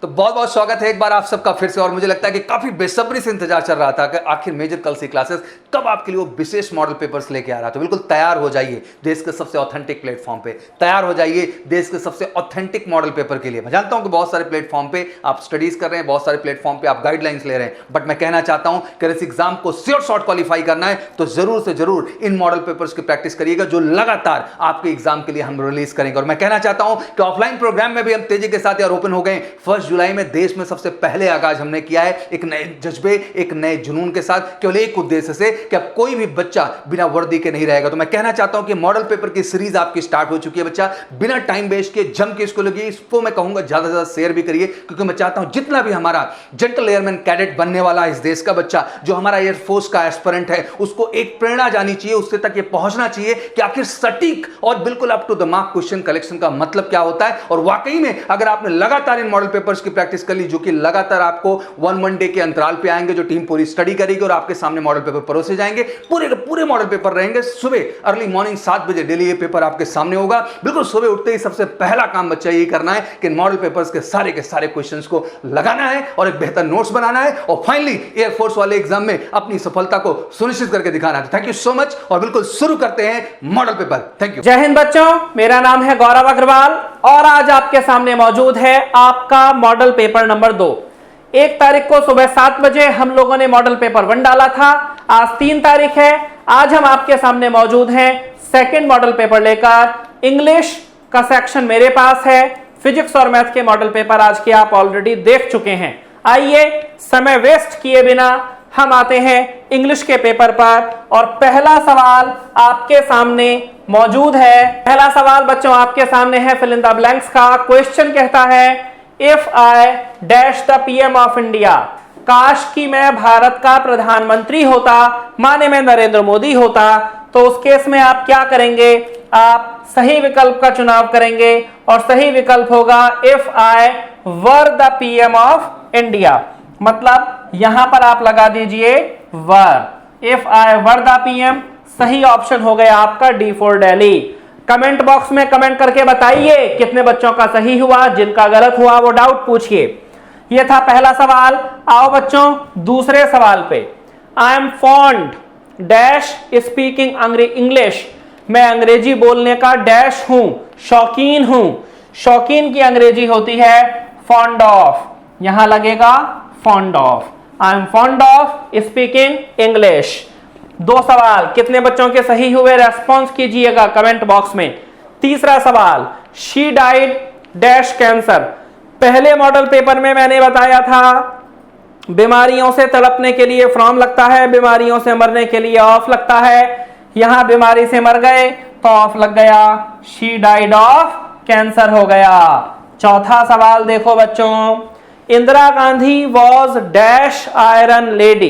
तो बहुत बहुत स्वागत है एक बार आप सबका फिर से। और मुझे लगता है कि काफी बेसब्री से इंतजार चल रहा था कि आखिर मेजर कल सी क्लासेस कब आपके लिए वो विशेष मॉडल पेपर्स लेके आ रहा था। बिल्कुल तैयार हो जाइए देश के सबसे ऑथेंटिक प्लेटफॉर्म पे, तैयार हो जाइए देश के सबसे ऑथेंटिक मॉडल पेपर के लिए। मैं जानता हूं कि बहुत सारे प्लेटफॉर्म पे आप स्टडीज कर रहे हैं, बहुत सारे प्लेटफॉर्म पे आप गाइडलाइंस ले रहे हैं, बट मैं कहना चाहता हूं कि इस एग्जाम को श्योर शॉर्ट क्वालिफाई करना है तो जरूर से जरूर इन मॉडल पेपर्स की प्रैक्टिस करिएगा जो लगातार आपके एग्जाम के लिए हम रिलीज करेंगे। और मैं कहना चाहता हूं कि ऑफलाइन प्रोग्राम में भी हम तेजी के साथ यार ओपन हो गए। 1 जुलाई में देश में सबसे पहले आगाज हमने किया है एक नए जज्बे, एक नए जुनून के साथ, केवल एक उद्देश्य से कि अब कोई भी बच्चा बिना वर्दी के नहीं रहेगा। तो मैं कहना चाहता हूं कि मॉडल पेपर की सीरीज आपकी स्टार्ट हो चुकी है। बच्चा बिना टाइम वेस्ट के जम के इसको लगी, इसको मैं कहूंगा ज्यादा से ज्यादा शेयर भी करिए, क्योंकि मैं चाहता हूं जितना भी हमारा जेंटल एयरमैन कैडेट बनने वाला है इस देश का बच्चा, जो हमारा एयरफोर्स का एस्पिरेंट है, उसको एक प्रेरणा जानी चाहिए, उससे तक ये पहुंचना चाहिए कि आखिर सटीक और बिल्कुल up to the mark question collection का मतलब क्या होता है। और वाकई में अगर आपने लगातार इन मॉडल पेपर्स की प्रैक्टिस कर ली, जो कि लगातार आपको 1 डे के अंतराल पे आएंगे, जो टीम पूरी स्टडी करेगी और आपके सामने मॉडल पेपर परोसे जाएंगे, पूरे के पूरे मॉडल पेपर रहेंगे। सुबह अर्ली मॉर्निंग 7 बजे डेली ये पेपर आपके सामने होगा। बिल्कुल सुबह उठते ही सबसे पहला काम बच्चा ये करना है कि मॉडल पेपर्स के सारे क्वेश्चंस को लगाना है और एक बेहतर नोट्स बनाना है और फाइनली एयरफोर्स वाले एग्जाम में अपनी सफलता को सुनिश्चित करके दिखाना है। थैंक यू सो मच और बिल्कुल शुरू करते हैं मॉडल पेपर। Thank you. जय हिंद बच्चों, मेरा नाम है गौरव अग्रवाल और आज आपके सामने मौजूद है आपका मॉडल पेपर नंबर 2। 1 तारीख को सुबह 7 बजे हम लोगों ने मॉडल पेपर 1 डाला था। आज 3 तारीख है। आज हम आपके सामने मौजूद हैं सेकंड मॉडल पेपर लेकर। इंग्लिश का सेक्शन मेरे पास है, फिजिक्स और मैथ के मॉडल पेपर आज के आप ऑलरेडी देख चुके हैं। आइए समय वेस्ट किए बिना हम आते हैं इंग्लिश के पेपर पर और पहला सवाल आपके सामने मौजूद है। पहला सवाल बच्चों आपके सामने है फिल इन द ब्लैंक्स का। क्वेश्चन कहता है if I dash the PM of India, काश कि मैं भारत का प्रधानमंत्री होता, माने मैं नरेंद्र मोदी होता, तो उस केस में आप क्या करेंगे? आप सही विकल्प का चुनाव करेंगे और सही विकल्प होगा if I were the PM of India. मतलब यहां पर आप लगा दीजिए were. If I were the PM सही ऑप्शन हो गया आपका D for Delhi. Comment box में कमेंट करके बताइए कितने बच्चों का सही हुआ, जिनका गलत हुआ वो डाउट पूछिए। यह था पहला सवाल। आओ बच्चों दूसरे सवाल पे। I am fond dash speaking English, मैं अंग्रेजी बोलने का डैश हूं, शौकीन हूं। शौकीन की अंग्रेजी होती है फॉन्ड ऑफ, यहां लगेगा fond of. I am fond of speaking English. 2 सवाल, कितने बच्चों के सही हुए रेस्पॉन्स कीजिएगा कमेंट बॉक्स में। तीसरा सवाल, शी डाइड डैश कैंसर। पहले मॉडल पेपर में मैंने बताया था बीमारियों से तड़पने के लिए फ्रॉम लगता है, बीमारियों से मरने के लिए ऑफ लगता है। यहां बीमारी से मर गए तो ऑफ लग गया, शी डाइड ऑफ कैंसर हो गया। चौथा सवाल देखो बच्चों, Indira Gandhi was dash iron lady.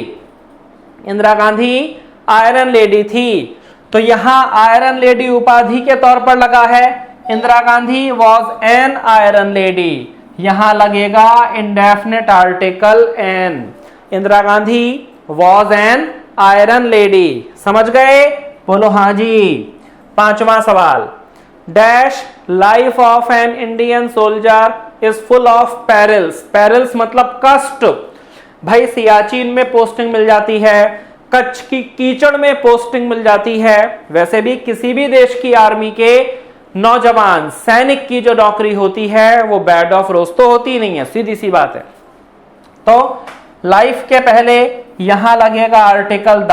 Indira Gandhi iron lady थी, तो यहां आयरन लेडी उपाधि के तौर पर लगा है। Indira Gandhi was an iron lady, यहां लगेगा indefinite article an. Indira Gandhi was an iron lady. समझ गए? बोलो हाँ जी। 5वां सवाल, dash life of an Indian soldier is full of perils. Perils मतलब कष्ट। भाई सियाचिन में पोस्टिंग मिल जाती है, कच्छ की कीचड़ में पोस्टिंग मिल जाती है। वैसे भी किसी भी देश की आर्मी के नौजवान सैनिक की जो नौकरी होती है वो बेड ऑफ रोज तो होती नहीं है, सीधी सी बात है। तो लाइफ के पहले यहां लगेगा आर्टिकल द।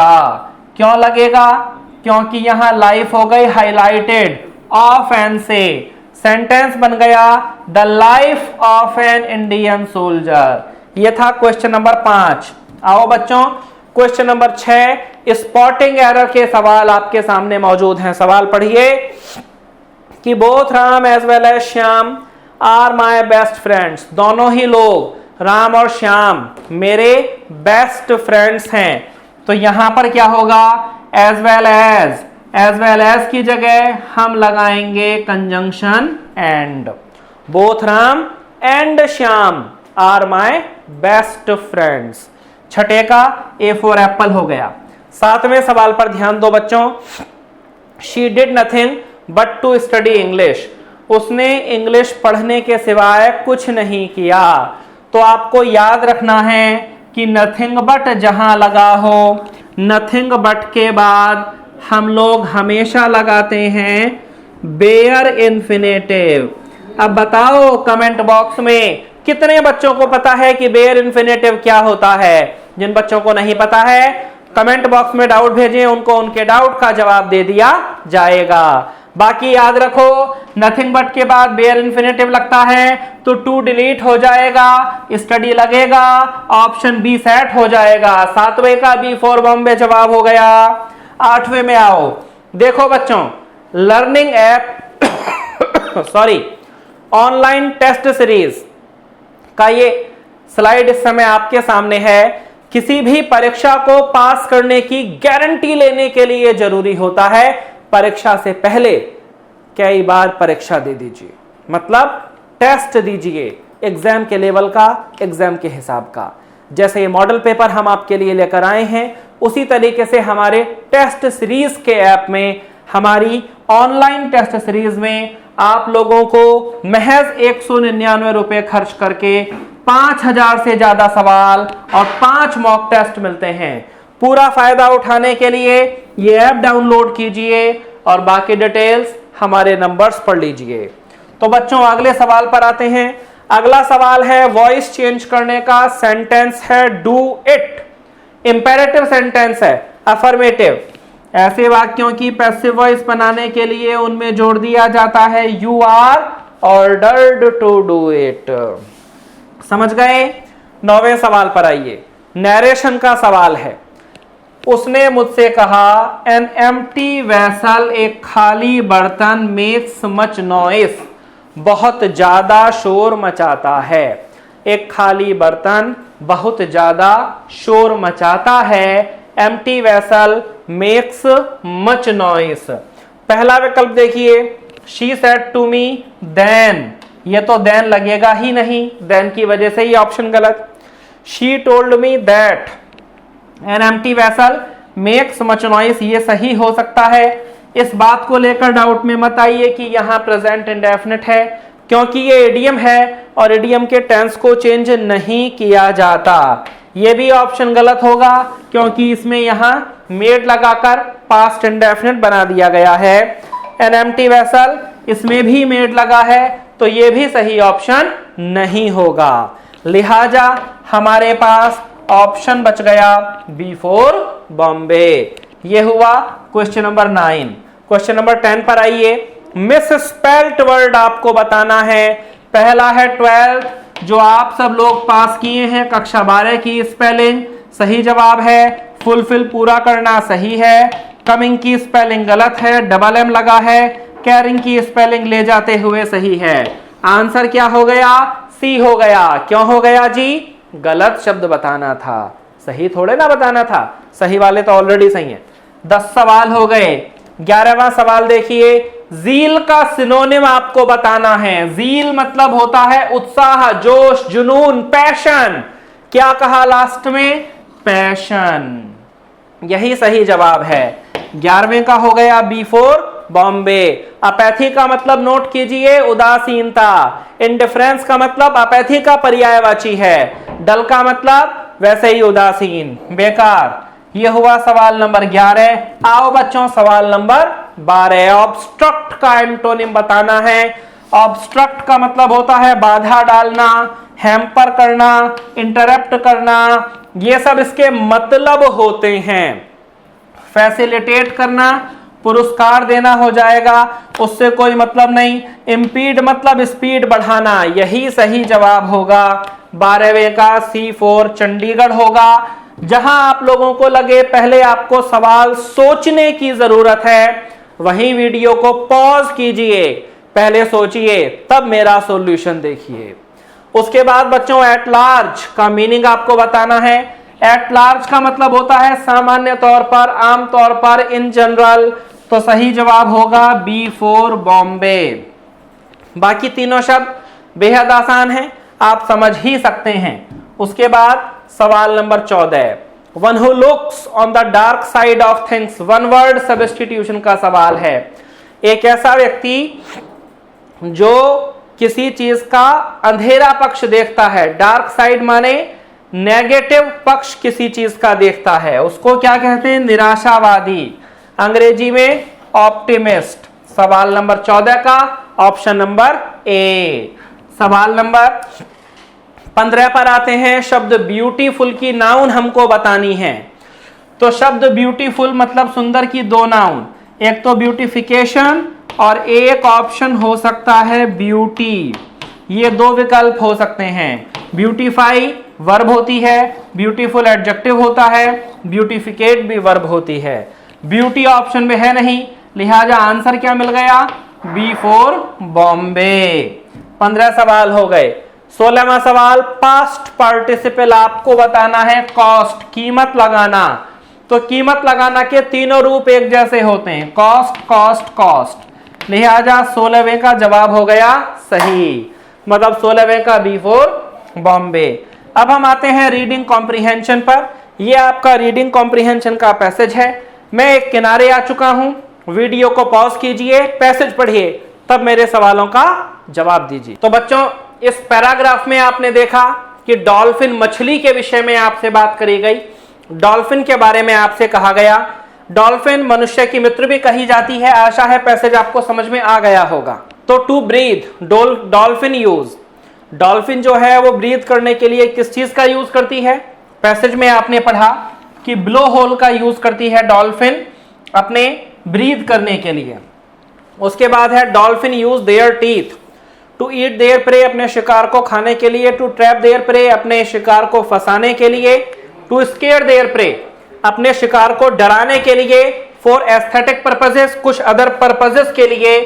क्यों लगेगा? क्योंकि यहां लाइफ हो गई हाईलाइटेड, ऑफ एन से सेंटेंस बन गया the life of an Indian soldier. यह था क्वेश्चन नंबर 5। आओ बच्चों क्वेश्चन नंबर 6, स्पॉटिंग एरर के सवाल आपके सामने मौजूद हैं। सवाल पढ़िए कि both Ram as well as Shyam are my best friends. दोनों ही लोग राम और श्याम मेरे बेस्ट फ्रेंड्स हैं। तो यहां पर क्या होगा? एज वेल एज की जगह हम लगाएंगे conjunction and. Both Ram and Shyam are my best friends. छठे का ए फॉर एप्पल हो गया। 7वें सवाल पर ध्यान दो बच्चों। She did nothing but to study English. उसने इंग्लिश पढ़ने के सिवाय कुछ नहीं किया। तो आपको याद रखना है कि नथिंग बट जहां लगा हो, नथिंग बट के बाद हम लोग हमेशा लगाते हैं बेयर इन्फिनेटिव। अब बताओ कमेंट बॉक्स में कितने बच्चों को पता है कि बेयर इन्फिनेटिव क्या होता है। जिन बच्चों को नहीं पता है कमेंट बॉक्स में डाउट भेजें, उनको उनके डाउट का जवाब दे दिया जाएगा। बाकी याद रखो नथिंग बट के बाद बेयर इन्फिनेटिव लगता है तो टू डिलीट हो जाएगा, स्टडी लगेगा, ऑप्शन बी सेट हो जाएगा। 7वें का बी फॉर बॉम्बे जवाब हो गया। 8वें में आओ, देखो बच्चों learning app sorry online test series का ये स्लाइड इस समय आपके सामने है। किसी भी परीक्षा को पास करने की गारंटी लेने के लिए जरूरी होता है परीक्षा से पहले कई बार परीक्षा दे दीजिए, मतलब टेस्ट दीजिए एग्जाम के लेवल का, एग्जाम के हिसाब का। जैसे ये मॉडल पेपर हम आपके लिए लेकर आए हैं उसी तरीके से हमारे टेस्ट सीरीज के ऐप में, हमारी ऑनलाइन टेस्ट सीरीज में आप लोगों को महज 199 रुपए खर्च करके 5000 से ज्यादा सवाल और 5 मॉक टेस्ट मिलते हैं। पूरा फायदा उठाने के लिए ये ऐप डाउनलोड कीजिए और बाकी डिटेल्स हमारे नंबर्स पर लीजिए। तो बच्चों अगले सवाल पर आते हैं। अगला सवाल है वॉइस चेंज करने का, सेंटेंस है डू इट, इंपेरेटिव सेंटेंस है, अफर्मेटिव। ऐसे वाक्यों की पैसिव वॉइस बनाने के लिए उनमें जोड़ दिया जाता है you are ordered to do it. समझ गए? 9वें सवाल पर आइए, नरेशन का सवाल है। उसने मुझसे कहा एन एम्प्टी वेसल, एक खाली बर्तन, मेक्स मच नॉइस, बहुत ज्यादा शोर मचाता है। एक खाली बर्तन बहुत ज्यादा शोर मचाता है। Empty vessel makes much noise. पहला विकल्प देखिए, she said to me then, ये तो देन लगेगा ही नहीं, देन की वजह से ही ऑप्शन गलत। She told me that an empty vessel makes much noise, ये सही हो सकता है। इस बात को लेकर डाउट में मत आइए कि यहां प्रेजेंट इंडेफिनिट है, क्योंकि ये इडियम है और इडियम के टेंस को चेंज नहीं किया जाता। ये भी ऑप्शन गलत होगा क्योंकि इसमें यहां मेड लगाकर पास्ट इंडेफिनिट बना दिया गया है। एन एम्प्टी वेसल, इसमें भी मेड लगा है तो ये भी सही ऑप्शन नहीं होगा। लिहाजा हमारे पास ऑप्शन बच गया बी फॉर बॉम्बे। ये हुआ क्वेश्चन नंबर 9। क्वेश्चन नंबर 10 पर आइए। मिस स्पेल्ट वर्ड आपको बताना है। पहला है 12th, जो आप सब लोग पास किए हैं कक्षा 12 की स्पेलिंग, सही जवाब है। फुलफिल पूरा करना सही है। कमिंग की स्पेलिंग गलत है, डबल एम लगा है। कैरिंग की स्पेलिंग ले जाते हुए सही है। आंसर क्या हो गया? सी हो गया। क्यों हो गया जी? गलत शब्द बताना था, सही थोड़े ना बताना था। सही वाले तो ऑलरेडी सही है। 10 सवाल हो गए। 11वां सवाल देखिए, जील का सिनोनिम आपको बताना है। जील मतलब होता है उत्साह, जोश, जुनून, पैशन। क्या कहा लास्ट में? पैशन। यही सही जवाब है। 11वें का हो गया बी फॉर बॉम्बे। अपैथी का मतलब नोट कीजिए, उदासीनता। इंडिफरेंस का मतलब अपैथी का पर्यायवाची है। डल का मतलब वैसे ही उदासीन, बेकार। यह हुआ सवाल नंबर 11। आओ बच्चों सवाल नंबर 12। ऑब्स्ट्रक्ट का एंटोनिम बताना है। ऑब्स्ट्रक्ट का मतलब होता है बाधा डालना, हैम्पर करना, इंटरप्ट करना, ये सब इसके मतलब होते हैं। फैसिलिटेट करना, पुरस्कार देना हो जाएगा, उससे कोई मतलब नहीं। इंपीड मतलब स्पीड बढ़ाना, यही सही जवाब होगा। 12वें का C4 चंडीगढ़ होगा। जहां आप लोगों को लगे पहले आपको सवाल सोचने की जरूरत है, वहीं वीडियो को पॉज कीजिए, पहले सोचिए, तब मेरा सॉल्यूशन देखिए। उसके बाद बच्चों एट लार्ज का मीनिंग आपको बताना है। एट लार्ज का मतलब होता है सामान्य तौर पर, आम तौर पर, इन जनरल। तो सही जवाब होगा बी फॉर बॉम्बे। बाकी तीनों शब्द बेहद आसान हैं, आप समझ ही सकते हैं। उसके बाद सवाल number 14, one who looks on the dark side of things, one word substitution का सवाल है। एक ऐसा व्यक्ति जो किसी चीज का अंधेरा पक्ष देखता है, डार्क साइड माने नेगेटिव पक्ष किसी चीज का देखता है, उसको क्या कहते हैं? निराशावादी, अंग्रेजी में ऑप्टिमिस्ट। सवाल नंबर 14 का ऑप्शन नंबर ए। सवाल नंबर 15 पर आते हैं। शब्द ब्यूटीफुल की नाउन हमको बतानी है। तो शब्द ब्यूटीफुल मतलब सुंदर की दो नाउन, एक तो ब्यूटिफिकेशन और एक ऑप्शन हो सकता है ब्यूटी। ये दो विकल्प हो सकते हैं। ब्यूटीफाई वर्ब होती है, ब्यूटीफुल एडजेक्टिव होता है, ब्यूटिफिकेट भी वर्ब होती है। ब्यूटी ऑप्शन में है नहीं, लिहाजा आंसर क्या मिल गया? B for Bombay. 15 सवाल हो गए। 16वां सवाल, पास्ट पार्टिसिपल आपको बताना है कॉस्ट, कीमत लगाना। तो कीमत लगाना के तीनों रूप एक जैसे होते हैं, कॉस्ट कॉस्ट कॉस्ट, लिहाजा 16वें का जवाब हो गया सही, मतलब 16वें का बी फॉर बॉम्बे। अब हम आते हैं रीडिंग कॉम्प्रिहेंशन पर। यह आपका रीडिंग कॉम्प्रिहेंशन का पैसेज है। मैं एक किनारे आ चुका हूं, वीडियो को पॉज कीजिए, पैसेज पढ़िए, तब मेरे सवालों का जवाब दीजिए। तो बच्चों, इस पैराग्राफ में आपने देखा कि डॉल्फिन मछली के विषय में आपसे बात करी गई, डॉल्फिन के बारे में आपसे कहा गया। डॉल्फिन मनुष्य की मित्र भी कही जाती है। आशा है पैसेज आपको समझ में आ गया होगा। तो to breathe dolphin use, dolphin जो है वो ब्रीथ करने के लिए किस चीज का यूज करती है? पैसेज में आपने पढ़ा कि ब्लो होल का यूज करती है डॉल्फिन अपने ब्रीथ करने के लिए। उसके बाद है dolphin use their teeth to eat their prey, अपने शिकार को खाने के लिए, टू ट्रैप देयर प्रे, अपने शिकार को फंसाने के लिए, टू स्केयर देयर प्रे, अपने शिकार को डराने के लिए, फॉर एस्थेटिक पर्पसेस, कुछ अदर पर्पसेस के लिए।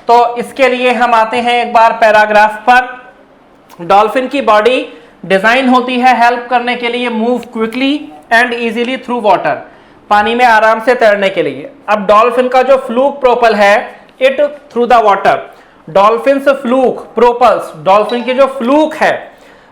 तो इसके लिए हम आते हैं एक बार पैराग्राफ पर। डॉल्फिन की बॉडी डिजाइन होती है हेल्प करने के लिए move quickly and easily through water, पानी में आराम से तैरने के लिए। अब डॉल्फिन का जो फ्लूक प्रोपल है it through the water, dolphin से फ्लूक प्रोपल्स, डॉल्फिन की जो फ्लूक है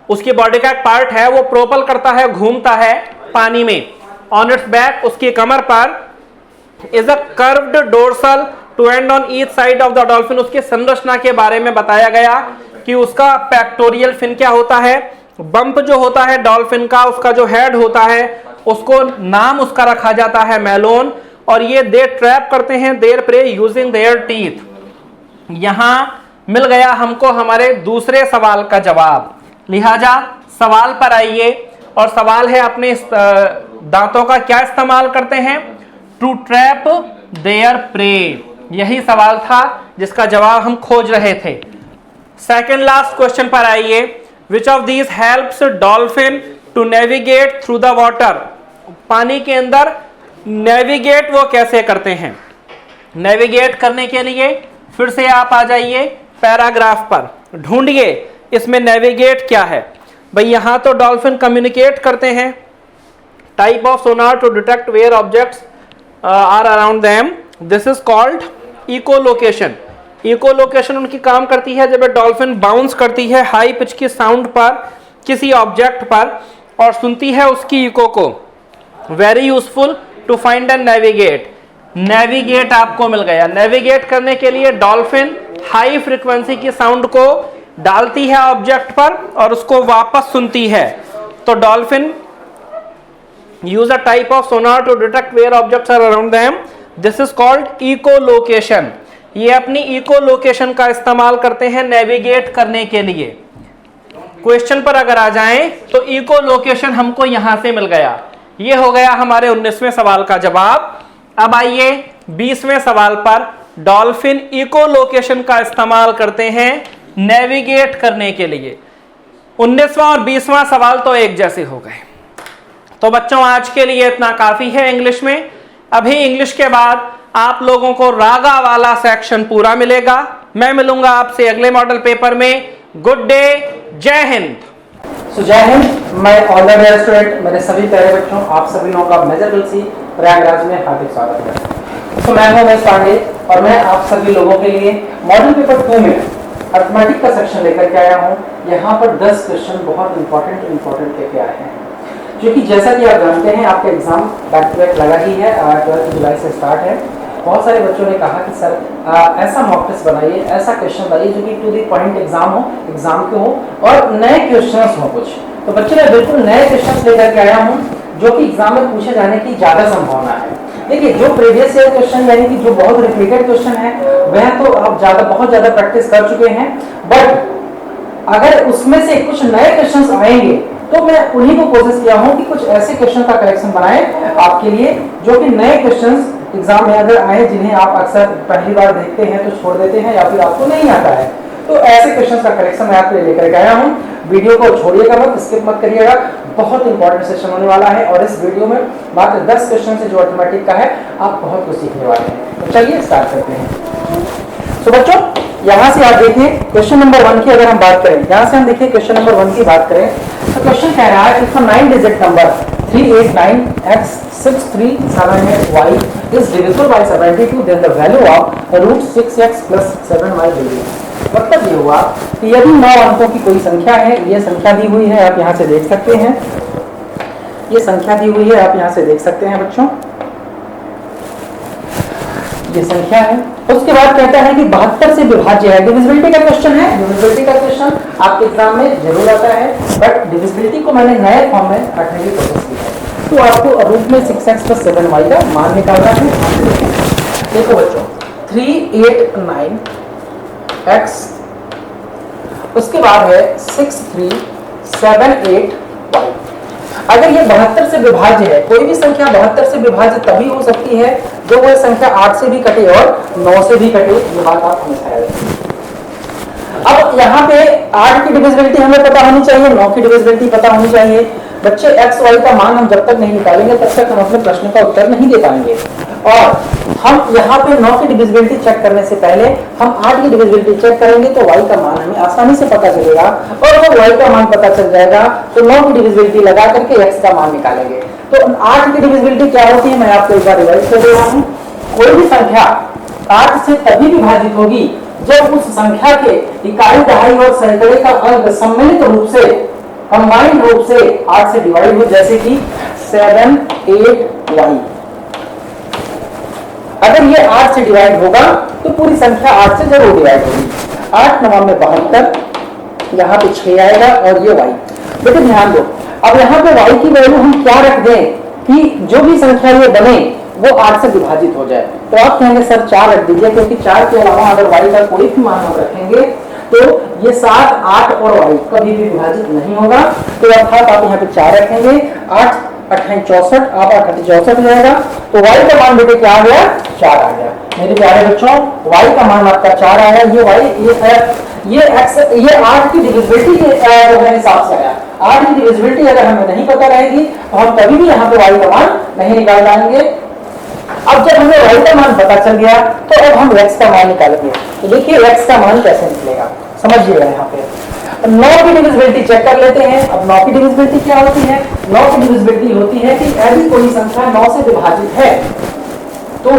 उसकी बॉडी का एक पार्ट है, वो प्रोपल करता है, घूमता है पानी में। ऑन इट्स बैक, उसकी कमर पर is a curved dorsal to end on each side of the dolphin. उसकी संरचना के बारे में बताया गया कि उसका पेक्टोरियल फिन क्या होता है, बम्प जो होता है डॉल्फिन का, उसका जो हेड होता है उसको नाम उसका रखा जाता है मेलोन, और ये दे ट्रैप करते हैं there pray using their teeth. यहां मिल गया हमको हमारे दूसरे सवाल का जवाब। लिहाजा सवाल पर आइए, और सवाल है अपने दांतों का क्या इस्तेमाल करते हैं? टू ट्रैप देयर प्रे, यही सवाल था जिसका जवाब हम खोज रहे थे। सेकंड लास्ट क्वेश्चन पर आइए। Which of these helps dolphin to navigate through the water, पानी के अंदर नेविगेट वो कैसे करते हैं? नेविगेट करने के लिए फिर से आप आ जाइए पैराग्राफ पर, ढूंढिए इसमें नेविगेट क्या है। भाई यहां तो डॉल्फिन कम्युनिकेट करते हैं, type of sonar to detect where objects are around them, this is called echolocation. Echolocation उनकी काम करती है जब डॉल्फिन बाउंस करती है हाई पिच की साउंड पर किसी ऑब्जेक्ट पर और सुनती है उसकी इको को। Very useful to find and navigate, navigate आपको मिल गया। नेविगेट करने के लिए डॉल्फिन हाई फ्रीक्वेंसी की साउंड को डालती है ऑब्जेक्ट पर और उसको वापस सुनती है। तो dolphin use a type of sonar to detect where objects are around them, this is called echolocation. ये अपनी इकोलोकेशन का इस्तेमाल करते हैं नेविगेट करने के लिए। क्वेश्चन पर अगर आ जाएं तो इकोलोकेशन हमको यहां से मिल गया। ये हो गया हमारे 19वें सवाल का जवाब। अब आइए 20वें सवाल पर। डॉल्फिन इकोलोकेशन का इस्तेमाल करते हैं नेविगेट करने के लिए। 19वां और 20वां सवाल तो एक जैसे हो गए। तो बच्चों आज के लिए इतना काफी है इंग्लिश में। अभी इंग्लिश के बाद आप लोगों को रागा वाला सेक्शन पूरा मिलेगा। मैं मिलूंगा आपसे अगले मॉडल पेपर में। गुड डे, जय हिंद। जय हिंद। मैं ऑल द बेस्ट स्टूडेंट, मेरे सभी प्यारे बच्चों, आप सभी लोगों का मेजर तुलसी प्रयागराज में हार्दिक स्वागत है। तो मैं हूं उमेश पांडे और मैं आप सभी लोगों के लिए मॉडल पेपर 2 में अर्थमेटिक का सेक्शन लेकर के आया हूं। यहाँ पर 10 क्वेश्चन बहुत इंपॉर्टेंट लेके आए हैं, क्योंकि जैसा कि आप जानते हैं आपका एग्जाम बैक टू बैक लगा ही है, 12 जुलाई से स्टार्ट है बहुत सारे बच्चों ने कहा कि सर ऐसा मॉक टेस्ट बनाइए, ऐसा क्वेश्चन बनाइए जो कि टू द पॉइंट एग्जाम हो, एग्जाम के हो और नए क्वेश्चंस हो कुछ। तो बच्चों मैं बिल्कुल नए क्वेश्चंस लेकर के आया हूँ जो कि एग्जाम में पूछे जाने की ज्यादा संभावना है। देखिए जो प्रीवियस ईयर क्वेश्चन यानी कि जो बहुत रिपीटेड क्वेश्चन है वह तो आप बहुत ज्यादा प्रैक्टिस कर चुके हैं, बट अगर उसमें से कुछ नए क्वेश्चंस आएंगे तो मैं उन्हीं को कोशिश किया हूं कि कुछ ऐसे क्वेश्चन का कलेक्शन बनाए आपके लिए जो कि नए क्वेश्चंस एग्जाम में अगर आए जिन्हें आप अक्सर पहली बार देखते हैं तो छोड़ देते हैं या फिर आपको नहीं आता है। तो ऐसे क्वेश्चंस का कलेक्शन मैं आपके लिए लेकर के आया हूं। वीडियो को छोड़िएगा मत, स्किप मत करिएगा, बहुत इंपॉर्टेंट सेशन होने वाला है और इस वीडियो में मात्र 10 क्वेश्चन से जो अर्थमेटिक का है आप बहुत कुछ सीखने वाले हैं। तो चलिए स्टार्ट करते हैं। तो बच्चों यहाँ से आप देखिए क्वेश्चन नंबर 1 की अगर हम बात करें, यहाँ से हम देखिए क्वेश्चन नंबर 1 की बात करें तो क्वेश्चन कह रहा है if 9 digit number 389x 637y is divisible by 72 then the value of root 6x plus 7y will be। मतलब ये हुआ कि यदि 9 अंकों की कोई संख्या है, ये संख्या दी हुई है आप यहाँ से देख सकते हैं, ये संख्या दी हुई है आप यहाँ से देख सकते हैं बच्चों, ये संख्या है। उसके बाद कहता है कि 72 से विभाज्य है। डिविजिबिलिटी का क्वेश्चन है, डिविजिबिलिटी का क्वेश्चन आपके एग्जाम में जरूर आता है, बट डिविजिबिलिटी को मैंने नए फॉर्म में रखने की कोशिश की है। तो आपको रूट में 6x plus 7y का मान निकालना है। देखो बच्चों 389x, उसके बाद है 6378y। अगर ये 72 से विभाज्य है, कोई भी संख्या 72 से विभाज्य तभी हो सकती है जो वह संख्या 8 से भी कटे और 9 से भी कटे। ये बात आप हमेशा याद रखें। अब यहाँ पे 8 की डिविजिबिलिटी हमें पता होनी चाहिए, 9 की डिविजिबिलिटी पता होनी चाहिए। बच्चे x y का मान हम जब तक नहीं निकालेंगे तब तक हम अपने प्रश्न का उत्तर नहीं दे पाएंगे। और हम यहाँ पे 9 की डिविजिबिलिटी चेक करने से पहले हम 8 की डिविजिबिलिटी चेक करेंगे तो y का मान हमें आसानी से पता चलेगा, और जब y का मान पता चल जाएगा तो 9 की डिविजिबिलिटी लगा करके x का मान निकालेंगे। तो 8 की डिविजिबिलिटी क्या होती है मैं आपको एक बार रिवाइज कर दे रहा हूँ। कोई भी संख्या 8 से तभी विभाजित होगी जब उस संख्या के इकाई, दहाई और सैकड़े का अंक सम्मिलित रूप से, कंबाइंड रूप से 8 से डिवाइड हो, जैसे कि 7 8y। अगर ये 8 से डिवाइड होगा तो पूरी संख्या 8 से जरूर डिवाइड होगी। 8 9 में 72, यहाँ पे 6 आएगा और ये y। बेटे ध्यान दो, अब यहाँ पे y की वैल्यू हम क्या रख दें कि जो भी संख्या ये बने वो 8 से विभाजित हो जाए। तो आप कहेंगे सर 4 रख दीजिए, क्योंकि 4 के अलावा अगर y का कोई भी मान हम रखेंगे तो ये 7 8 और y कभी भी विभाजित नहीं होगा। तो अर्थात आप यहाँ पे 4 रखेंगे, 8 8 64, आप 8 64 हो जाएगा। तो y का मान बेटे क्या आ गया? 4 आ गया। मेरे प्यारे बच्चों y का मान आपका 4 आया। ये y ये x ये 8 की डिविजिबिलिटी के हिसाब से आया। 8 की डिविजिबिलिटी अगर हमें नहीं पता रहेगी तो हम कभी भी यहाँ पे y का मान नहीं निकाल पाएंगे। अब जब हमें y का मान पता चल गया तो अब हम x का मान निकालेंगे। तो देखिए x का मान कैसे निकलेगा, समझिएगा। यहाँ पे 9 की डिविजिबिलिटी चेक कर लेते हैं। अब 9 की डिविजिबिलिटी क्या होती है? 9 की डिविजिबिलिटी होती है कि यदि कोई संख्या 9 से विभाजित है तो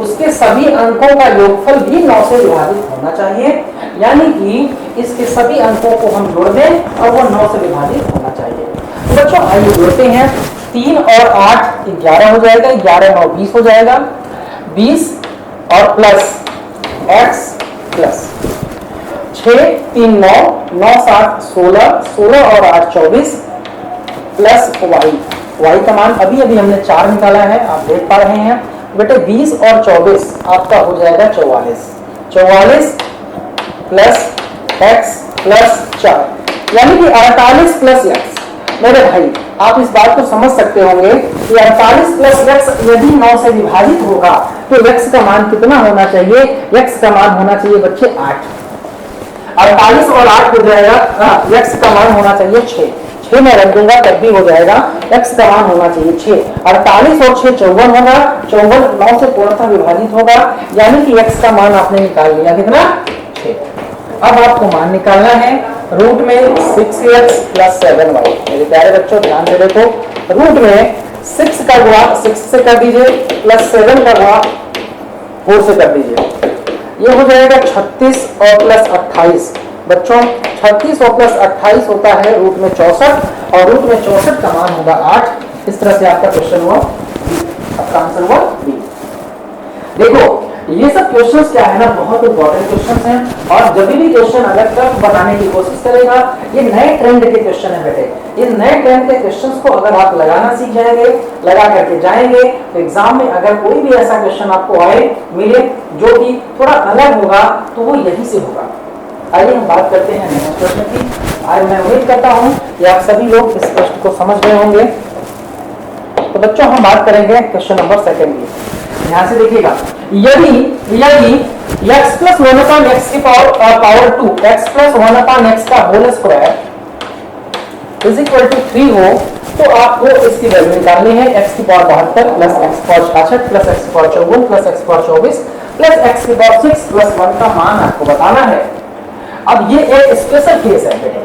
उसके सभी अंकों का योगफल भी 9 से विभाजित होना चाहिए, यानी कि इसके सभी अंकों को हम जोड़ दें और वो 9 से विभाजित होना चाहिए। तो बच्चों आइए जोड़ते हैं। 3 और 8 11 हो जाएगा, 11 9 20 हो जाएगा, 20 और प्लस x प्लस 6 3 9 9 7 16 16 और 8 24 प्लस y का मान अभी अभी हमने 4 निकाला है, आप देख पा रहे हैं बेटे। 20 और 24 आपका हो जाएगा 44 44 प्लस x प्लस 4 यानी कि 48 प्लस x। मेरे भाई आप इस बात को समझ सकते होंगे कि 48 प्लस x यदि 9 से विभाजित होगा तो x का मान कितना होना चाहिए? x का मान होना चाहिए बच्चे 8। 48 और 8 हो जाएगा, x का मान होना चाहिए 6 में रख दूंगा तब भी हो जाएगा। x का मान होना चाहिए 6। 48 और 6 54 होगा, 54 9 से पूर्णतः विभाजित होगा, यानी कि x का मान आपने निकाल लिया कितना? 6। अब आपको मान निकालना है रूट में 6x प्लस 7y। मेरे प्यारे बच्चों ध्यान से देखो, रूट में 6 का गुणा 6 से कर दीजिए प्लस 7 का गुणा 4 से कर दीजिए। ये हो जाएगा 36 और प्लस 28। बच्चों 36 और प्लस 28 होता है रूट में 64, और रूट में 64 का मान होगा 8। इस तरह से आपका क्वेश्चन हुआ, आपका आंसर हुआ बी। देखो ये सब क्वेश्चंस क्या है ना, बहुत इंपॉर्टेंट क्वेश्चंस हैं और जब भी क्वेश्चन अगर टफ बनाने की कोशिश करेगा, ये नए ट्रेंड के क्वेश्चन है बेटे। ये नए ट्रेंड के क्वेश्चंस को अगर आप लगाना सीख जाएंगे, लगा करके जाएंगे, तो एग्जाम में अगर कोई भी ऐसा क्वेश्चन आपको आए मिले जो कि थोड़ा अलग होगा, तो वो यही से होगा। आइए हम बात करते हैं नेक्स्ट प्रश्न की। आज मैं उम्मीद करता हूं कि आप सभी लोग इस प्रश्न को समझ गए होंगे। तो बच्चों हम बात करेंगे क्वेश्चन नंबर 2 की। ध्यान से देखिएगा, यदि x प्लस 1 अपॉन x की power 2 x plus 1 upon x का whole square is equal to 3 हो, तो आपको इसकी वैल्यू निकालनी है। x की पावर 72 प्लस x की पावर 66 प्लस x की पावर 54 प्लस x की पावर 24 प्लस x की पावर 6 प्लस 1 का मान आपको बताना है। अब ये एक स्पेशल केस है बेटे,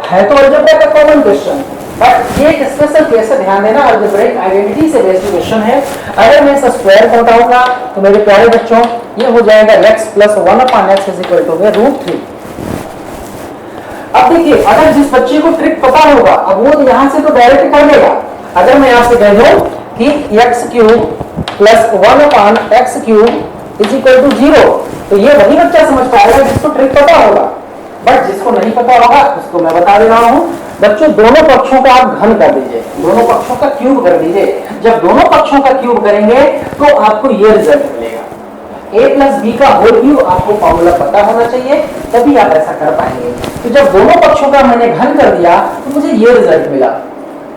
है तो अलजेब्रा का कॉमन क्वेश्चन, बट ये एक स्पेशल केस है। ध्यान देना, अलजेब्रिक आइडेंटिटी से बेस्ड क्वेश्चन है। अगर मैं इसका स्क्वायर को हटाऊंगा तो मेरे प्यारे बच्चों ये हो जाएगा x plus 1 upon x is equal to √3। अब देखिए, अगर जिस बच्चे को ट्रिक पता होगा, अब वो यहां से तो डायरेक्ट कर देगा। अगर मैं यहां से कह दूं कि x cube plus 1 upon x cube is equal to 0, तो ये वही बच्चा समझ पाएगा जिसको ट्रिक पता होगा। बट जिसको नहीं पता होगा उसको मैं बता दे रहा हूं बच्चों, दोनों पक्षों का आप घन कर दीजिए, दोनों पक्षों का क्यूब कर दीजिए। जब दोनों पक्षों का क्यूब करेंगे तो आपको ये रिजल्ट मिलेगा। a प्लस बी का होल क्यूब, आपको फॉर्मूला पता होना चाहिए, तभी आप ऐसा कर पाएंगे। तो जब दोनों पक्षों का मैंने घन कर दिया तो मुझे ये रिजल्ट मिला।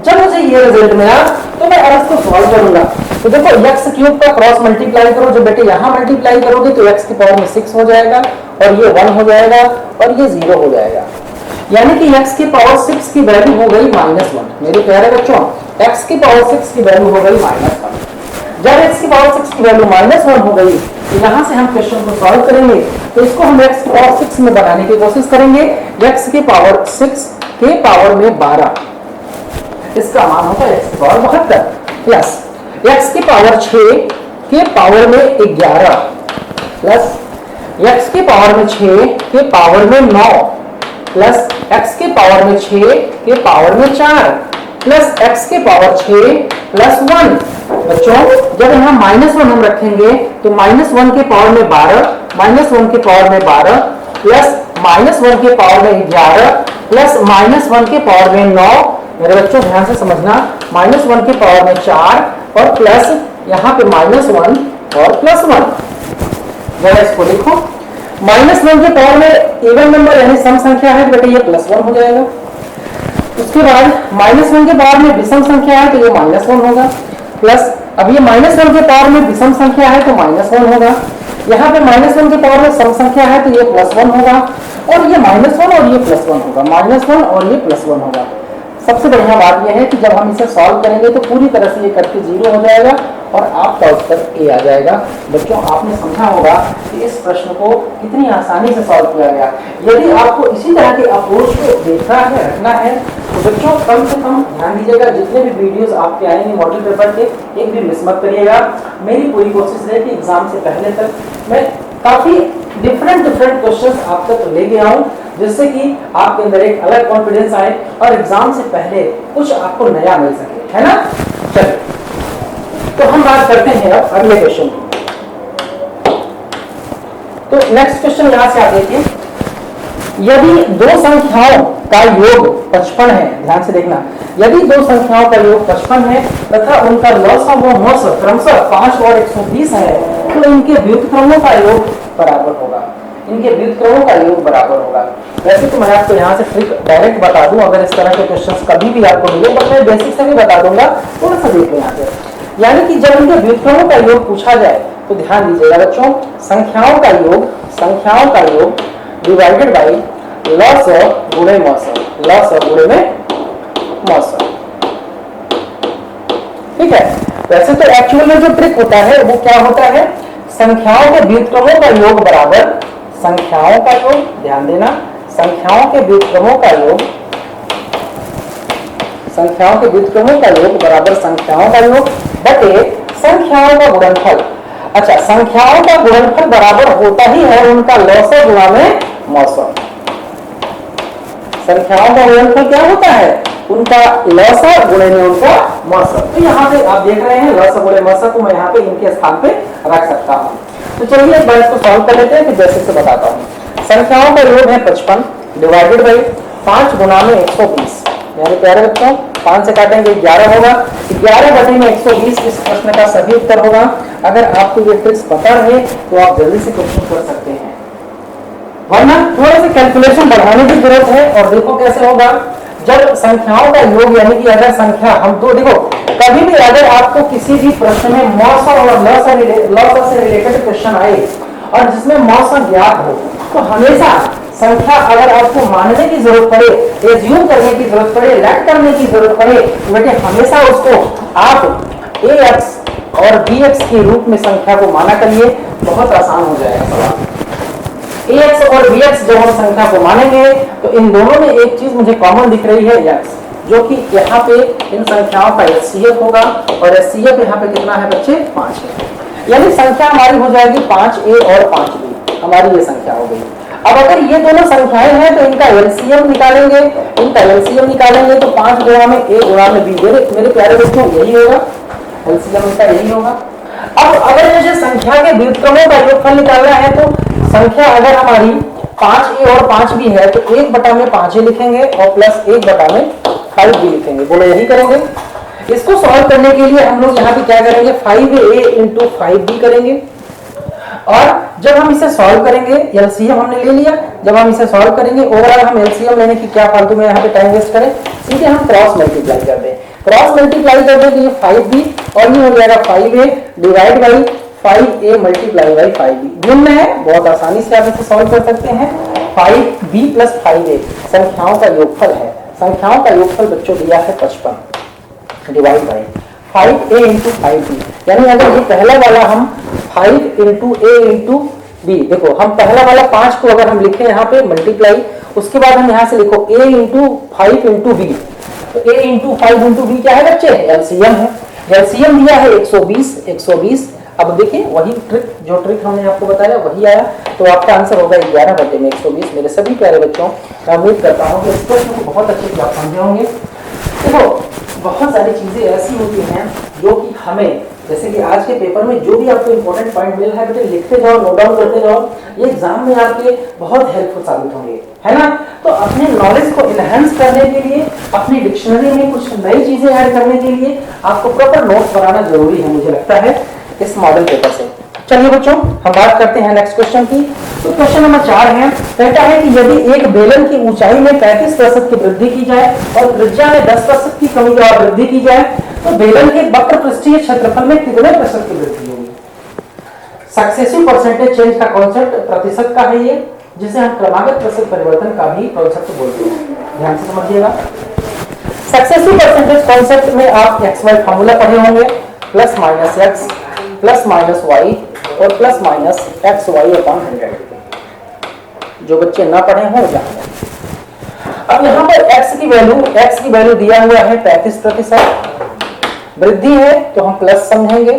जब मुझे ये रिजल्ट मिला तो मैं अब इसको सॉल्व करूंगा। तो देखो x क्यूब का क्रॉस मल्टीप्लाई करो, जब बेटे यहां मल्टीप्लाई करोगे तो x की पावर में 6 हो जाएगा और ये 1 हो जाएगा और ये 0 हो जाएगा। यानी कि x की पावर 6 की वैल्यू हो गई -1। मेरे प्यारे बच्चों, x की पावर 6 की वैल्यू हो गई -1। जब x की पावर 6 की वैल्यू -1 हो गई तो यहां से हम क्वेश्चन को सॉल्व करेंगे। तो इसको हम x की पावर 6 में बनाने की कोशिश करेंगे। x की पावर 6 के पावर में 12, इसका मान होगा x की पावर 72 प्लस x की पावर 6 के पावर में 11 प्लस x की पावर में 6 के पावर में 9 प्लस x के पावर में 6 के पावर में 4 प्लस x के पावर 6 प्लस 1। बच्चों जब यहाँ -1 हम रखेंगे तो -1 के पावर में 12, -1 के पावर में 12 प्लस -1 के पावर में 11 प्लस -1 के पावर में 9। मेरे बच्चों ध्यान से समझना, -1 के पावर में 4 और प्लस यहाँ पे -1 और प्लस 1। जरा इसको लिखो, -1 के पावर में इवन नंबर यानी सम संख्या है, बेटे ये +1 हो जाएगा। उसके बाद -1 के पावर में विषम संख्या है तो ये -1 होगा, प्लस अब ये -1 के पावर में विषम संख्या है तो -1 होगा। यहाँ पे -1 के पावर में सम संख्या है तो ये +1 होगा और ये -1 और ये +1 होगा, -1 और ये +1 होगा। सबसे बढ़िया बात यह है कि जब हम इसे सॉल्व करेंगे तो पूरी तरह से ये करके 0 हो जाएगा और आपका उत्तर A आ जाएगा। बच्चों आपने समझा होगा कि इस प्रश्न को कितनी आसानी से सॉल्व किया गया। यदि आपको इसी तरह के अप्रोच को देखना है, रखना है, तो बच्चों कम से कम ध्यान दीजिएगा, जितने भी वीडियोस आपके आएंगे मॉडल पेपर के, एक भी मिस मत करिएगा। मेरी पूरी कोशिश है कि एग्जाम से पहले तक मैं काफी डिफरेंट क्वेश्चंस आप तक लेके आऊं, जिससे कि आपके अंदर एक अलग कॉन्फिडेंस आए और एग्जाम से पहले कुछ आपको नया मिल सके, है ना। चलिए तो हम बात करते हैं अब अगले क्वेश्चन की। तो नेक्स्ट क्वेश्चन यहां से आप देखिए, यदि दो संख्याओं का योग 55 है, ध्यान से देखना, यदि दो संख्याओं का योग 55 है तथा उनका लॉसम व मौसम क्रमशः 5 और 120 है, तो इनके व्युत्क्रमों का योग बराबर होगा। इनके व्युत्क्रमों का योग बराबर होगा। वैसे तो मैं आपको यहाँ से ट्रिक डायरेक्ट बता दूं, अगर इस तरह के क्वेश्चंस कभी भी आपको मिले, बट मैं बेसिक से भी बता दूंगा, थोड़ा सा देख लो यहाँ पे। यानी कि जब इनके व्युत्क्रमों का योग पूछा जाए तो ध्यान दीजिएगा बच्चों, संख्याओं का योग डिवाइडेड बाई लॉसम गुणे मौसम, लॉसम गुणे में मौसम। ठीक है। वैसे तो एक्चुअल में जो ट्रिक होता है वो क्या होता है, संख्याओं के व्युत्क्रमों का योग बराबर संख्याओं का योग, ध्यान देना, संख्याओं के व्युत्क्रमों का योग, संख्याओं के व्युत्क्रमों का योग बराबर संख्याओं का योग बटे संख्याओं का गुणनफल। अच्छा, संख्याओं का गुणनफल बराबर होता ही है उनका लॉसम गुणा में मौसम। संख्याओं का गुणनफल क्या होता है, उनका लसा गुणे में उनका मसा। तो यहाँ पे आप देख रहे हैं लसा गुणे मसा को मैं यहाँ पे इनके स्थान पे रख सकता हूँ। तो चलिए एक बार इसको सॉल्व कर लेते हैं, फिर बेसिक से बताता हूँ। संख्याओं का योग है 55 डिवाइडेड बाई 5 गुना में 120। मेरे प्यारे बच्चों 5 से काटेंगे 11 होगा, 11 बटे में 120 इस प्रश्न का सही उत्तर होगा। अगर आपको ये ट्रिक्स पता है तो आप जल्दी से क्वेश्चन कर सकते हैं, वरना थोड़ा सा कैलकुलेशन बढ़ाने की जरूरत है। और देखो कैसे होगा, जब संख्याओं का योग यानी कि अगर संख्या हम दो, देखो कभी भी अगर आपको किसी भी प्रश्न में मौसा और लसा से रिलेटेड क्वेश्चन आए और जिसमें मौसा ज्ञात हो, तो हमेशा संख्या अगर आपको मानने की जरूरत पड़े, एज्यूम करने की जरूरत पड़े, लेट करने की जरूरत पड़े, तो बेटे हमेशा उसको आप ax और bx के रूप में संख्या को माना करिए, बहुत आसान हो जाएगा सवाल। ax और bx जब हम संख्या को मानेंगे तो इन दोनों में एक चीज मुझे कॉमन दिख रही है x, जो कि यहाँ पे इन संख्याओं का HCF होगा और HCF यहाँ पे कितना है बच्चे 5 है, यानी संख्या हमारी हो जाएगी 5a और 5b, हमारी ये संख्या हो गई। अब अगर ये दोनों संख्याएं हैं तो इनका LCM निकालेंगे, तो 5 गुणा में a गुणा में b, मेरे प्यारे दोस्तों यही होगा LCM इसका, यही होगा। अब अगर मुझे संख्या के व्युत्क्रमों का योगफल निकालना है तो संख्या अगर हमारी 5a और 5b है तो 1 बटा में 5a लिखेंगे और प्लस 1 बटा में 5b लिखेंगे। बोलो यही करेंगे। इसको सॉल्व करने के लिए हम लोग यहाँ पे क्या करेंगे, 5a इंटू 5b करेंगे। और जब हम इसे सॉल्व करेंगे, एलसीएम हमने ले लिया, जब हम इसे सॉल्व करेंगे ओवरऑल हम एलसीएम लेने की क्या फालतू में यहाँ पे टाइम वेस्ट करें, सीधे हम क्रॉस मल्टीप्लाई कर दें। क्रॉस मल्टीप्लाई कर दें तो ये 5b और ये हो जाएगा 5a divide by 5a multiply by 5b। भिन्न है, बहुत आसानी से आप इसे सॉल्व कर सकते हैं। 5b प्लस 5a संख्याओं का योगफल है। संख्याओं का योगफल बच्चों दिया है 55 divide by 5a into 5b, यानी अगर ये पहला वाला हम 5 इंटू a इंटू b, देखो हम पहला वाला 5 को अगर हम लिखें यहाँ पे मल्टीप्लाई, उसके बाद हम यहाँ से लिखो a इंटू 5 इंटू b, तो a इंटू 5 इंटू b क्या है बच्चे, एलसीएम है। एलसीएम दिया है 120। अब देखिए वही ट्रिक, जो ट्रिक हमने आपको बताया वही आया, तो आपका आंसर होगा 11 बटे में 120। मेरे सभी प्यारे बच्चों, मैं उम्मीद करता हूँ कि इस प्रश्न को बहुत अच्छे से आप समझे होंगे। देखो बहुत सारी चीजें ऐसी होती हैं जो कि हमें, जैसे कि आज के पेपर में जो भी आपको इंपॉर्टेंट पॉइंट मिल रहा है बेटे लिखते जाओ, नोट डाउन करते जाओ, ये एग्जाम में आपके बहुत हेल्पफुल साबित होंगे, है ना। तो अपने नॉलेज को इनहेंस करने के लिए, अपनी डिक्शनरी में कुछ नई चीजें ऐड करने के लिए आपको प्रॉपर नोट्स बनाना जरूरी है, मुझे लगता है इस मॉडल पेपर से। चलिए बच्चों हम बात करते हैं नेक्स्ट क्वेश्चन की। तो क्वेश्चन नंबर 4 है, कहता है कि यदि एक बेलन की ऊंचाई में 35% की वृद्धि की जाए और त्रिज्या में 10% की कमी और वृद्धि की जाए तो बेलन के वक्र पृष्ठीय क्षेत्रफल में कितने प्रतिशत की वृद्धि होगी। सक्सेसिव परसेंटेज चेंज का कॉन्सेप्ट प्रतिशत का है ये, जिसे हम क्रमागत प्रतिशत परिवर्तन का भी कॉन्सेप्ट बोलते हैं। ध्यान से समझिएगा। सक्सेसिव परसेंटेज कॉन्सेप्ट में आप XY फॉर्मूला पढ़े होंगे, plus minus x plus minus y और प्लस माइनस XY अपॉन 100। जो बच्चे ना पढ़े हो जाएंगे। अब यहाँ पर x की वैल्यू दिया हुआ है 35%, वृद्धि है तो हम प्लस समझेंगे।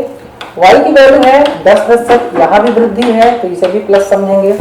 y की वैल्यू है 10%, यहाँ भी वृद्धि है तो इसे भी प्लस समझेंगे।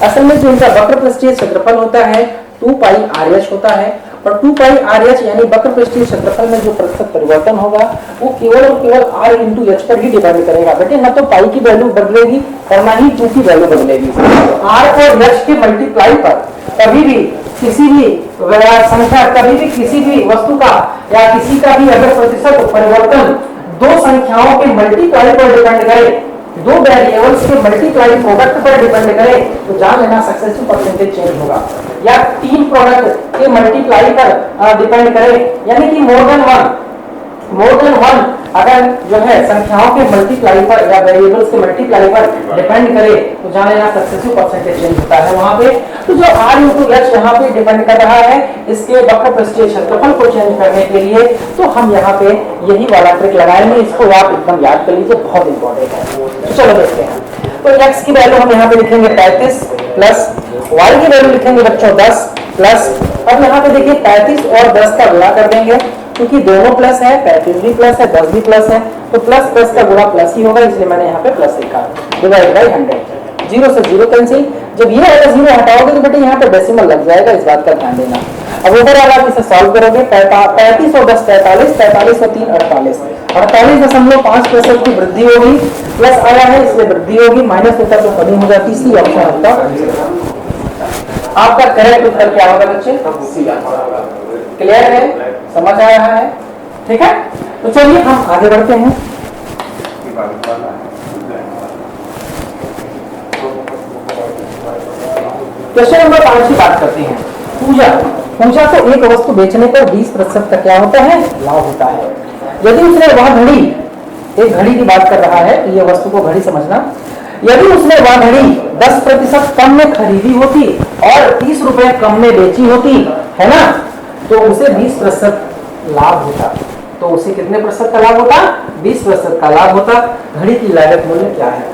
असल में जो इनका वक्र पृष्ठीय क्षेत्रफल होता है 2 पाई RH होता है, और 2 पाई RH यानी वक्र पृष्ठीय क्षेत्रफल में जो प्रतिशत परिवर्तन होगा वो केवल और केवल r इंटू h पर ही डिपेंड करेगा बेटे, न तो पाई की वैल्यू बदलेगी और न ही 2 की वैल्यू बदलेगी। r और h के मल्टीप्लाई पर कभी भी किसी भी संख्या, कभी भी किसी भी वस्तु का या किसी का भी अगर प्रतिशत परिवर्तन दो संख्याओं के मल्टीप्लाई पर डिपेंड करे, दो वेरिएबल्स के मल्टीप्लाई प्रोडक्ट पर डिपेंड करे, तो जान लेना सक्सेसिव परसेंटेज चेंज होगा। या तीन प्रोडक्ट के मल्टीप्लाई पर डिपेंड करे, यानी कि मोर देन वन अगर जो है संख्याओं के मल्टीप्लाई पर या वेरिएबल्स के मल्टीप्लाई पर डिपेंड करे, तो जान लेना सक्सेसिव परसेंटेज चेंज होता है वहां पे। तो जो r इंटू h यहाँ पे डिपेंड कर रहा है इसके वक्र पृष्ठीय क्षेत्रफल को चेंज करने के लिए, तो हम यहाँ पे यही वाला ट्रिक लगाएंगे। इसको आप एकदम याद कर लीजिए, बहुत इंपॉर्टेंट है। तो चलो देखते हैं। तो x की वैल्यू हम यहाँ पे लिखेंगे 35 प्लस y की वैल्यू लिखेंगे बच्चों 10 प्लस, अब यहाँ पे देखिए 35 और 10 का गुणा कर देंगे, क्योंकि दोनों प्लस है, 35 भी प्लस है 10 भी प्लस है, तो प्लस प्लस का गुणा प्लस ही होगा, इसलिए मैंने यहाँ पे प्लस लिखा। डिवाइड बाई 100, 0 से 0 कैंसिल। जब ये वाला 0 हटाओगे तो बेटे यहाँ पे डेसिमल लग जाएगा, इस बात का ध्यान देना। अब ओवरऑल आप इसे सॉल्व करोगे 35 और 10 43, 43 और 3 48, 48.5% की वृद्धि होगी, प्लस आया है इसलिए वृद्धि होगी, माइनस होता तो कमी हो जाती, सी ऑप्शन आपका करेक्ट उत्तर क्या होगा बच्चे? क्लियर है, समझ आ रहा है? ठीक है, तो चलिए हम आगे बढ़ते हैं। क्वेश्चन नंबर 5 की बात करते हैं। पूजा पूजा को एक वस्तु बेचने पर 20% का क्या होता है? लाभ होता है। यदि उसने वह घड़ी, एक घड़ी की बात कर रहा है, ये वस्तु को घड़ी समझना, यदि उसने वह घड़ी 10% कम में खरीदी होती और 30 रुपए कम में बेची होती, है ना, तो उसे 20% लाभ होता। तो उसे कितने प्रतिशत का लाभ होता? 20% का लाभ होता। घड़ी की लागत मूल्य क्या है?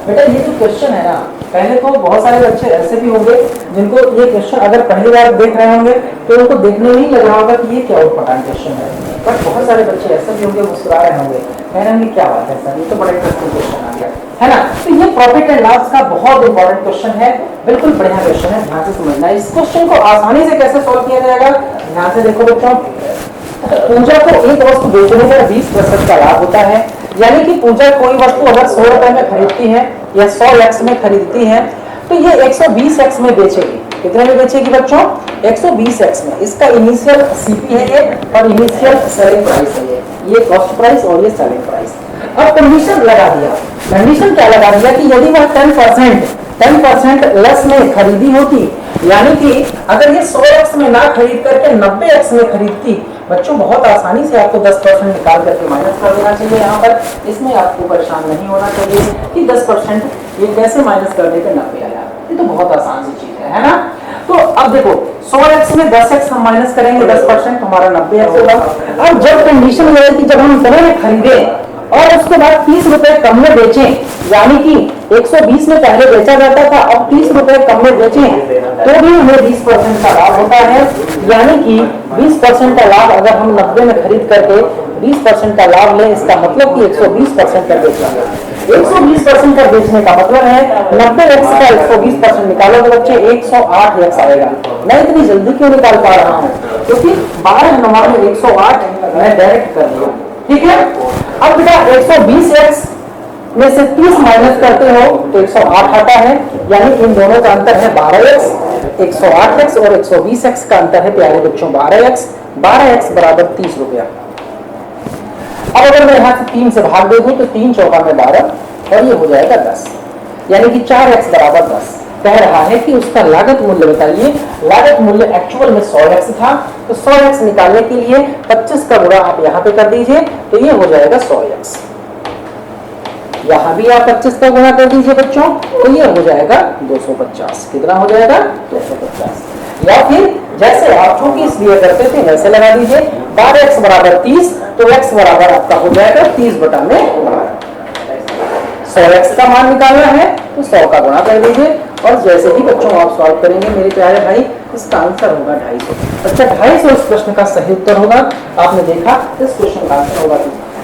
बेटा ये जो क्वेश्चन है ना, पहले तो बहुत सारे बच्चे ऐसे भी होंगे जिनको ये क्वेश्चन अगर पहली बार देख रहे होंगे तो उनको देखने में ही लग रहा होगा कि ये क्या उटपटांग क्वेश्चन है, बट बहुत सारे बच्चे ऐसे भी होंगे मुस्कुरा रहे होंगे, कह रहे होंगे क्या बात है सर, ये तो बड़ा इंटरेस्टिंग क्वेश्चन आ गया, है ना। तो ये प्रॉफिट एंड लॉस का बहुत इंपॉर्टेंट क्वेश्चन है, बिल्कुल बढ़िया क्वेश्चन है, ध्यान से समझना। इस क्वेश्चन को आसानी से कैसे सॉल्व किया जाएगा, ध्यान से देखो बच्चों। पूजा को एक वस्तु बेचने पर 20% का लाभ होता है, यानी कि पूजा कोई वस्तु अगर 100 रुपए में खरीदती है या 100x में खरीदती है तो ये 120x में बेचेगी। कितने में बेचेगी बच्चों? 120x में। इसका इनिशियल सीपी है ये और इनिशियल सेलिंग प्राइस है ये कॉस्ट प्राइस और ये सेलिंग प्राइस। अब कंडीशन लगा दिया, कंडीशन क्या लगा दिया कि यदि वह 10% लेस में खरीदी होती, यानी कि अगर ये 100x में ना खरीद करके 90x में खरीदती, बच्चों बहुत आसानी से आपको 10% निकाल करके माइनस कर देना चाहिए यहाँ पर, इसमें आपको परेशान नहीं होना चाहिए कि 10% ये कैसे माइनस कर देकर 90 आया, ये तो बहुत आसान सी चीज है ना। तो अब देखो 100x में 10x हम माइनस करेंगे 10%, हमारा 90x होगा। अब जब कंडीशन ये है कि जब हम इतने में खरीदे और उसके बाद 30 रुपए कम में बेचें, यानी कि 120 में पहले बेचा जाता था, अब 30 रुपए कम में बेचें तो भी हमें 20% का लाभ होता है, यानी कि 20% का लाभ अगर हम 90 में खरीद करके 20% का लाभ लें, इसका मतलब कि 120% का बेचना है। 120% का बेचने का मतलब है 90x का 120% निकालो तो बच्चे 108x आएगा। मैं इतनी जल्दी क्यों निकाल पा रहा हूँ? क्योंकि 12 9 में 108 मैं डायरेक्ट कर दिया, ठीक है। अब बेटा 120x में से 30 माइनस करते हो तो 108 आता है, यानी इन दोनों का अंतर है 12x, 108x और 120x का अंतर है प्यारे बच्चों 12x, 12x बराबर 30 रुपया। अब अगर मैं यहाँ से 3 से भाग दे दूं तो 3 चौका में 12 और ये हो जाएगा 10, यानी कि 4x बराबर 10। कह रहा है कि उसका लागत मूल्य बताइए। लागत मूल्य एक्चुअल में 100x था, तो 100x निकालने के लिए 25 का गुणा आप यहाँ पे कर दीजिए तो ये हो जाएगा 100x। यहाँ भी आप 25 का गुणा कर दीजिए बच्चों तो ये हो जाएगा 250। कितना हो जाएगा? 250। या फिर जैसे आप चूंकि इसलिए करते थे वैसे लगा दीजिए 12x बराबर 30, तो x बराबर आपका हो जाएगा 30 बटा में 100x का मान निकालना है तो 100 का गुणा कर दीजिए और जैसे ही बच्चों आप सॉल्व करेंगे मेरे प्यारे भाई, इसका आंसर होगा 250। अच्छा 250 इस प्रश्न का सही उत्तर होगा। आपने देखा इस क्वेश्चन का आंसर होगा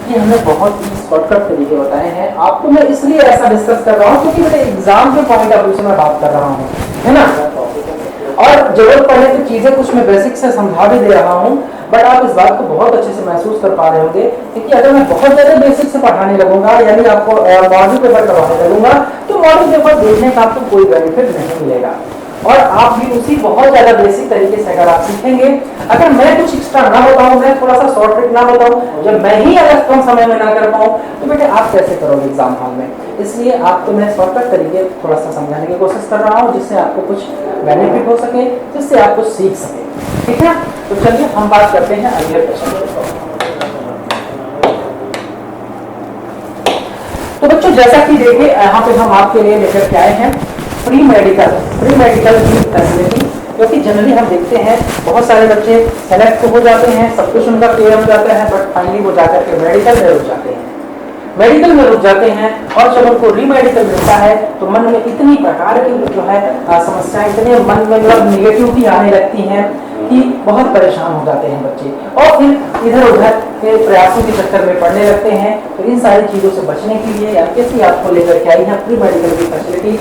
कि हमने बहुत ही शॉर्टकट तरीके बताए हैं आपको। मैं इसलिए ऐसा डिस्कस कर रहा हूँ क्योंकि मेरे एग्जाम के पॉइंट ऑफ व्यू से मैं बात कर रहा हूँ, है ना, और जरूरत पड़ने तो चीजें कुछ मैं बेसिक से समझा भी दे रहा हूँ, बट आप इस बात को बहुत अच्छे से महसूस कर पा रहे होंगे क्योंकि अगर मैं बहुत ज्यादा बेसिक से पढ़ाने लगूंगा, यानी आपको मॉडल पेपर करवाने लगूंगा, तो मॉडल पेपर देखने का आपको कोई बेनिफिट नहीं मिलेगा। और आप भी उसी बहुत ज्यादा बेसिक तरीके से अगर आप सीखेंगे, अगर मैं कुछ एक्स्ट्रा ना बताऊं, मैं थोड़ा सा शॉर्ट ट्रिक ना बताऊं, जब मैं ही अगर कम समय में ना कर पाऊं तो बेटे आप कैसे करोगे एग्जाम हॉल में। इसलिए आपको मैं शॉर्टकट तरीके थोड़ा सा समझाने की कोशिश कर रहा हूं जिससे आपको कुछ बेनिफिट हो सके, जिससे आप कुछ सीख सके, ठीक है। तो चलिए हम बात करते हैं अगले प्रश्न की। तो बच्चों जैसा कि देखिए यहाँ पे हम आपके लिए लेकर के आए हैं प्री मेडिकल की फैसिलिटी, क्योंकि जनरली हम देखते हैं बहुत सारे बच्चे सेलेक्ट तो हो जाते हैं, सब कुछ उनका क्लियर हो जाता है, बट फाइनली वो जाकर के मेडिकल में रुक जाते हैं। मेडिकल में रुक जाते हैं और जब उनको री मेडिकल मिलता है तो मन में इतनी प्रकार की जो है समस्याएं, इतने मन में मतलब निगेटिविटी आने लगती हैं कि बहुत परेशान हो जाते हैं बच्चे और फिर इधर उधर के प्रयासों के चक्कर में पड़ने लगते हैं। तो इन सारी चीज़ों से बचने के लिए एमपीएससी आपको लेकर के आई है प्री मेडिकल की फैसिलिटी।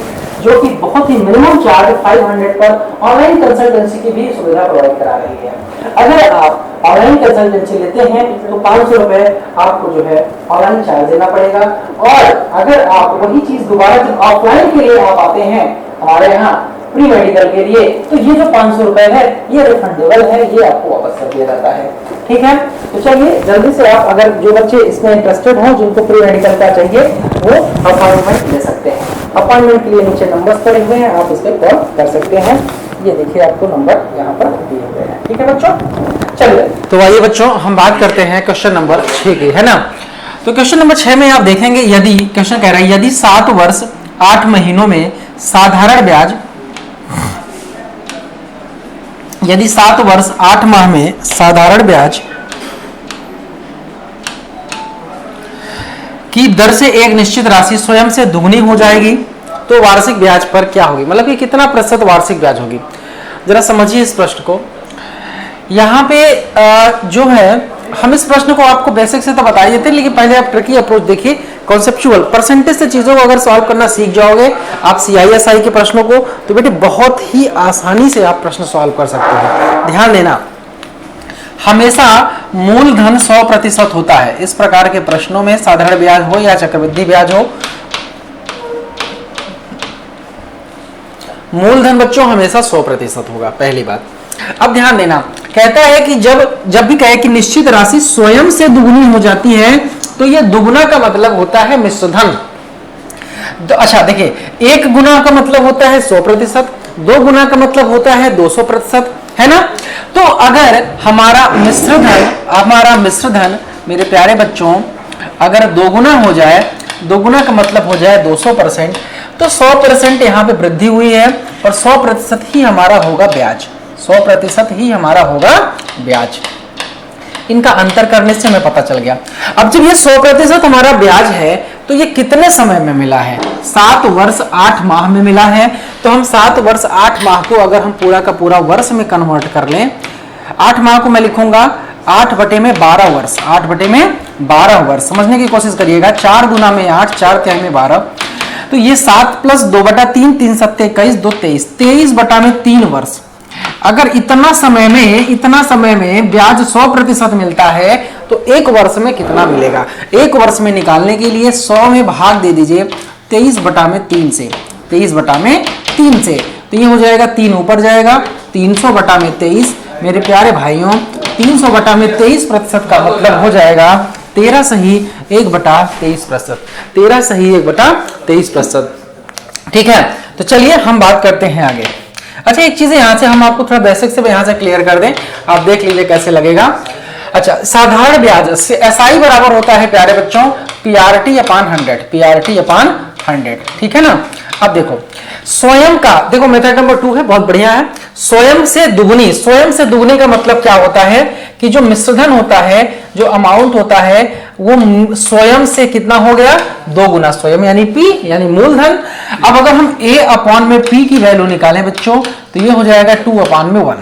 जो कि बहुत ही मिनिमम चार्ज 500 पर ऑनलाइन कंसल्टेंसी की भी सुविधा प्रोवाइड करा रही है। अगर आप ऑनलाइन कंसल्टेंसी लेते हैं तो 500 रुपए आपको जो है ऑनलाइन चार्ज देना पड़ेगा, और अगर आप वही चीज दोबारा जब ऑफलाइन के लिए आप आते हैं हमारे यहाँ प्री मेडिकल के लिए, तो ये जो 500 रुपए है ये रिफंडेबल है, ये आपको वापस कर दिया जाता है। ठीक है, तो चलिए जल्दी से आप, अगर जो बच्चे इसमें इंटरेस्टेड हो, जिनको प्री मेडिकल का चाहिए, वो अपॉइंटमेंट ले सकते हैं। अपॉइंटमेंट के लिए नीचे नंबर्स पड़े हुए हैं, आप इस पर कॉल कर सकते हैं। ये देखिए आपको नंबर यहाँ पर दिए हुए हैं। ठीक है बच्चों, चलिए तो आइए बच्चों हम बात करते हैं क्वेश्चन नंबर 6 की, है ना। तो क्वेश्चन नंबर 6 में आप देखेंगे, यदि क्वेश्चन कह रहा है यदि 7 वर्ष 8 महीनों में साधारण ब्याज, यदि 7 वर्ष 8 माह में साधारण ब्याज की दर से एक निश्चित राशि स्वयं से दुगनी हो जाएगी तो वार्षिक ब्याज पर क्या होगी, मतलब कि कितना प्रतिशत वार्षिक ब्याज होगी। जरा समझिए इस प्रश्न को। यहाँ पे जो है हम इस प्रश्न को आपको बेसिक से तो बता ही देते, लेकिन पहले आप ट्रिकी अप्रोच देखिए, कॉन्सेप्चुअल परसेंटेज से चीजों को अगर सॉल्व करना सीख जाओगे आप CISI के प्रश्नों को, तो बेटे बहुत ही आसानी से आप प्रश्न सॉल्व कर सकते हैं। ध्यान देना, हमेशा मूलधन 100% होता है। इस प्रकार के प्रश्नों में साधारण ब्याज हो या चक्रवृद्धि ब्याज हो, मूलधन बच्चों हमेशा 100% होगा, पहली बात। अब ध्यान देना, कहता है कि जब भी कहे कि निश्चित राशि स्वयं से दुगनी हो जाती है, तो यह दुगना का मतलब होता है मिश्र धन। तो अच्छा देखिए, 1 गुना का मतलब होता है 100%, 2 गुना का मतलब होता है 200%, है ना। तो अगर हमारा मिश्र धन मेरे प्यारे बच्चों अगर 2 गुना हो जाए, 2 गुना का मतलब हो जाए 200%, तो 100% यहाँ पे वृद्धि हुई है, और 100% ही हमारा होगा ब्याज, 100% ही हमारा होगा ब्याज। इनका अंतर करने से हमें पता चल गया। अब जब ये 100% हमारा ब्याज है, तो ये कितने समय में मिला है, 7 वर्ष 8 माह में मिला है। तो हम 7 वर्ष 8 माह को अगर हम पूरा का पूरा वर्ष में कन्वर्ट कर लें, 8 माह को मैं लिखूंगा 8/12 वर्ष, 8/12 वर्ष। समझने की कोशिश करिएगा, 4 गुना में 8, 4 तिहाई में 12, तो ये 7 + 2/3, 3 × 7 = 21, 2 23, 23/3 वर्ष। अगर इतना समय में ब्याज 100% मिलता है, तो 1 वर्ष में कितना मिलेगा। 1 वर्ष में निकालने के लिए 100 में भाग दे दीजिए 23/3 से, 23/3 से, तो ये हो जाएगा 3 ऊपर जाएगा, 300/23। मेरे प्यारे भाइयों, 300/23% का मतलब हो जाएगा 13 सही 1/23%, 13 सही 1/23%। ठीक है, तो चलिए हम बात करते हैं आगे। अच्छा, एक चीज यहां से हम आपको थोड़ा बेसिक से यहां से क्लियर कर दें, आप देख लीजिए कैसे लगेगा। अच्छा, साधारण ब्याज से SI बराबर होता है प्यारे बच्चों PRT/100, PRT/100, ठीक है ना। अब देखो स्वयं का, देखो मेथड नंबर 2 है, बहुत बढ़िया है। स्वयं से दुगनी का मतलब क्या होता है कि जो मिश्रधन होता है, जो अमाउंट होता है, वो स्वयं से कितना हो गया, 2 गुना। स्वयं यानी P यानी मूलधन। अब अगर हम A/P की वैल्यू निकालें बच्चों, तो ये हो जाएगा 2/1।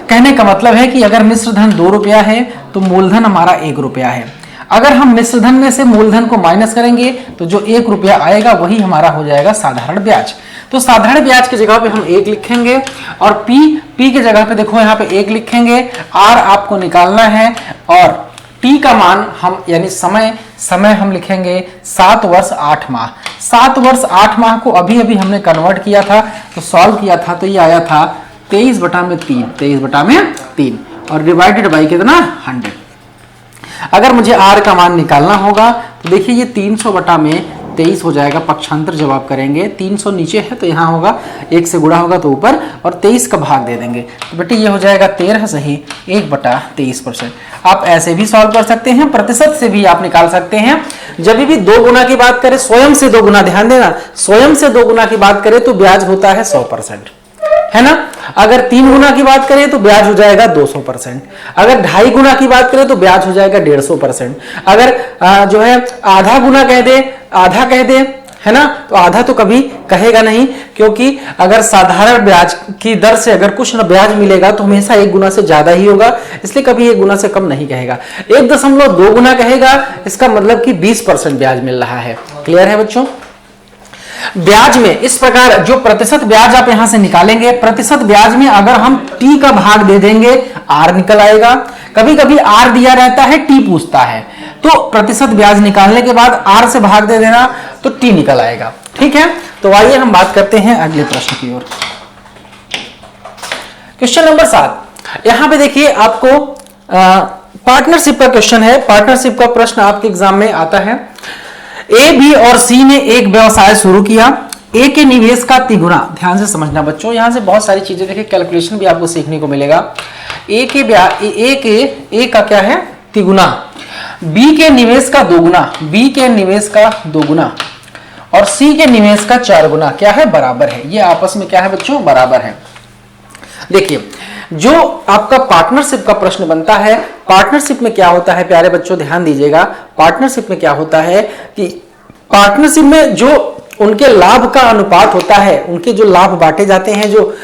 कहने का मतलब है कि अगर मिश्रधन 2 रुपया है तो मूलधन हमारा 1 रुपया है। अगर हम मिश्रधन में से मूलधन को माइनस करेंगे तो जो 1 रुपया आएगा वही हमारा हो जाएगा साधारण ब्याज। तो साधारण ब्याज की जगह पे हम 1 लिखेंगे, और P की जगह पे देखो यहाँ पे 1 लिखेंगे। R आपको निकालना है, और T का मान हम यानी समय हम लिखेंगे 7 वर्ष 8 माह। 7 वर्ष 8 माह को अभी हमने कन्वर्ट किया था, तो सॉल्व किया था, तो ये आया था 23/3 और डिवाइडेड बाई कितना 100। अगर मुझे R का मान निकालना होगा तो देखिए ये 300/23 हो जाएगा। पक्षांतर जब आप करेंगे, 300 नीचे है तो यहाँ होगा, 1 से गुणा होगा तो ऊपर, और 23 का भाग दे देंगे, तो बेटे ये हो जाएगा 13 सही 1/23%। आप ऐसे भी सॉल्व कर सकते हैं, प्रतिशत से भी आप निकाल सकते हैं। जब भी 2 गुना की बात करें, स्वयं से 2 गुना, ध्यान देना, स्वयं से 2 गुना की बात करें तो ब्याज होता है 100%, है ना। अगर 3 गुना की बात करें तो ब्याज हो जाएगा 200%। अगर 2.5 गुना की बात करें तो ब्याज हो जाएगा 150%। अगर जो है आधा गुना कह दे, आधा कह दे, है ना, तो आधा तो कभी कहेगा नहीं, क्योंकि अगर साधारण ब्याज की दर से अगर कुछ ना ब्याज मिलेगा तो हमेशा 1 गुना से ज्यादा ही होगा, इसलिए कभी 1 गुना से कम नहीं कहेगा। 1.2 गुना कहेगा, इसका मतलब कि 20% ब्याज मिल रहा है। क्लियर है बच्चों। ब्याज में इस प्रकार जो प्रतिशत ब्याज आप यहां से निकालेंगे, प्रतिशत ब्याज में अगर हम t का भाग दे देंगे r निकल आएगा। कभी कभी r दिया रहता है, t पूछता है, तो प्रतिशत ब्याज निकालने के बाद r से भाग दे देना तो t निकल आएगा। ठीक है, तो आइए हम बात करते हैं अगले प्रश्न की ओर। क्वेश्चन नंबर 7, यहां पे देखिए आपको पार्टनरशिप का क्वेश्चन है। पार्टनरशिप का प्रश्न आपके एग्जाम में आता है। ए, बी और सी ने एक व्यवसाय शुरू किया। ए के निवेश का तिगुना, ध्यान से समझना बच्चों, यहां से बहुत सारी चीजें देखिए, कैलकुलेशन भी आपको सीखने को मिलेगा। ए का क्या है, तिगुना। बी के निवेश का दोगुना, बी के निवेश का दोगुना, और सी के निवेश का 4 गुना क्या है, बराबर है। ये आपस में क्या है बच्चों, बराबर है। देखिए जो आपका पार्टनरशिप का प्रश्न बनता है, पार्टनरशिप में क्या होता है प्यारे बच्चों, ध्यान दीजिएगा। पार्टनरशिप में क्या होता है कि पार्टनरशिप में जो उनके लाभ का अनुपात होता है, उनके जो लाभ बांटे जाते हैं, जो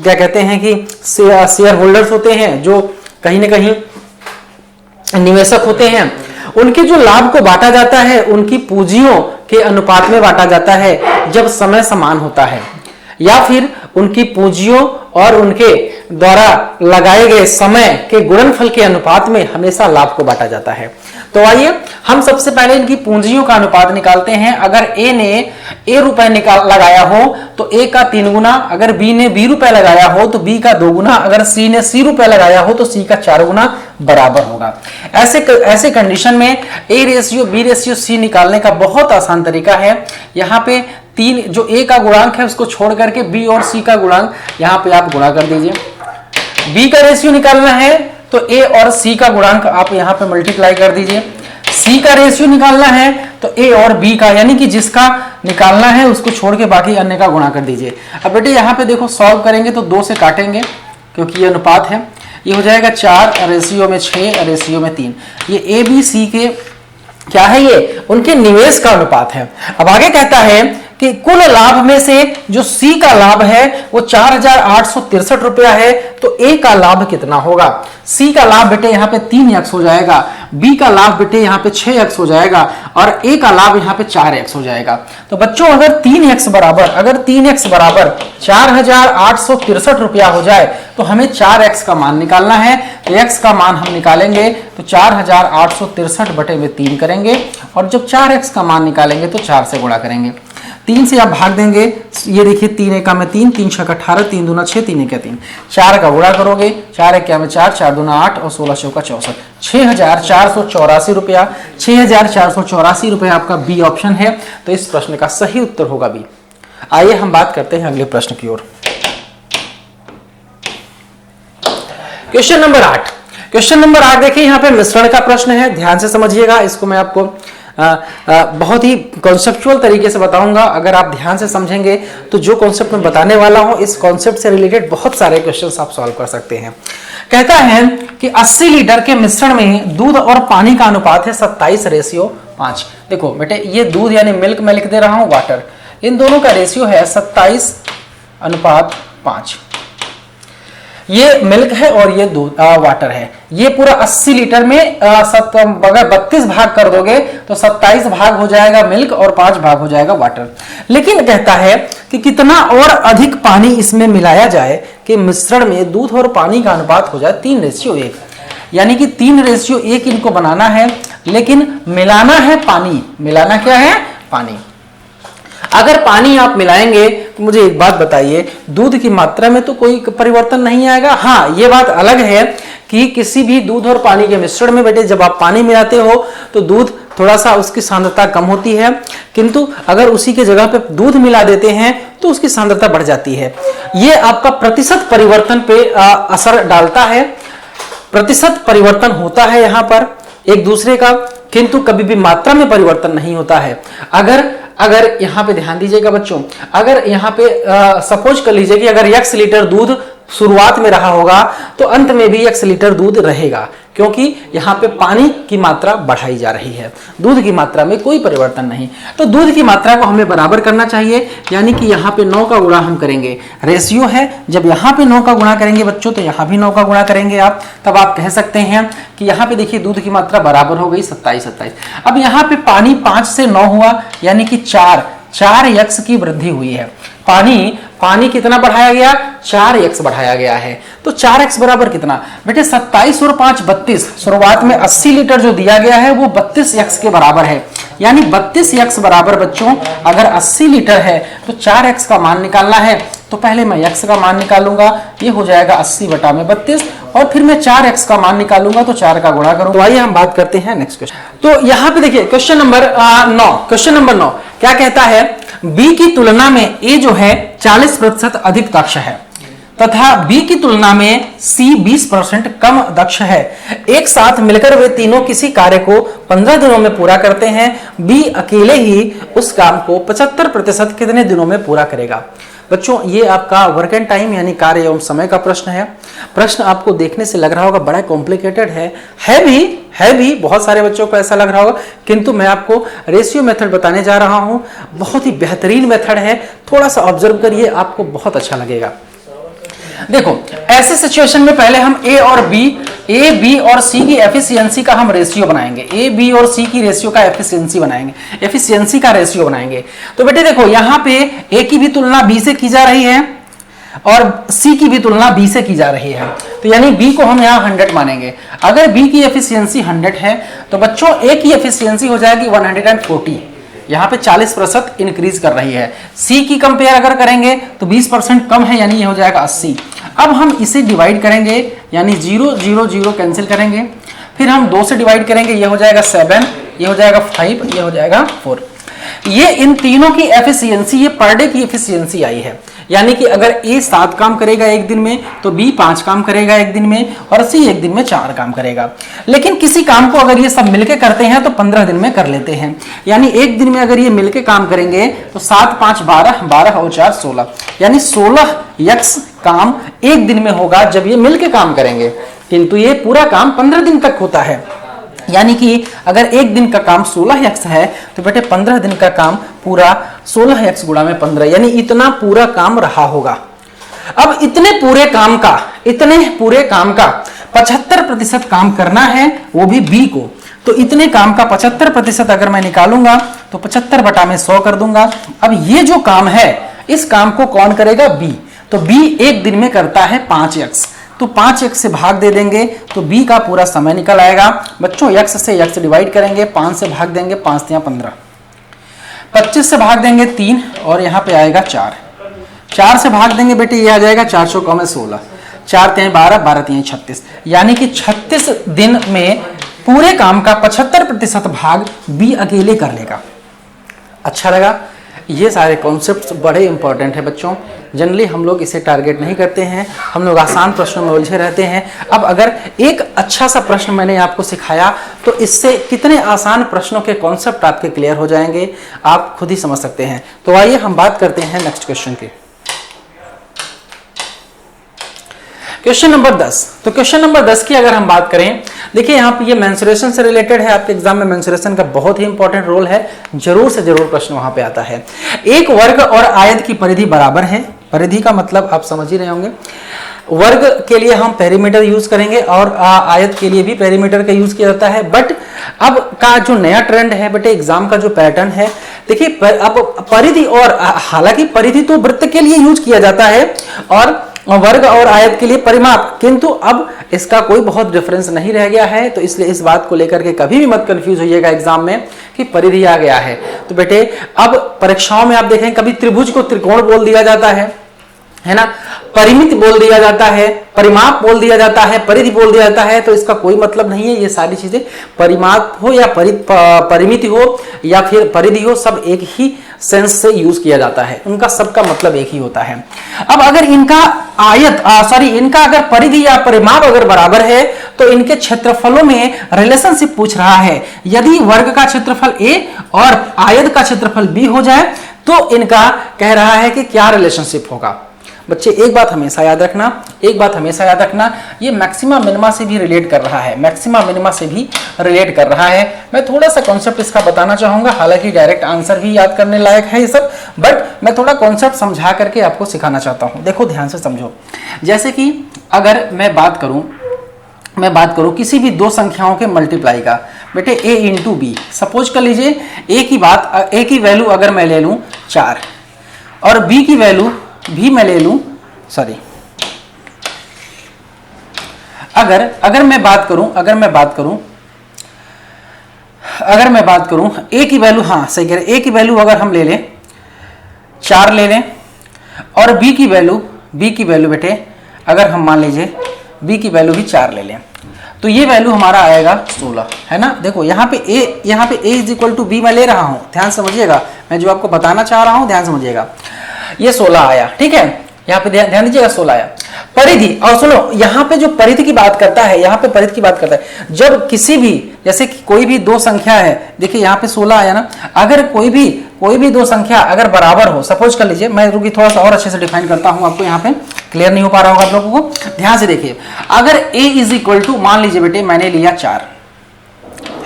क्या कहते हैं कि शेयर होल्डर्स होते हैं, जो कहीं ना कहीं निवेशक होते हैं, उनके जो लाभ को बांटा जाता है उनकी पूंजियों के अनुपात में बांटा जाता है जब समय समान होता है, या फिर उनकी पूंजियों और उनके द्वारा लगाए गए समय के गुणनफल के अनुपात में हमेशा लाभ को बांटा जाता है। तो आइए हम सबसे पहले इनकी पूंजियों का अनुपात निकालते हैं। अगर ए ने ए रुपए लगाया हो तो ए का 3 गुना, अगर बी ने बी रुपए लगाया हो तो बी का 2 गुना, अगर सी ने सी रुपए लगाया हो तो सी का 4 गुना बराबर होगा। ऐसे कंडीशन में A ratio B ratio C निकालने का बहुत आसान तरीका है। यहाँ पे 3 जो ए का गुणांक है उसको छोड़ करके बी और सी का गुणांक यहाँ पे आप गुणा कर दीजिए। बी का रेशियो निकालना है तो ए और सी का गुणांक आप यहाँ पे मल्टीप्लाई कर दीजिए। सी का रेशियो निकालना है तो ए और बी का, यानी कि जिसका निकालना है उसको छोड़ के बाकी अन्य का गुणा कर दीजिए। अब बेटे यहाँ पे देखो सॉल्व करेंगे तो 2 से काटेंगे क्योंकि ये अनुपात है। ये हो जाएगा 4 रेशियो में 6 रेशियो में 3। ये ए बी सी के क्या है, ये उनके निवेश का अनुपात है। अब आगे कहता है कि कुल लाभ में से जो सी का लाभ है वो 4,863 रुपया है, तो ए का लाभ कितना होगा। सी का लाभ बेटे यहाँ पे 3x हो जाएगा, बी का लाभ बेटे यहाँ पे 6x हो जाएगा, और ए का लाभ यहाँ पे 4x हो जाएगा। तो बच्चों अगर 3x बराबर 4,863 रुपया हो जाए तो हमें 4x का मान निकालना है। तो x का मान हम निकालेंगे तो 4,863 बटे में 3 करेंगे, और जब 4x का मान निकालेंगे तो 4 से गुणा करेंगे। 3 से आप भाग देंगे, ये देखिए 3 एकम में 3, 3 छक्का 18, 3 दूना 6, 3 एकम 3, 4 का गुणा करोगे, 4 एकम में 4, 4 दूना 8 और 16 चौका 64, 6,484 रुपया। 6,484 रुपया आपका बी ऑप्शन है। तो इस प्रश्न का सही उत्तर होगा बी। आइए हम बात करते हैं अगले प्रश्न की ओर। Question number 8। क्वेश्चन नंबर 8 देखिए, यहाँ पे मिश्रण का प्रश्न है, ध्यान से समझिएगा। इसको मैं आपको बहुत ही कॉन्सेप्चुअल तरीके से बताऊंगा। अगर आप ध्यान से समझेंगे तो जो कॉन्सेप्ट मैं बताने वाला हूं, इस कॉन्सेप्ट से रिलेटेड बहुत सारे क्वेश्चंस आप सॉल्व कर सकते हैं। कहता है कि 80 लीटर के मिश्रण में दूध और पानी का अनुपात है 27:5। देखो बेटे, ये दूध यानी मिल्क मैं लिख दे रहा हूं, वाटर, इन दोनों का रेशियो है 27:5। ये मिल्क है और ये दूध वाटर है। ये पूरा 80 लीटर में अगर 32 भाग कर दोगे तो 27 भाग हो जाएगा मिल्क और 5 भाग हो जाएगा वाटर। लेकिन कहता है कि कितना और अधिक पानी इसमें मिलाया जाए कि मिश्रण में दूध और पानी का अनुपात हो जाए 3:1, यानी कि 3:1 इनको बनाना है, लेकिन मिलाना है पानी। मिलाना क्या है, पानी। अगर पानी आप मिलाएंगे तो मुझे एक बात बताइए, दूध की मात्रा में तो कोई परिवर्तन नहीं आएगा। हाँ, ये बात अलग है कि किसी भी दूध और पानी के मिश्रण में बेटे जब आप पानी मिलाते हो तो दूध थोड़ा सा उसकी सांद्रता कम होती है, किंतु अगर उसी के जगह पे दूध मिला देते हैं तो उसकी सांद्रता बढ़ जाती है। ये आपका प्रतिशत परिवर्तन पे असर डालता है। प्रतिशत परिवर्तन होता है यहाँ पर एक दूसरे का, किंतु कभी भी मात्रा में परिवर्तन नहीं होता है। अगर यहाँ पे ध्यान दीजिएगा बच्चों, अगर यहाँ पे सपोज कर लीजिए कि अगर x लीटर दूध शुरुआत में रहा होगा तो अंत में भी x लीटर दूध रहेगा, क्योंकि यहाँ पे पानी की मात्रा बढ़ाई जा रही है, दूध की मात्रा में कोई परिवर्तन नहीं। तो दूध की मात्रा को हमें बराबर करना चाहिए, यानी कि यहाँ पे 9 का गुणा हम करेंगे। रेशियो है, जब यहाँ पे 9 का गुणा करेंगे बच्चों तो यहाँ भी 9 का गुणा करेंगे आप, तब आप कह सकते हैं कि यहाँ पे देखिए दूध की मात्रा बराबर हो गई 27-27। अब यहाँ पे पानी 5 से 9 हुआ, यानी कि 4 4x की वृद्धि हुई है। पानी कितना बढ़ाया गया? 4x बढ़ाया गया है। तो 4x बराबर कितना बेटे? 27 और 5 32। शुरुआत में 80 लीटर जो दिया गया है वो 32x के बराबर है। यानी 32x बराबर बच्चों अगर 80 लीटर है तो 4x का मान निकालना है। तो पहले मैं x का मान निकालूंगा, ये हो जाएगा 80 बटा में 32, और फिर मैं 4x का मान निकालूंगा तो 4 का गुणा करूंगा। तो आइए हम बात करते हैं नेक्स्ट क्वेश्चन। तो यहाँ पे देखिए क्वेश्चन नंबर 9, क्वेश्चन नंबर 9 क्या कहता है? B की तुलना में A जो है 40% अधिक दक्ष है तथा B की तुलना में C 20% कम दक्ष है। एक साथ मिलकर वे तीनों किसी कार्य को 15 दिनों में पूरा करते हैं। B अकेले ही उस काम को 75% कितने दिनों में पूरा करेगा? बच्चों ये आपका वर्क एंड टाइम यानी कार्य एवं समय का प्रश्न है। प्रश्न आपको देखने से लग रहा होगा बड़ा कॉम्प्लिकेटेड है भी बहुत सारे बच्चों को ऐसा लग रहा होगा, किंतु मैं आपको रेशियो मेथड बताने जा रहा हूं। बहुत ही बेहतरीन मेथड है, थोड़ा सा ऑब्जर्व करिए, आपको बहुत अच्छा लगेगा। देखो ऐसे सिचुएशन में पहले हम ए बी और सी की एफिशिएंसी का हम रेशियो बनाएंगे। ए बी और सी की रेशियो का एफिशिएंसी का रेशियो बनाएंगे। तो बेटे देखो यहाँ पे ए की भी तुलना बी से की जा रही है और सी की भी तुलना बी से की जा रही है। तो यानी बी को हम यहाँ 100 मानेंगे। अगर बी की एफिशिएंसी 100 है तो बच्चों ए की एफिशिएंसी हो जाएगी 140। यहाँ पे 40% इंक्रीज कर रही है। सी की कंपेयर अगर करेंगे तो 20% कम है, यानी ये हो जाएगा 80। अब हम इसे डिवाइड करेंगे, यानी 0 0 0 कैंसिल करेंगे, फिर हम 2 से डिवाइड करेंगे, ये हो जाएगा 7, ये हो जाएगा 5, ये हो जाएगा 4। ये इन तीनों की एफिशिएंसी, ये पर डे की एफिशिएंसी आई है। यानी कि अगर ए 7 काम करेगा एक दिन में तो बी 5 काम करेगा एक दिन में और सी एक दिन में 4 काम करेगा। लेकिन किसी काम को अगर ये सब मिलके करते हैं तो 15 दिन में कर लेते हैं। यानी एक दिन में अगर ये मिलके काम करेंगे तो 7 5 12, 12 और 4 16, यानी 16x काम एक दिन में होगा जब ये मिलके काम करेंगे। किंतु ये पूरा काम 15 दिन तक होता है। यानी कि अगर एक दिन का काम 16x है तो बेटे 15 दिन का काम पूरा 16x गुणा में 15, यानी इतना पूरा काम रहा होगा। अब इतने पूरे काम का 75% काम करना है, वो भी बी को। तो इतने काम का 75% अगर मैं निकालूंगा तो 75 बटा में 100 कर दूंगा। अब ये जो काम है इस काम को कौन करेगा? बी। तो बी एक दिन में करता है 5x, तो 5x से भाग दे देंगे तो b का पूरा समय निकल आएगा। बच्चों x से x डिवाइड करेंगे, 5 से भाग देंगे, 5 या 15, 25 से भाग देंगे 3 और यहाँ पे आएगा 4, 4 से भाग देंगे बेटे ये आ जाएगा 400 कम है 16, 4 3 12, 12 3 36, यानी कि 36 दिन में पूरे काम का 75% भाग b अकेले कर लेगा। अच्छा लगा? ये सारे कॉन्सेप्ट्स बड़े इंपॉर्टेंट है बच्चों। जनरली हम लोग इसे टारगेट नहीं करते हैं, हम लोग आसान प्रश्नों में उलझे रहते हैं। अब अगर एक अच्छा सा प्रश्न मैंने आपको सिखाया तो इससे कितने आसान प्रश्नों के कॉन्सेप्ट आपके क्लियर हो जाएंगे, आप खुद ही समझ सकते हैं। तो आइए हम बात करते हैं नेक्स्ट क्वेश्चन की। Question number 10। तो क्वेश्चन नंबर 10 की अगर हम बात करें, देखिए यहाँ पे ये मेंसुरेशन से रिलेटेड है। आपके एग्जाम में मेंसुरेशन का बहुत ही इंपॉर्टेंट रोल है, जरूर से जरूर प्रश्न वहां पे आता है। एक वर्ग और आयत की परिधि बराबर है। परिधि का मतलब आप समझ ही रहे होंगे। वर्ग के लिए हम पेरीमीटर यूज करेंगे और आयत के लिए भी पेरीमीटर का यूज किया जाता है। बट अब का जो नया ट्रेंड है बेटे, एग्जाम का जो पैटर्न है, देखिए अब परिधि, और हालांकि परिधि तो वृत्त के लिए यूज किया जाता है और वर्ग और आयत के लिए परिमाप, किंतु अब इसका कोई बहुत डिफरेंस नहीं रह गया है। तो इसलिए इस बात को लेकर के कभी भी मत कंफ्यूज होइएगा एग्जाम में कि परिधि आ गया है। तो बेटे अब परीक्षाओं में आप देखें कभी त्रिभुज को त्रिकोण बोल दिया जाता है ना, परिमित बोल दिया जाता है, परिमाप बोल दिया जाता है, परिधि बोल दिया जाता है। तो इसका कोई मतलब नहीं है। ये सारी चीजें परिमाप हो या परिमिति हो या फिर परिधि हो, सब एक ही सेंस से यूज किया जाता है, उनका सबका मतलब एक ही होता है। अब अगर इनका इनका अगर परिधि या परिमाप अगर बराबर है तो इनके क्षेत्रफलों में रिलेशनशिप पूछ रहा है। यदि वर्ग का क्षेत्रफल a और आयत का क्षेत्रफल b हो जाए तो इनका कह रहा है कि क्या रिलेशनशिप होगा। बच्चे एक बात हमेशा याद रखना, ये मैक्सिमा मिनिमा से भी रिलेट कर रहा है। मैं थोड़ा सा कॉन्सेप्ट इसका बताना चाहूंगा, हालांकि डायरेक्ट आंसर भी याद करने लायक है ये सब, बट मैं थोड़ा कॉन्सेप्ट समझा करके आपको सिखाना चाहता हूं। देखो ध्यान से समझो। जैसे कि अगर मैं बात करूं मैं बात करूं किसी भी दो संख्याओं के मल्टीप्लाई का, बेटे a इंटू बी, सपोज कर लीजिए a की वैल्यू अगर मैं ले लूं 4 और b की वैल्यू भी मैं ले लूं, सॉरी, अगर मैं बात करूं a की वैल्यू, हाँ सही कह रहे, a की वैल्यू अगर हम ले लें 4 ले लें और b की वैल्यू बेटे अगर हम मान लीजिए b की वैल्यू भी 4 ले लें, तो ये वैल्यू हमारा आएगा 16, है ना। देखो यहाँ पे a is equal to B मैं ले रहा हूँ, ध्यान समझिएगा, मैं जो आपको बताना चाह रहा हूँ ध्यान समझिएगा। ये 16 आया, ठीक है, यहाँ पे ध्यान दीजिएगा 16 आया। परिधि, और सुनो यहाँ पे जो परिधि की बात करता है, जब किसी भी, जैसे कि कोई भी दो संख्या है, देखिए यहाँ पे 16 आया ना, अगर कोई भी दो संख्या अगर बराबर हो, सपोज कर लीजिए, मैं रुकी थोड़ा सा और अच्छे से डिफाइन करता हूँ, आपको यहाँ पे क्लियर नहीं हो पा रहा होगा आप लोगों को, ध्यान से देखिए। अगर a इज इक्वल टू, मान लीजिए बेटे मैंने लिया 4,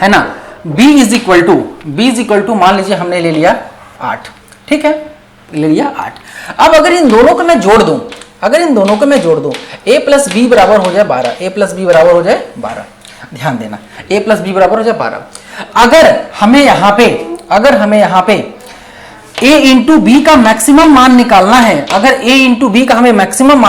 है ना, b इज इक्वल टू मान लीजिए हमने ले लिया 8, ठीक है, ले लिया 8। अब अगर इन दोनों को मैं जोड़ दूं, a प्लस बी बराबर हो जाए 12, ध्यान देना, a प्लस बी बराबर हो जाए 12। अगर हमें यहाँ पे a इंटू बी का मैक्सिमम मान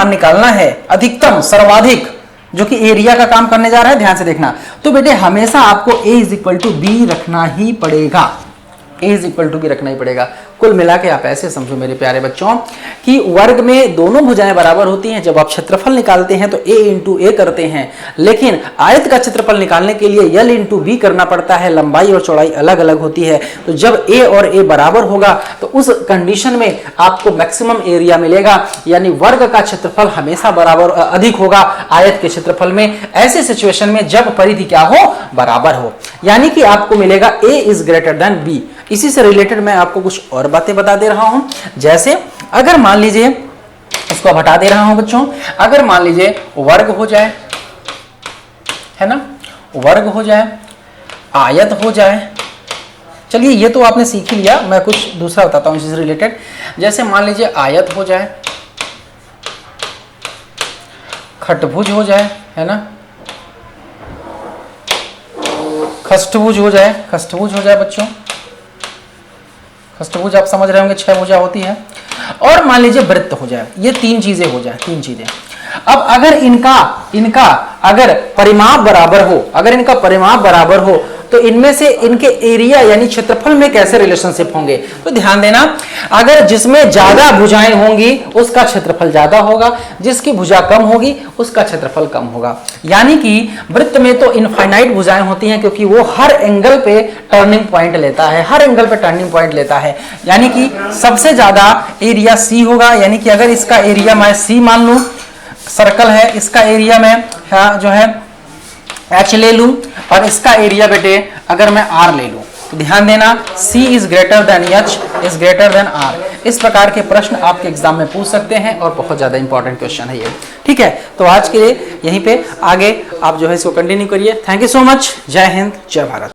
निकालना है, अधिकतम सर्वाधिक, जो कि एरिया का काम करने जा रहा है, ध्यान से देखना, तो बेटे हमेशा आपको a is equal to B रखना ही पड़ेगा, कुल मिला के आप ऐसे समझो मेरे प्यारे बच्चों कि वर्ग में दोनों भुजाएं बराबर होती हैं। जब आप क्षेत्रफल निकालते हैं तो a इंटू ए करते हैं, लेकिन आयत का क्षेत्रफल निकालने के लिए l इंटू बी करना पड़ता है, लंबाई और चौड़ाई अलग अलग होती है। तो जब a और a बराबर होगा तो उस कंडीशन में आपको मैक्सिमम एरिया मिलेगा, यानी वर्ग का क्षेत्रफल हमेशा बराबर अधिक होगा आयत के क्षेत्रफल में, ऐसे सिचुएशन में जब परिधि क्या हो, बराबर हो, यानी कि आपको मिलेगा a is greater than b। इसी से रिलेटेड मैं आपको कुछ और बातें बता दे रहा हूं, जैसे अगर मान लीजिए, इसको हटा दे रहा हूं बच्चों, अगर मान लीजिए वर्ग हो जाए, है ना, वर्ग हो जाए, आयत हो जाए, चलिए ये तो आपने सीख ही लिया, मैं कुछ दूसरा बताता हूं इससे रिलेटेड। जैसे मान लीजिए आयत हो जाए, खटभुज हो जाए, है ना, खष्टभुज हो जाए बच्चों, खष्टभुज आप समझ रहे होंगे 6 भुजा होती है, और मान लीजिए वृत्त हो जाए, ये 3 चीजें हो जाए, 3 चीजें। अब अगर इनका अगर परिमाप बराबर हो, तो इनमें से इनके एरिया यानी क्षेत्रफल में कैसे रिलेशनशिप होंगे, तो ध्यान देना, अगर जिसमें ज्यादा भुजाएं होंगी उसका क्षेत्रफल ज्यादा होगा, जिसकी भुजा कम होगी उसका क्षेत्रफल कम होगा। यानी कि वृत्त में तो इनफाइनाइट भुजाएं होती हैं, क्योंकि वो हर एंगल पे टर्निंग पॉइंट लेता है, यानी कि सबसे ज्यादा एरिया सी होगा, यानी कि अगर इसका एरिया मैं सी मान लूं, सर्कल है, इसका एरिया मैं जो है h ले लूं, और इसका एरिया बेटे अगर मैं r ले लूं, तो ध्यान देना c is greater than h is greater than r। इस प्रकार के प्रश्न आपके एग्जाम में पूछ सकते हैं और बहुत ज्यादा इंपॉर्टेंट क्वेश्चन है ये, ठीक है। तो आज के लिए यहीं पे, आगे आप जो है इसको कंटिन्यू करिए। थैंक यू सो मच, जय हिंद, जय भारत।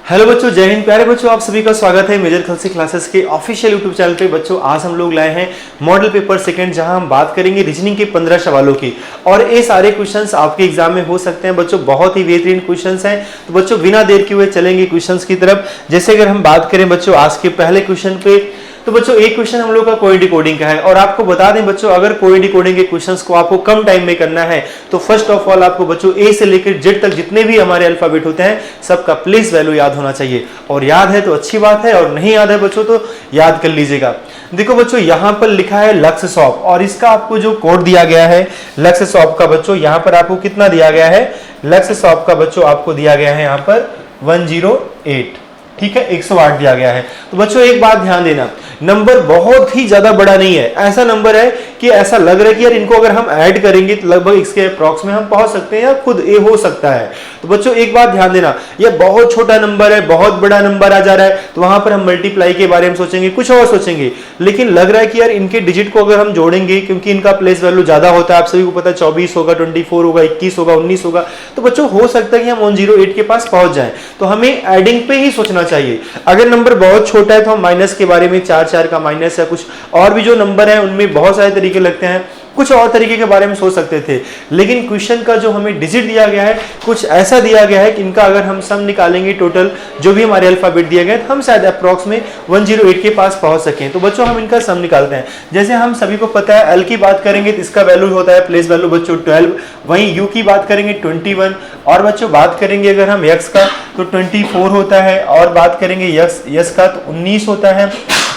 हेलो बच्चों, जय हिंद। प्यारे बच्चों, आप सभी का स्वागत है मेजर खलसी क्लासेस के ऑफिशियल यूट्यूब चैनल पे। बच्चों आज हम लोग लाए हैं मॉडल पेपर सेकंड, जहां हम बात करेंगे रीजनिंग के 15 सवालों की, और ये सारे क्वेश्चंस आपके एग्जाम में हो सकते हैं बच्चों, बहुत ही बेहतरीन क्वेश्चंस हैं। तो बच्चों बिना देर किए हुए चलेंगे क्वेश्चंस की तरफ। जैसे अगर हम बात करें बच्चों आज के पहले क्वेश्चन पे, तो बच्चों एक क्वेश्चन हम लोग का कोई डिकोडिंग का है, और आपको बता दें बच्चों, अगर कोई डिकोडिंग के क्वेश्चंस को आपको कम टाइम में करना है तो फर्स्ट ऑफ ऑल आपको बच्चों ए से लेकर जेड तक जितने भी हमारे अल्फाबेट होते हैं सबका प्लेस वैल्यू याद होना चाहिए, और याद है तो अच्छी बात है, और नहीं याद है बच्चों तो याद कर लीजिएगा। देखो बच्चों यहाँ पर लिखा है लक्ष्य शॉप, और इसका आपको जो कोड दिया गया है लक्ष्य शॉप का बच्चों, यहाँ पर आपको कितना दिया गया है, लक्ष्य शॉप का बच्चों आपको दिया गया है यहाँ पर 108, ठीक है, 108 दिया गया है। तो बच्चों एक बात ध्यान देना, नंबर बहुत ही ज्यादा बड़ा नहीं है, ऐसा नंबर है कि ऐसा लग रहा है कि यार इनको अगर हम ऐड करेंगे तो लगभग इसके अप्रॉक्स में हम पहुंच सकते हैं, या खुद ए हो सकता है। तो बच्चों एक बात ध्यान देना, ये बहुत छोटा नंबर है, बहुत बड़ा नंबर आ जा रहा है, तो वहां पर हम मल्टीप्लाई के बारे में सोचेंगे, कुछ और सोचेंगे, लेकिन लग रहा है कि यार इनके डिजिट को अगर हम जोड़ेंगे, क्योंकि इनका प्लेस वैल्यू ज्यादा होता है, आप सभी को पता है 24 होगा, 24 होगा, 21 होगा, 19 होगा, तो बच्चों हो सकता है कि हम 108 के पास पहुंच जाए। तो हमें एडिंग पे ही सोचना चाहिए। अगर नंबर बहुत छोटा है तो हम माइनस के बारे में, 4 का माइनस या कुछ और भी जो नंबर है उनमें बहुत सारे तरीके लगते हैं, कुछ और तरीके के बारे में सोच सकते थे, लेकिन क्वेश्चन का जो हमें डिजिट दिया गया है कुछ ऐसा दिया गया है कि इनका अगर हम सम निकालेंगे टोटल जो भी हमारे अल्फाबेट दिया गया है, हम शायद अप्रॉक्स में 108 के पास पहुंच सकें। तो बच्चों हम इनका सम निकालते हैं। जैसे हम सभी को पता है एल की बात करेंगे तो इसका वैल्यू होता है प्लेस वैल्यू बच्चों 12, वहीं यू की बात करेंगे 21, और बच्चों बात करेंगे अगर हम यक्स का तो 24 होता है, और बात करेंगे यस का तो 19 होता है,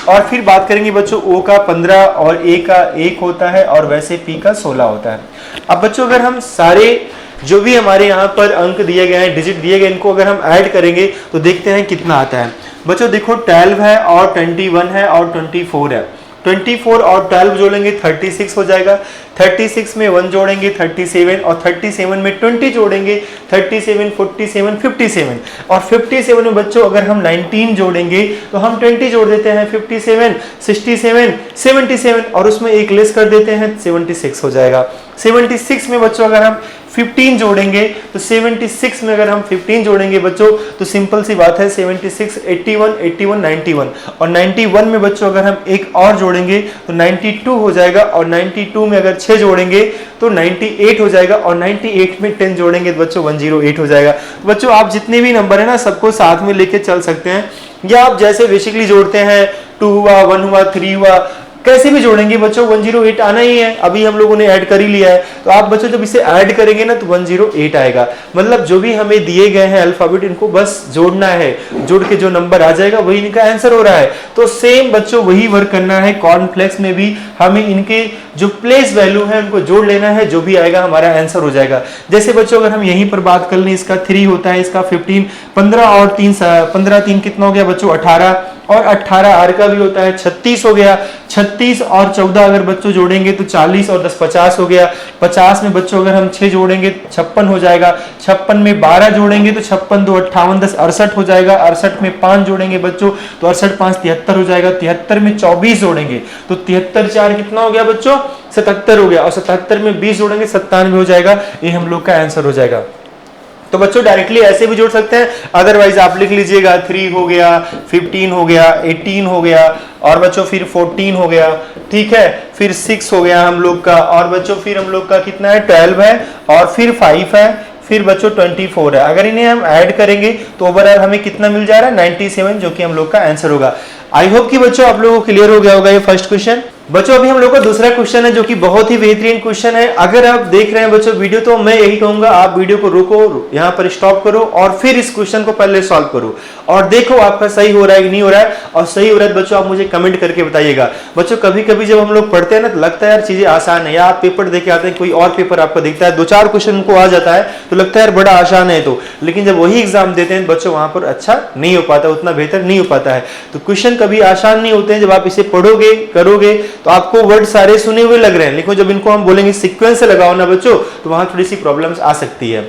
और फिर बात करेंगे बच्चों ओ का 15 और ए का 1 होता है, और वैसे पी का 16 होता है। अब बच्चों अगर हम सारे जो भी हमारे यहाँ पर अंक दिए गए हैं, डिजिट दिए गए, इनको अगर हम ऐड करेंगे तो देखते हैं कितना आता है। बच्चों देखो 12 है और 21 है और 24 है, 24 और 12 जोड़ेंगे 36 हो जाएगा, 36 में 1 जोड़ेंगे 37, और 37 में 20 जोड़ेंगे 37, 47, 57, और 57 में बच्चों अगर हम 19 जोड़ेंगे तो हम 20 जोड़ देते हैं 57, 67, 77, और उसमें एक लेस कर देते हैं 76 हो जाएगा। 76 में बच्चों अगर हम 15 जोड़ेंगे तो 76 में अगर हम 15 जोड़ेंगे बच्चों तो सिंपल सी बात है 76, 81, 81, 91, और 91 में बच्चों अगर हम एक और जोड़ेंगे तो 92 हो जाएगा, और 92 में अगर 6 जोड़ेंगे तो 98 हो जाएगा, और 98 में 10 जोड़ेंगे तो बच्चों 108 हो जाएगा। तो बच्चों आप जितने भी नंबर है ना सबको साथ में लेके चल सकते हैं, या आप जैसे बेसिकली जोड़ते हैं 2 हुआ, 1 हुआ, 3 हुआ, कैसे भी जोड़ेंगे बच्चों 108 आना ही है। अभी हम लोगों ने ऐड कर ही लिया है, तो आप बच्चों जब इसे ऐड करेंगे ना तो 108 आएगा। मतलब जो भी हमें दिए गए हैं अल्फाबेट इनको बस जोड़ना है, जोड़ के जो नंबर आ जाएगा वही इनका आंसर हो रहा है। तो सेम बच्चों वही वर्क करना है कॉर्नफ्लेक्स में भी, हमें इनके जो प्लेस वैल्यू है उनको जोड़ लेना है, जो भी आएगा हमारा आंसर हो जाएगा। जैसे बच्चों अगर हम यहीं पर बात कर लें, इसका 3 होता है, इसका 15, 15 और 3 कितना हो गया बच्चों 18, और 18 आर का भी होता है 36 हो गया, 36 और 14 अगर बच्चों जोड़ेंगे तो 40 और 10 50 हो गया, 50 में बच्चों अगर हम 6 जोड़ेंगे 56 हो जाएगा, 56 में 12 जोड़ेंगे तो 56 2 58 10 68 हो जाएगा, 68 में 5 जोड़ेंगे बच्चों तो 68 5 73 हो जाएगा, 73 में 24 जोड़ेंगे तो 73 4 कितना हो गया बच्चों 77 हो गया, और 77 में 20 जोड़ेंगे 97 हो जाएगा। ये हम लोग का आंसर हो जाएगा। तो बच्चों डायरेक्टली ऐसे भी जोड़ सकते हैं, अदरवाइज आप लिख लीजिएगा 3 हो गया, 15 हो गया, 18 हो गया, और बच्चों फिर 14 हो गया, ठीक है, फिर 6 हो गया हम लोग का, और बच्चों फिर हम लोग का कितना है 12 है, और फिर 5 है, फिर बच्चों 24 है। अगर इन्हें हम ऐड करेंगे तो ओवरऑल हमें कितना मिल जा रहा है 97, जो कि हम लोग का आंसर होगा। आई होप कि बच्चों आप लोगों को क्लियर हो गया होगा ये फर्स्ट क्वेश्चन। बच्चों अभी हम लोग का दूसरा क्वेश्चन है जो कि बहुत ही बेहतरीन क्वेश्चन है। अगर आप देख रहे हैं बच्चों वीडियो तो मैं यही कहूंगा आप वीडियो को रोको, यहाँ पर स्टॉप करो और फिर इस क्वेश्चन को पहले सॉल्व करो और देखो आपका सही हो रहा है कि नहीं हो रहा है, और सही हो रहा है बच्चों आप मुझे कमेंट करके बताइएगा। बच्चों कभी कभी जब हम लोग पढ़ते हैं ना तो लगता है यार चीजें आसान है, या आप पेपर देके आते हैं कोई और पेपर आपको दिखता है 2-4 क्वेश्चन को आ जाता है तो लगता है यार बड़ा आसान है, तो लेकिन जब वही एग्जाम देते हैं बच्चों वहां पर अच्छा नहीं हो पाता, उतना बेहतर नहीं हो पाता है। तो क्वेश्चन कभी आसान नहीं होते हैं, जब आप इसे पढ़ोगे करोगे तो आपको वर्ड सारे सुने हुए लग रहे हैं, लेकिन जब इनको हम बोलेंगे सीक्वेंस से लगाओ ना बच्चों तो वहां थोड़ी सी प्रॉब्लम्स आ सकती है।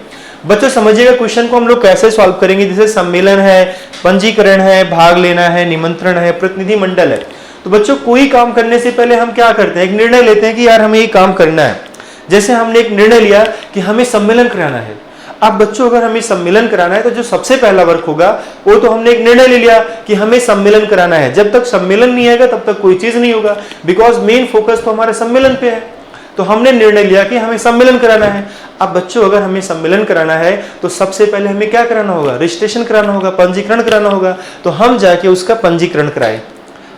बच्चों समझिएगा क्वेश्चन को हम लोग कैसे सॉल्व करेंगे। जैसे सम्मेलन है, पंजीकरण है, भाग लेना है, निमंत्रण है, प्रतिनिधि मंडल है। तो बच्चों कोई काम करने से पहले हम क्या करते हैं, एक निर्णय लेते हैं कि यार हमें ये काम करना है। जैसे हमने एक निर्णय लिया कि हमें सम्मेलन कराना है। अब बच्चों अगर हमें सम्मेलन कराना है तो जो सबसे पहला वर्क होगा वो तो हमने एक निर्णय ले लिया कि हमें सम्मेलन कराना है। जब तक सम्मेलन नहीं आएगा तब तक कोई चीज नहीं होगा, बिकॉज मेन फोकस तो हमारे सम्मेलन पे है। तो हमने निर्णय लिया कि हमें सम्मेलन कराना है। अब बच्चों अगर हमें सम्मेलन कराना है तो सबसे पहले हमें क्या कराना होगा, रजिस्ट्रेशन कराना होगा, पंजीकरण कराना होगा। तो हम जाके उसका पंजीकरण कराए।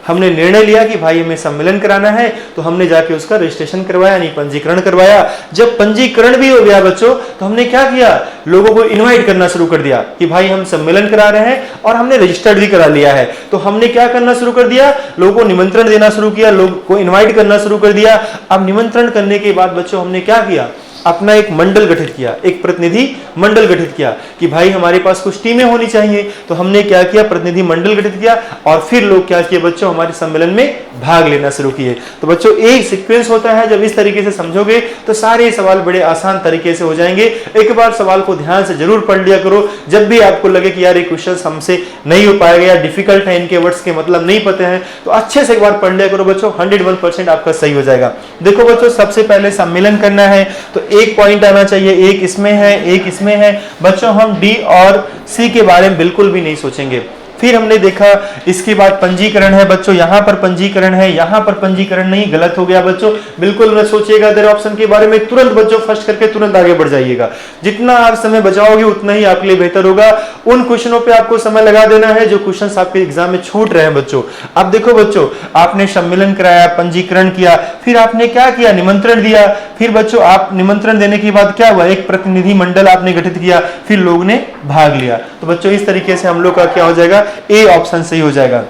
हमने निर्णय लिया कि भाई हमें सम्मेलन कराना है तो हमने जाके उसका रजिस्ट्रेशन करवाया, यानी पंजीकरण करवाया। जब पंजीकरण भी हो गया बच्चों तो हमने क्या किया, लोगों को इनवाइट करना शुरू कर दिया कि भाई हम सम्मेलन करा रहे हैं, और हमने रजिस्टर्ड भी करा लिया है। तो हमने क्या करना शुरू कर दिया, लोगों को निमंत्रण देना शुरू किया, लोगों को इन्वाइट करना शुरू कर दिया। अब निमंत्रण करने के बाद बच्चों हमने क्या किया, अपना एक मंडल गठित किया, एक प्रतिनिधि मंडल गठित किया कि भाई हमारे पास कुछ टीमें होनी चाहिए। तो हमने क्या किया, प्रतिनिधि मंडल गठित किया, और फिर लोग क्या किए बच्चों, हमारे सम्मेलन में भाग लेना शुरू किए। तो बच्चों एक सीक्वेंस होता है, जब इस तरीके से समझोगे तो सारे सवाल बड़े आसान तरीके से हो जाएंगे। एक बार सवाल को ध्यान से जरूर पढ़ लिया करो, जब भी आपको लगे कि यार ये क्वेश्चन हमसे नहीं हो पाएगा या डिफिकल्ट है, इनके वर्ड्स के मतलब नहीं पते हैं, तो अच्छे से एक बार पढ़ लिया करो बच्चों, 101% आपका सही हो जाएगा। देखो बच्चों सबसे पहले सम्मेलन करना है तो एक पॉइंट आना चाहिए, एक इसमें है, एक इसमें है। बच्चों हम डी और सी के बारे में बिल्कुल भी नहीं सोचेंगे। फिर हमने देखा इसके बाद पंजीकरण है बच्चों, यहाँ पर पंजीकरण है, यहाँ पर पंजीकरण नहीं, गलत हो गया बच्चों। बिल्कुल न सोचिएगा अदर ऑप्शन के बारे में, तुरंत बच्चों फर्स्ट करके तुरंत आगे बढ़ जाइएगा। जितना आप समय बचाओगे उतना ही आपके लिए बेहतर होगा। उन क्वेश्चनों पे आपको समय लगा देना है जो क्वेश्चंस आपके एग्जाम में छूट रहे हैं बच्चों। अब देखो बच्चों, आपने सम्मेलन कराया, पंजीकरण किया, फिर आपने क्या किया, निमंत्रण दिया। फिर बच्चों आप निमंत्रण देने के बाद क्या हुआ, एक प्रतिनिधि मंडल आपने गठित किया, फिर लोग ने भाग लिया। तो बच्चों इस तरीके से हम लोग का क्या हो जाएगा, ए ऑप्शन सही हो जाएगा।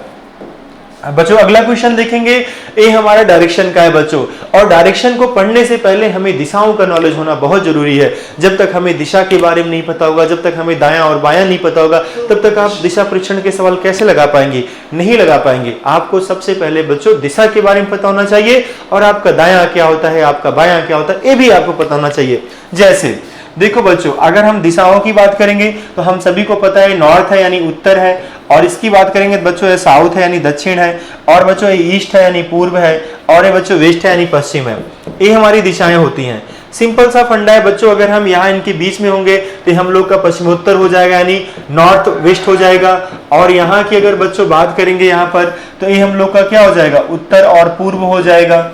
बच्चों अगला क्वेश्चन देखेंगे, ए हमारा डायरेक्शन का है बच्चों, और डायरेक्शन को पढ़ने से पहले हमें दिशाओं का नॉलेज होना बहुत जरूरी है। जब तक हमें दिशा के बारे में नहीं पता होगा, जब तक हमें दायां और बायां नहीं पता होगा, तब तक आप दिशा परीक्षण के सवाल कैसे लगा पाएंगे, नहीं लगा पाएंगे। आपको सबसे पहले बच्चों दिशा के बारे में पता होना चाहिए, और आपका दायां क्या होता है, आपका बायां क्या होता है, ये भी आपको पता होना चाहिए। जैसे देखो बच्चों, अगर हम दिशाओं की बात करेंगे तो हम सभी को पता है नॉर्थ है यानी उत्तर है, और इसकी बात करेंगे तो बच्चों ये साउथ है यानी दक्षिण है, और बच्चों ये ईस्ट है यानी पूर्व है, और ये बच्चों वेस्ट है यानी पश्चिम है। ये हमारी दिशाएं होती हैं। सिंपल सा फंडा है बच्चों, अगर हम यहाँ इनके बीच में होंगे तो हम लोग का पश्चिमोत्तर हो जाएगा यानी नॉर्थ वेस्ट हो जाएगा, और यहाँ की अगर बच्चों बात करेंगे यहाँ पर तो ये हम लोग का क्या हो जाएगा, उत्तर और पूर्व हो जाएगा।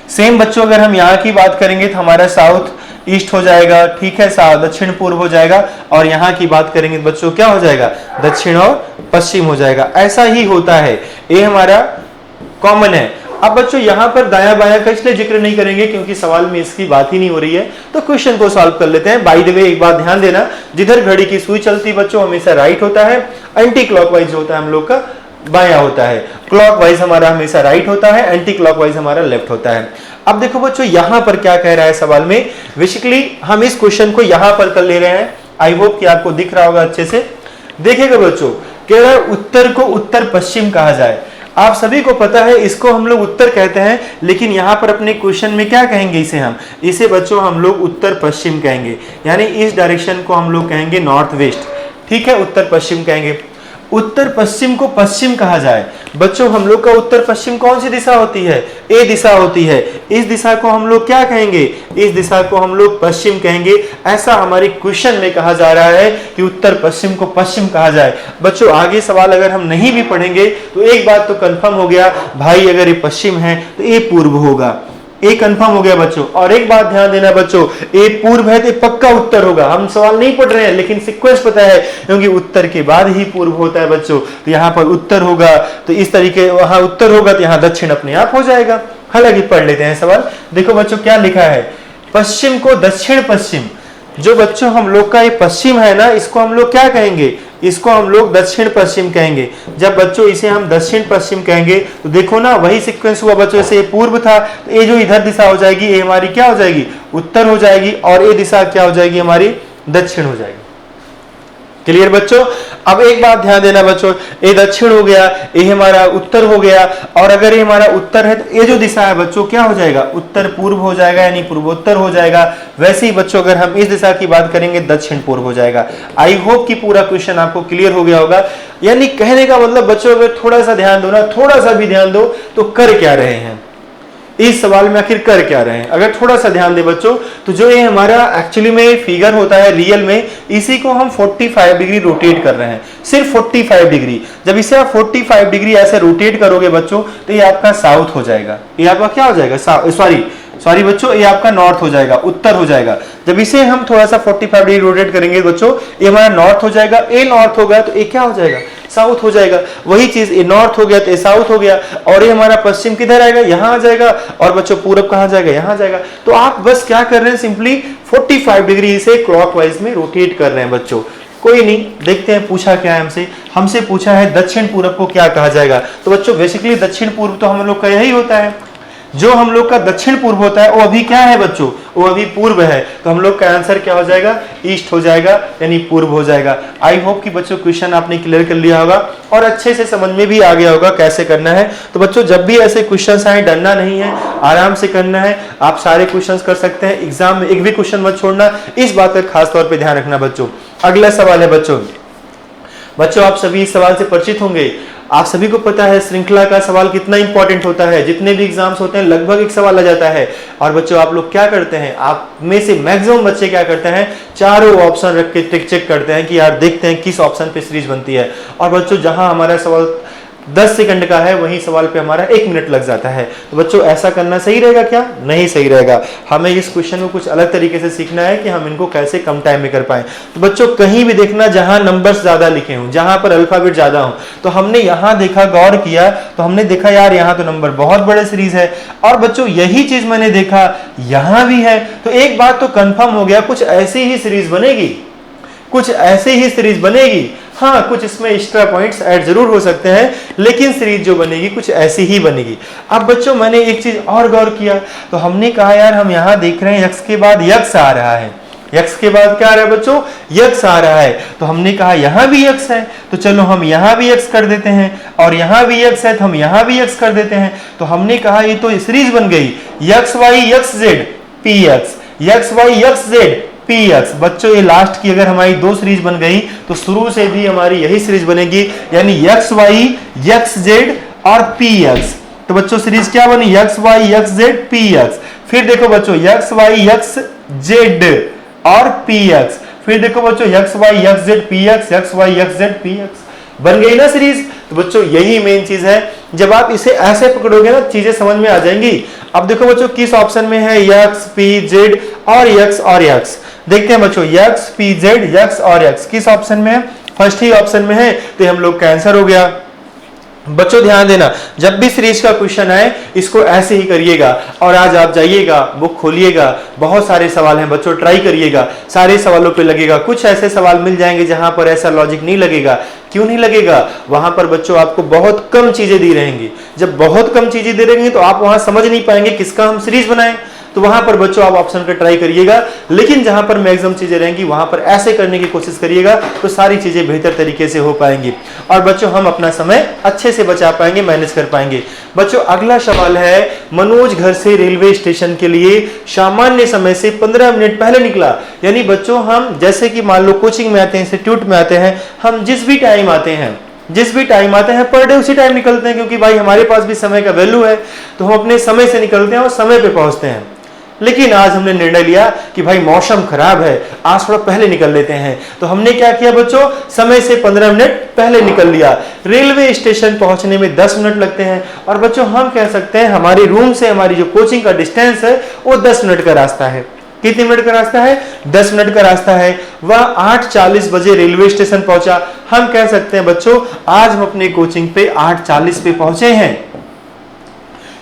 सेम बच्चों अगर हम यहाँ की बात करेंगे तो हमारा साउथ ईस्ट हो जाएगा, ठीक है, दक्षिण पूर्व हो जाएगा, और यहाँ की बात करेंगे तो बच्चों क्या हो जाएगा, दक्षिण और पश्चिम हो जाएगा। ऐसा ही होता है, ये हमारा कॉमन है। अब बच्चों यहाँ पर दायां बायां का इसलिए जिक्र नहीं करेंगे क्योंकि सवाल में इसकी बात ही नहीं हो रही है, तो क्वेश्चन को सॉल्व कर लेते हैं। बाय द वे एक बात ध्यान देना, जिधर घड़ी की सुई चलती बच्चों हमेशा राइट होता है, एंटी क्लॉकवाइज होता है हम लोग का बायां होता है, क्लॉकवाइज हमारा हमेशा राइट होता है, एंटी क्लॉकवाइज हमारा लेफ्ट होता है। अब देखो बच्चों यहाँ पर क्या कह रहा है सवाल में, बेसिकली हम इस क्वेश्चन को यहाँ पर कर ले रहे हैं। आई होप कि आपको दिख रहा होगा अच्छे से। देखिएगा बच्चों, कह रहा है उत्तर को उत्तर पश्चिम कहा जाए। आप सभी को पता है इसको हम लोग उत्तर कहते हैं, लेकिन यहाँ पर अपने क्वेश्चन में क्या कहेंगे इसे बच्चों हम लोग उत्तर पश्चिम कहेंगे, यानी इस डायरेक्शन को हम लोग कहेंगे नॉर्थ वेस्ट, ठीक है, उत्तर पश्चिम कहेंगे। उत्तर पश्चिम को पश्चिम कहा जाए बच्चों, हम लोग का उत्तर पश्चिम कौन सी दिशा होती है, ए दिशा होती है। इस दिशा को हम लोग क्या कहेंगे, इस दिशा को हम लोग पश्चिम कहेंगे। ऐसा हमारे क्वेश्चन में कहा जा रहा है कि उत्तर पश्चिम को पश्चिम कहा जाए। बच्चों आगे सवाल अगर हम नहीं भी पढ़ेंगे तो एक बात तो कंफर्म हो गया, भाई अगर ये पश्चिम है तो ये पूर्व होगा, ये कंफर्म हो गया बच्चों। और एक बात ध्यान देना बच्चों, ये पूर्व है तो पक्का उत्तर होगा। हम सवाल नहीं पढ़ रहे हैं लेकिन सीक्वेंस पता है, क्योंकि उत्तर के बाद ही पूर्व होता है बच्चों। तो यहाँ पर उत्तर होगा तो इस तरीके, वहां उत्तर होगा तो यहाँ दक्षिण अपने आप हो जाएगा। हालांकि पढ़ लेते हैं सवाल। देखो बच्चों क्या लिखा है, पश्चिम को दक्षिण पश्चिम, जो बच्चों हम लोग का ये पश्चिम है ना, इसको हम लोग क्या कहेंगे, इसको हम लोग दक्षिण पश्चिम कहेंगे। जब बच्चों इसे हम दक्षिण पश्चिम कहेंगे तो देखो ना वही सीक्वेंस हुआ बच्चों, से ये पूर्व था तो ये जो इधर दिशा हो जाएगी ये हमारी क्या हो जाएगी, उत्तर हो जाएगी, और ये दिशा क्या हो जाएगी, हमारी दक्षिण हो जाएगी। क्लियर बच्चों। अब एक बात ध्यान देना बच्चों, ये दक्षिण हो गया, ये हमारा उत्तर हो गया, और अगर ये हमारा उत्तर है तो ये जो दिशा है बच्चों क्या हो जाएगा, उत्तर पूर्व हो जाएगा, यानी पूर्वोत्तर हो जाएगा। वैसे ही बच्चों अगर हम इस दिशा की बात करेंगे दक्षिण पूर्व हो जाएगा। आई होप कि पूरा क्वेश्चन आपको क्लियर हो गया होगा। यानी कहने का मतलब बच्चों अगर थोड़ा सा ध्यान दो ना, थोड़ा सा भी ध्यान दो तो कर क्या रहे हैं इस सवाल में, आखिर कर क्या रहे हैं। अगर थोड़ा सा ध्यान दे बच्चों तो जो ये हमारा एक्चुअली में फिगर होता है रियल में, इसी को हम 45 डिग्री रोटेट कर रहे हैं, सिर्फ 45 डिग्री। जब इसे आप 45 डिग्री ऐसे रोटेट करोगे बच्चों तो ये आपका साउथ हो जाएगा, ये आपका क्या हो जाएगा, सॉरी बच्चों, ये आपका नॉर्थ हो जाएगा, उत्तर हो जाएगा। जब इसे हम थोड़ा सा 45 डिग्री रोटेट करेंगे बच्चों, ये हमारा नॉर्थ हो जाएगा। ए नॉर्थ हो गया तो ये क्या हो जाएगा, साउथ हो जाएगा। वही चीज ये नॉर्थ हो गया तो ये साउथ हो गया, और ये हमारा पश्चिम किधर आएगा, यहाँ आ जाएगा, और बच्चों पूरब कहाँ जाएगा, यहाँ जाएगा। तो आप बस क्या कर रहे हैं, सिंपली 45 डिग्री से क्लॉकवाइज में रोटेट कर रहे हैं बच्चों। कोई नहीं, देखते हैं पूछा क्या है हमसे पूछा है दक्षिण पूरब को क्या कहा जाएगा। तो बच्चों बेसिकली दक्षिण पूर्व तो हम लोग का यही होता है, जो हम लोग का दक्षिण पूर्व होता है वो अभी क्या है बच्चों, वो अभी पूर्व है। तो हम लोग का आंसर क्या हो जाएगा, ईस्ट हो जाएगा, यानी पूर्व हो जाएगा। आई होप कि बच्चों क्वेश्चन आपने क्लियर कर लिया होगा और अच्छे से समझ में भी आ गया होगा कैसे करना है। तो बच्चों जब भी ऐसे क्वेश्चंस आए डरना नहीं है, आराम से करना है। आप सारे क्वेश्चंस कर सकते हैं, एग्जाम में एक भी क्वेश्चन मत छोड़ना, इस बात का खास तौर पर ध्यान रखना बच्चों। अगला सवाल है बच्चों आप सभी इस सवाल से परिचित होंगे। आप सभी को पता है श्रृंखला का सवाल कितना इंपॉर्टेंट होता है, जितने भी एग्जाम्स होते हैं लगभग एक सवाल आ जाता है। और बच्चों आप लोग क्या करते हैं, आप में से मैक्सिमम बच्चे क्या करते हैं, चारों ऑप्शन रख के टिक चेक करते हैं कि यार देखते हैं किस ऑप्शन पे सीरीज बनती है। और बच्चों जहां हमारा सवाल 10 सेकंड का है वहीं सवाल पे हमारा 1 मिनट लग जाता है। तो बच्चों ऐसा करना सही रहेगा क्या? नहीं सही रहेगा। हमें इस क्वेश्चन को कुछ अलग तरीके से सीखना है कि हम इनको कैसे कम टाइम में कर पाए। तो बच्चों कहीं भी देखना जहां नंबर्स ज्यादा लिखे हों, जहां पर अल्फाबेट ज्यादा हो, तो हमने यहां देखा, गौर किया तो हमने देखा यार यहां तो नंबर बहुत बड़े सीरीज है। और बच्चों यही चीज मैंने देखा यहां भी है, तो एक बात तो कंफर्म हो गया, कुछ ऐसी ही सीरीज बनेगी, कुछ ऐसे ही सीरीज बनेगी। हाँ, कुछ इसमें एक्स्ट्रा पॉइंट्स ऐड जरूर हो सकते हैं, लेकिन सीरीज जो बनेगी कुछ ऐसी ही बनेगी। अब बच्चों मैंने एक चीज और गौर किया, तो हमने कहा यार हम यहां देख रहे हैं यक्स के बाद यक्स आ रहा है, यक्स के बाद क्या आ रहा है बच्चों, यक्स आ रहा है। तो हमने कहा यहां भी यक्स है, तो चलो हम यहां भी यक्स कर देते हैं, और यहां भी यक्स है तो हम यहां भी यक्स कर देते हैं। तो हमने कहा ये तो सीरीज बन गई, X Y X Z P X, X Y X Z P X. बच्चों ये लास्ट की अगर हमारी 2 सीरीज बन गई तो शुरू से भी हमारी यही सीरीज बनेगी, यानी यक्स वाई यक्स जेड और पी एक्स। तो बच्चों सीरीज क्या बनी, X Y X Z P X. फिर देखो बच्चों यक्स वाई यक्स जेड और पी एक्स। फिर देखो बच्चों X Y X Z P X, X Y X Z P X. बन गई ना सीरीज। तो बच्चों यही मेन चीज है, जब आप इसे ऐसे पकड़ोगे ना चीजें समझ में आ जाएंगी। अब देखो बच्चों किस ऑप्शन में है, यक्स पी जेड और यक्स और यक्स। देखते हैं बच्चों यक्स पी जेड यक्स और यक्स किस ऑप्शन में है, फर्स्ट ही ऑप्शन में है, तो हम लोग का आंसर हो गया। बच्चों ध्यान देना, जब भी सीरीज का क्वेश्चन आए इसको ऐसे ही करिएगा। और आज आप जाइएगा, बुक खोलिएगा, बहुत सारे सवाल हैं बच्चों, ट्राई करिएगा, सारे सवालों पे लगेगा। कुछ ऐसे सवाल मिल जाएंगे जहां पर ऐसा लॉजिक नहीं लगेगा। क्यों नहीं लगेगा? वहां पर बच्चों आपको बहुत कम चीजें दी रहेंगी। जब बहुत कम चीजें दे रहेंगी तो आप वहां समझ नहीं पाएंगे किसका हम सीरीज बनाएं। तो वहां पर बच्चों आप ऑप्शन का ट्राई करिएगा, लेकिन जहां पर मैक्सिमम चीजें रहेंगी वहां पर ऐसे करने की कोशिश करिएगा, तो सारी चीजें बेहतर तरीके से हो पाएंगी और बच्चों हम अपना समय अच्छे से बचा पाएंगे, मैनेज कर पाएंगे। बच्चों अगला सवाल है, मनोज घर से रेलवे स्टेशन के लिए सामान्य समय से 15 मिनट पहले निकला। यानी बच्चों हम जैसे कि मान लो कोचिंग में आते हैं, इंस्टीट्यूट में आते हैं, हम जिस भी टाइम आते हैं पर डे उसी टाइम निकलते हैं, क्योंकि भाई हमारे पास भी समय का वैल्यू है, तो हम अपने समय से निकलते हैं और समय पे पहुंचते हैं। लेकिन आज हमने निर्णय लिया कि भाई मौसम खराब है, आज थोड़ा पहले निकल लेते हैं। तो हमने क्या किया बच्चों, समय से 15 मिनट पहले निकल लिया। रेलवे स्टेशन पहुंचने में 10 मिनट लगते हैं, और बच्चों हम कह सकते हैं हमारे रूम से हमारी जो कोचिंग का डिस्टेंस है वो 10 मिनट का रास्ता है। कितने मिनट का रास्ता है? 10 मिनट का रास्ता है। वह 8:40 बजे रेलवे स्टेशन पहुंचा। हम कह सकते हैं बच्चों आज हम अपने कोचिंग पे 8:40 पे पहुंचे हैं।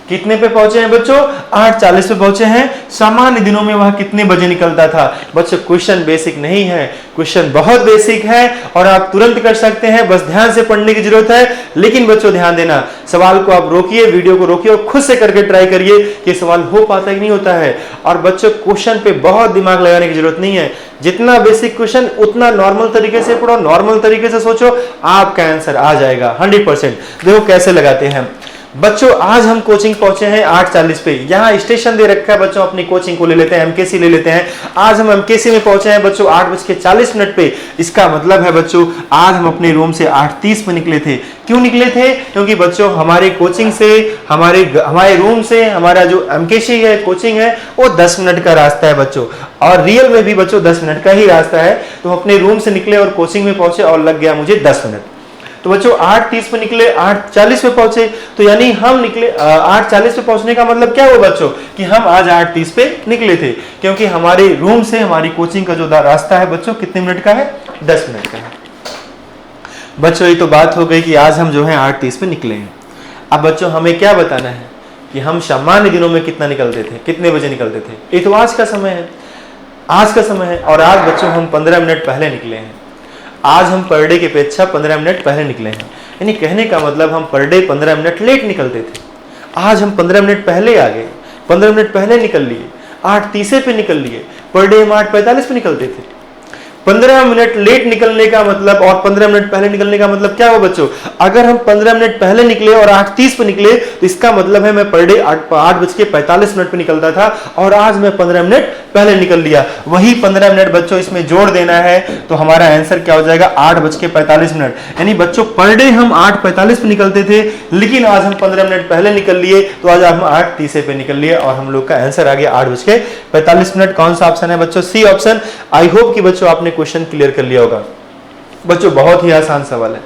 कितने पे पहुंचे हैं बच्चों? 8:40 पे पहुंचे हैं। सामान्य दिनों में वह कितने बजे निकलता था? बच्चों क्वेश्चन बेसिक नहीं है, क्वेश्चन बहुत बेसिक है और आप तुरंत कर सकते हैं, बस ध्यान से पढ़ने की जरूरत है। लेकिन बच्चों ध्यान देना, सवाल को आप रोकिए, वीडियो को रोकिए और खुद से करके ट्राई करिए कि सवाल हो पाता ही नहीं होता है। और बच्चों क्वेश्चन पे बहुत दिमाग लगाने की जरूरत नहीं है, जितना बेसिक क्वेश्चन उतना नॉर्मल तरीके से पढ़ो, नॉर्मल तरीके से सोचो, आपका आंसर आ जाएगा 100%। देखो कैसे लगाते हैं बच्चों। आज हम कोचिंग पहुंचे हैं 8:40 पे, यहाँ स्टेशन दे रखा है बच्चों, अपनी कोचिंग को ले लेते हैं, एमकेसी ले लेते हैं। आज हम एमकेसी में पहुंचे हैं बच्चों 8:40 पे। इसका मतलब है बच्चों आज हम अपने रूम से 8:30 पे निकले थे। क्यों निकले थे? क्योंकि बच्चों हमारे कोचिंग से, हमारे रूम से हमारा जो एमकेसी है, कोचिंग है, वो 10 मिनट का रास्ता है बच्चों, और रियल में भी बच्चों 10 मिनट का ही रास्ता है। तो अपने रूम से निकले और कोचिंग में पहुंचे और लग गया मुझे 10 मिनट। तो बच्चों 8:30 पे निकले, 8:40 पे पहुंचे, तो यानी हम निकले 8:40 पे पहुंचने का मतलब क्या हुआ बच्चों कि हम आज 8:30 पे निकले थे, क्योंकि हमारे रूम से हमारी कोचिंग का जो रास्ता है बच्चों कितने मिनट का है? 10 मिनट का है। बच्चों ये तो बात हो गई कि आज हम जो है 8:30 पे निकले हैं। अब बच्चों हमें क्या बताना है कि हम सामान्य दिनों में कितना निकलते थे, कितने बजे निकलते थे। ये तो आज का समय है, आज का समय है, और आज बच्चों हम 15 मिनट पहले निकले हैं। आज हम पर डे की अपेक्षा 15 मिनट पहले निकले हैं, यानी कहने का मतलब हम पर डे 15 मिनट लेट निकलते थे। आज हम 15 मिनट पहले आ गए, 15 मिनट पहले निकल लिए, 8:30 पे निकल लिए। पर डे हम 8:45 पे निकलते थे। 15 मिनट लेट निकलने का मतलब और 15 मिनट पहले निकलने का मतलब क्या हुआ बच्चों? अगर हम 15 मिनट पहले निकले और 8:30 पे निकले तो इसका मतलब है मैं पर डे 8:45 पे निकलता था और आज मैं 15 मिनट पहले निकल लिया। वही 15 मिनट बच्चों इसमें जोड़ देना है तो हमारा आंसर क्या हो जाएगा? 8:45। यानी बच्चों पर डे हम 8:45 पे निकलते थे, लेकिन आज हम 15 मिनट पहले निकल लिए तो आज हम 8:30 पे निकल लिए और हम लोग का आंसर आ गया 8:45। कौन सा ऑप्शन है बच्चों? C option. आई होप कि बच्चों आपने क्वेश्चन क्लियर कर लिया होगा। बच्चों बहुत ही आसान सवाल है।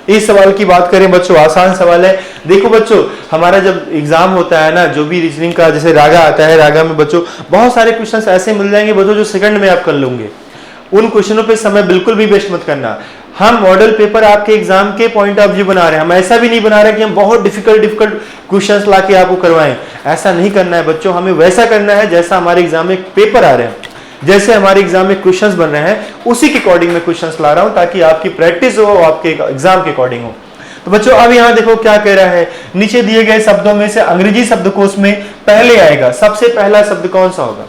इस सवाल की बात करें बच्चों, आसान सवाल है। देखो बच्चों, हमारा जब एग्जाम होता है ना, जो भी रीजनिंग का जैसे रागा आता है, रागा में बच्चों बहुत सारे क्वेश्चंस ऐसे मिल जाएंगे बच्चों जो सेकंड में आप कर लोगे। उन क्वेश्चनों पे समय बिल्कुल भी वेस्ट मत करना। हम मॉडल पेपर आपके एग्जाम के पॉइंट ऑफ व्यू बना रहे हैं, हम ऐसा भी नहीं बना रहे कि हम बहुत डिफिकल्ट क्वेश्चंस लाके आपको करवाएं। ऐसा नहीं करना है बच्चों, हमें वैसा करना है जैसा हमारे एग्जाम में पेपर आ रहे हैं, जैसे हमारे एग्जाम में क्वेश्चंस बन रहे हैं उसी के अकॉर्डिंग में क्वेश्चंस ला रहा हूं ताकि आपकी प्रैक्टिस हो, आपके एग्जाम के अकॉर्डिंग हो। तो बच्चों अब यहां देखो क्या कह रहा है, नीचे दिए गए शब्दों में से अंग्रेजी शब्दकोश में पहले आएगा, सबसे पहला शब्द कौन सा होगा?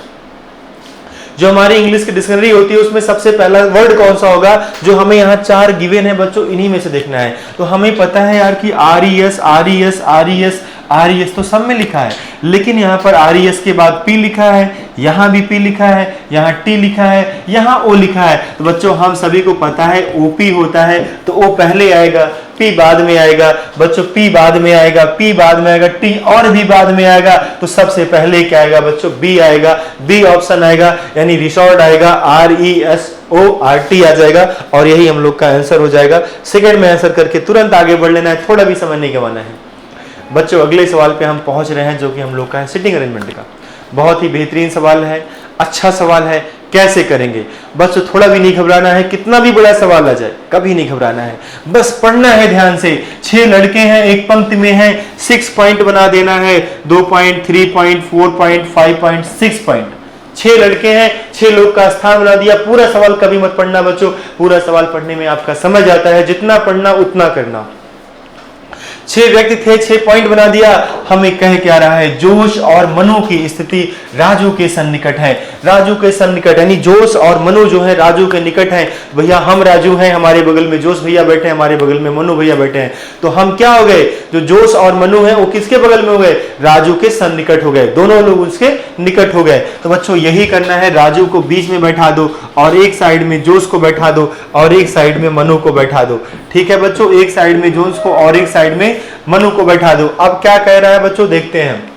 जो हमारी इंग्लिश की डिक्शनरी होती है उसमें सबसे पहला वर्ड कौन सा होगा? जो हमें यहाँ 4 गिवन है बच्चों, इन्हीं में से देखना है। तो हमें पता है यार कि RES RES RES RES तो सब में लिखा है, लेकिन यहाँ पर RES के बाद P लिखा है, यहाँ भी P लिखा है, यहाँ T लिखा है, यहाँ O लिखा है। तो बच्चों हम सभी को पता है OP होता है, तो O पहले आएगा, P बाद में आएगा बच्चों, P बाद में आएगा, P बाद में आएगा, T और भी बाद में आएगा। तो सबसे पहले क्या आएगा बच्चों? B आएगा, B ऑप्शन आएगा, यानी रिसोर्ट आएगा, RESORT आ जाएगा और यही हम लोग का आंसर हो जाएगा। सेकंड में आंसर करके तुरंत आगे बढ़ लेना है, थोड़ा भी समय नहीं गंवाना है। बच्चों अगले सवाल पे हम पहुंच रहे हैं जो कि हम लोग का है सिटिंग अरेंजमेंट का। बहुत ही बेहतरीन सवाल है, अच्छा सवाल है। कैसे करेंगे बच्चों? थोड़ा भी नहीं घबराना है, कितना भी बड़ा सवाल आ जाए कभी नहीं घबराना है, बस पढ़ना है ध्यान से। 6 लड़के हैं, एक पंक्ति में हैं, 6 पॉइंट बना देना है, 2 point, 3 point, 4 point, 5 point, 6 point. 6 लड़के हैं, 6 लोग का स्थान बना दिया। पूरा सवाल कभी मत पढ़ना बच्चों, पूरा सवाल पढ़ने में आपका समझ आता है, जितना पढ़ना उतना करना। 6 व्यक्ति थे, 6 पॉइंट बना दिया। हमें कह क्या रहा है? जोश और मनु की स्थिति राजू के सन्निकट है। राजू के सन्निकट यानी जोश और मनु जो है राजू के निकट है। भैया हम राजू हैं, हमारे बगल में जोश भैया बैठे हैं, हमारे बगल में मनु भैया बैठे हैं। तो हम क्या हो गए? जो जोश और मनु है वो किसके बगल में हो गए? राजू के सन्निकट हो गए, दोनों लोग उसके निकट हो गए। तो बच्चों यही करना है, राजू को बीच में बैठा दो और एक साइड में जोश को बैठा दो और एक साइड में मनु को बैठा दो। ठीक है बच्चों, एक साइड में जोश को और एक साइड में मनु को बैठा दो। अब क्या कह रहा है बच्चों, देखते हैं।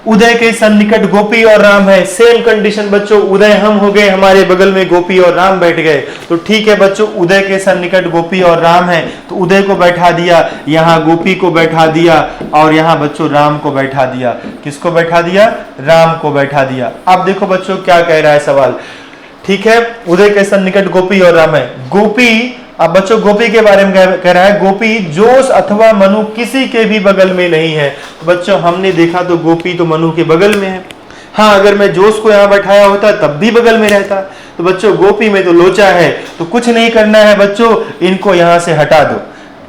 उदय के सन्निकट गोपी और राम है। सेम कंडीशन बच्चों, उदय हम हो गए, हमारे बगल में गोपी और राम बैठ गए। तो ठीक है बच्चों, उदय के सन्निकट गोपी और राम है, तो उदय को बैठा दिया, यहाँ गोपी को बैठा दिया और यहाँ बच्चों राम को बैठा दिया। किसको बैठा दिया? राम को बैठा दिया। अब देखो बच्चों क्या कह रहा है सवाल। ठीक है, उदय के सन्निकट गोपी और राम है। गोपी, अब बच्चों गोपी के बारे में कह रहा है, गोपी जोश अथवा मनु किसी के भी बगल में नहीं है। तो बच्चों हमने देखा तो गोपी तो मनु के बगल में है। हाँ, अगर मैं जोश को यहाँ बैठाया होता तब भी बगल में रहता। तो बच्चों गोपी में तो लोचा है, तो कुछ नहीं करना है बच्चों, इनको यहाँ से हटा दो।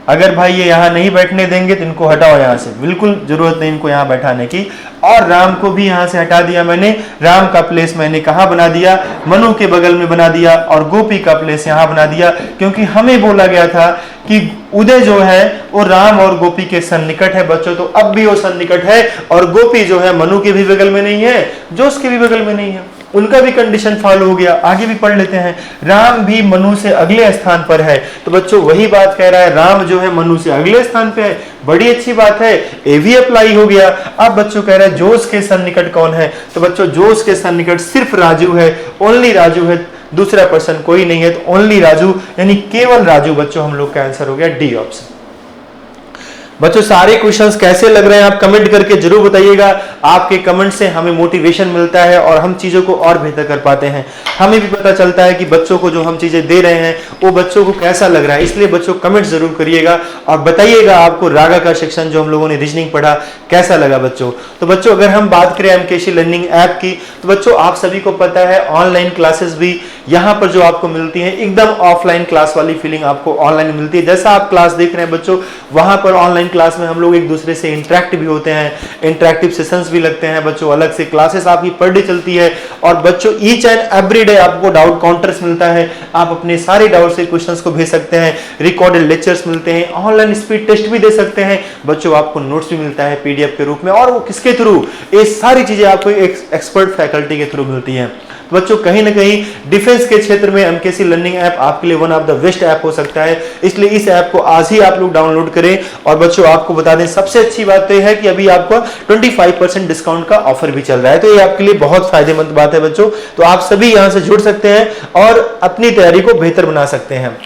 अगर भाई ये यहाँ नहीं बैठने देंगे तो इनको हटाओ यहाँ से, बिल्कुल जरूरत नहीं इनको यहाँ बैठाने की। और राम को भी यहाँ से हटा दिया मैंने। राम का प्लेस मैंने कहाँ बना दिया? मनु के बगल में बना दिया। और गोपी का प्लेस यहाँ बना दिया, क्योंकि हमें बोला गया था कि उदय जो है वो राम और गोपी के सन्निकट है बच्चों। तो अब भी वो सन्निकट है और गोपी जो है मनु के भी बगल में नहीं है, जोश के भी बगल में नहीं है। उनका भी कंडीशन फॉलो हो गया। आगे भी पढ़ लेते हैं। राम भी मनु से अगले स्थान पर है। तो बच्चों वही बात कह रहा है, राम जो है मनु से अगले स्थान पे है। बड़ी अच्छी बात है, ये भी अप्लाई हो गया। अब बच्चों कह रहा है जोश के सन्निकट कौन है? तो बच्चों जोश के सन्निकट सिर्फ राजू है, ओनली राजू है, दूसरा पर्सन कोई नहीं है। तो ओनली राजू यानी केवल राजू बच्चों हम लोग का आंसर हो गया डी ऑप्शन। बच्चों सारे क्वेश्चंस कैसे लग रहे हैं आप कमेंट करके जरूर बताइएगा। आपके कमेंट से हमें मोटिवेशन मिलता है और हम चीजों को और बेहतर कर पाते हैं। हमें भी पता चलता है कि बच्चों को जो हम चीजें दे रहे हैं वो बच्चों को कैसा लग रहा है। इसलिए बच्चों कमेंट जरूर करिएगा और बताइएगा आपको रागा का सेक्शन जो हम लोगों ने रीजनिंग पढ़ा कैसा लगा बच्चों। तो बच्चों अगर हम बात करें एमकेसी लर्निंग ऐप की, तो बच्चों आप सभी को पता है ऑनलाइन क्लासेस भी यहाँ पर जो आपको मिलती है एकदम ऑफलाइन क्लास वाली फीलिंग आपको ऑनलाइन मिलती है। जैसा आप क्लास देख रहे हैं बच्चों, वहां पर ऑनलाइन ऑनलाइन क्लास में हम लोग एक दूसरे से इंटरेक्ट भी होते हैं, इंटरेक्टिव सेशंस भी लगते हैं बच्चों, अलग से क्लासेस आपकी पर डे चलती है और बच्चों ईच एंड एवरी डे आपको डाउट काउंटर्स मिलता है, आप अपने सारे डाउट से क्वेश्चंस को भेज सकते हैं, रिकॉर्डेड लेक्चर्स मिलते हैं, ऑनलाइन स्पीड टेस्ट भी दे सकते हैं बच्चों, आपको नोट्स भी मिलता है पीडीएफ के रूप में, और वो किसके थ्रू, ये सारी चीजें आपको एक एक्सपर्ट फैकल्टी के थ्रू मिलती हैं। तो बच्चों कहीं ना कहीं डिफेंस के क्षेत्र में एमकेसी लर्निंग ऐप आपके लिए one of the best app हो सकता है, इसलिए इस ऐप को आज ही आप लोग डाउनलोड करें। और बच्चों आपको बता दें सबसे अच्छी बात तो यह है कि अभी आपको 25% डिस्काउंट का ऑफर भी चल रहा है, तो ये आपके लिए बहुत फायदेमंद बात है बच्चों। तो आप सभी यहां से जुड़ सकते हैं और अपनी तैयारी को बेहतर बना सकते हैं।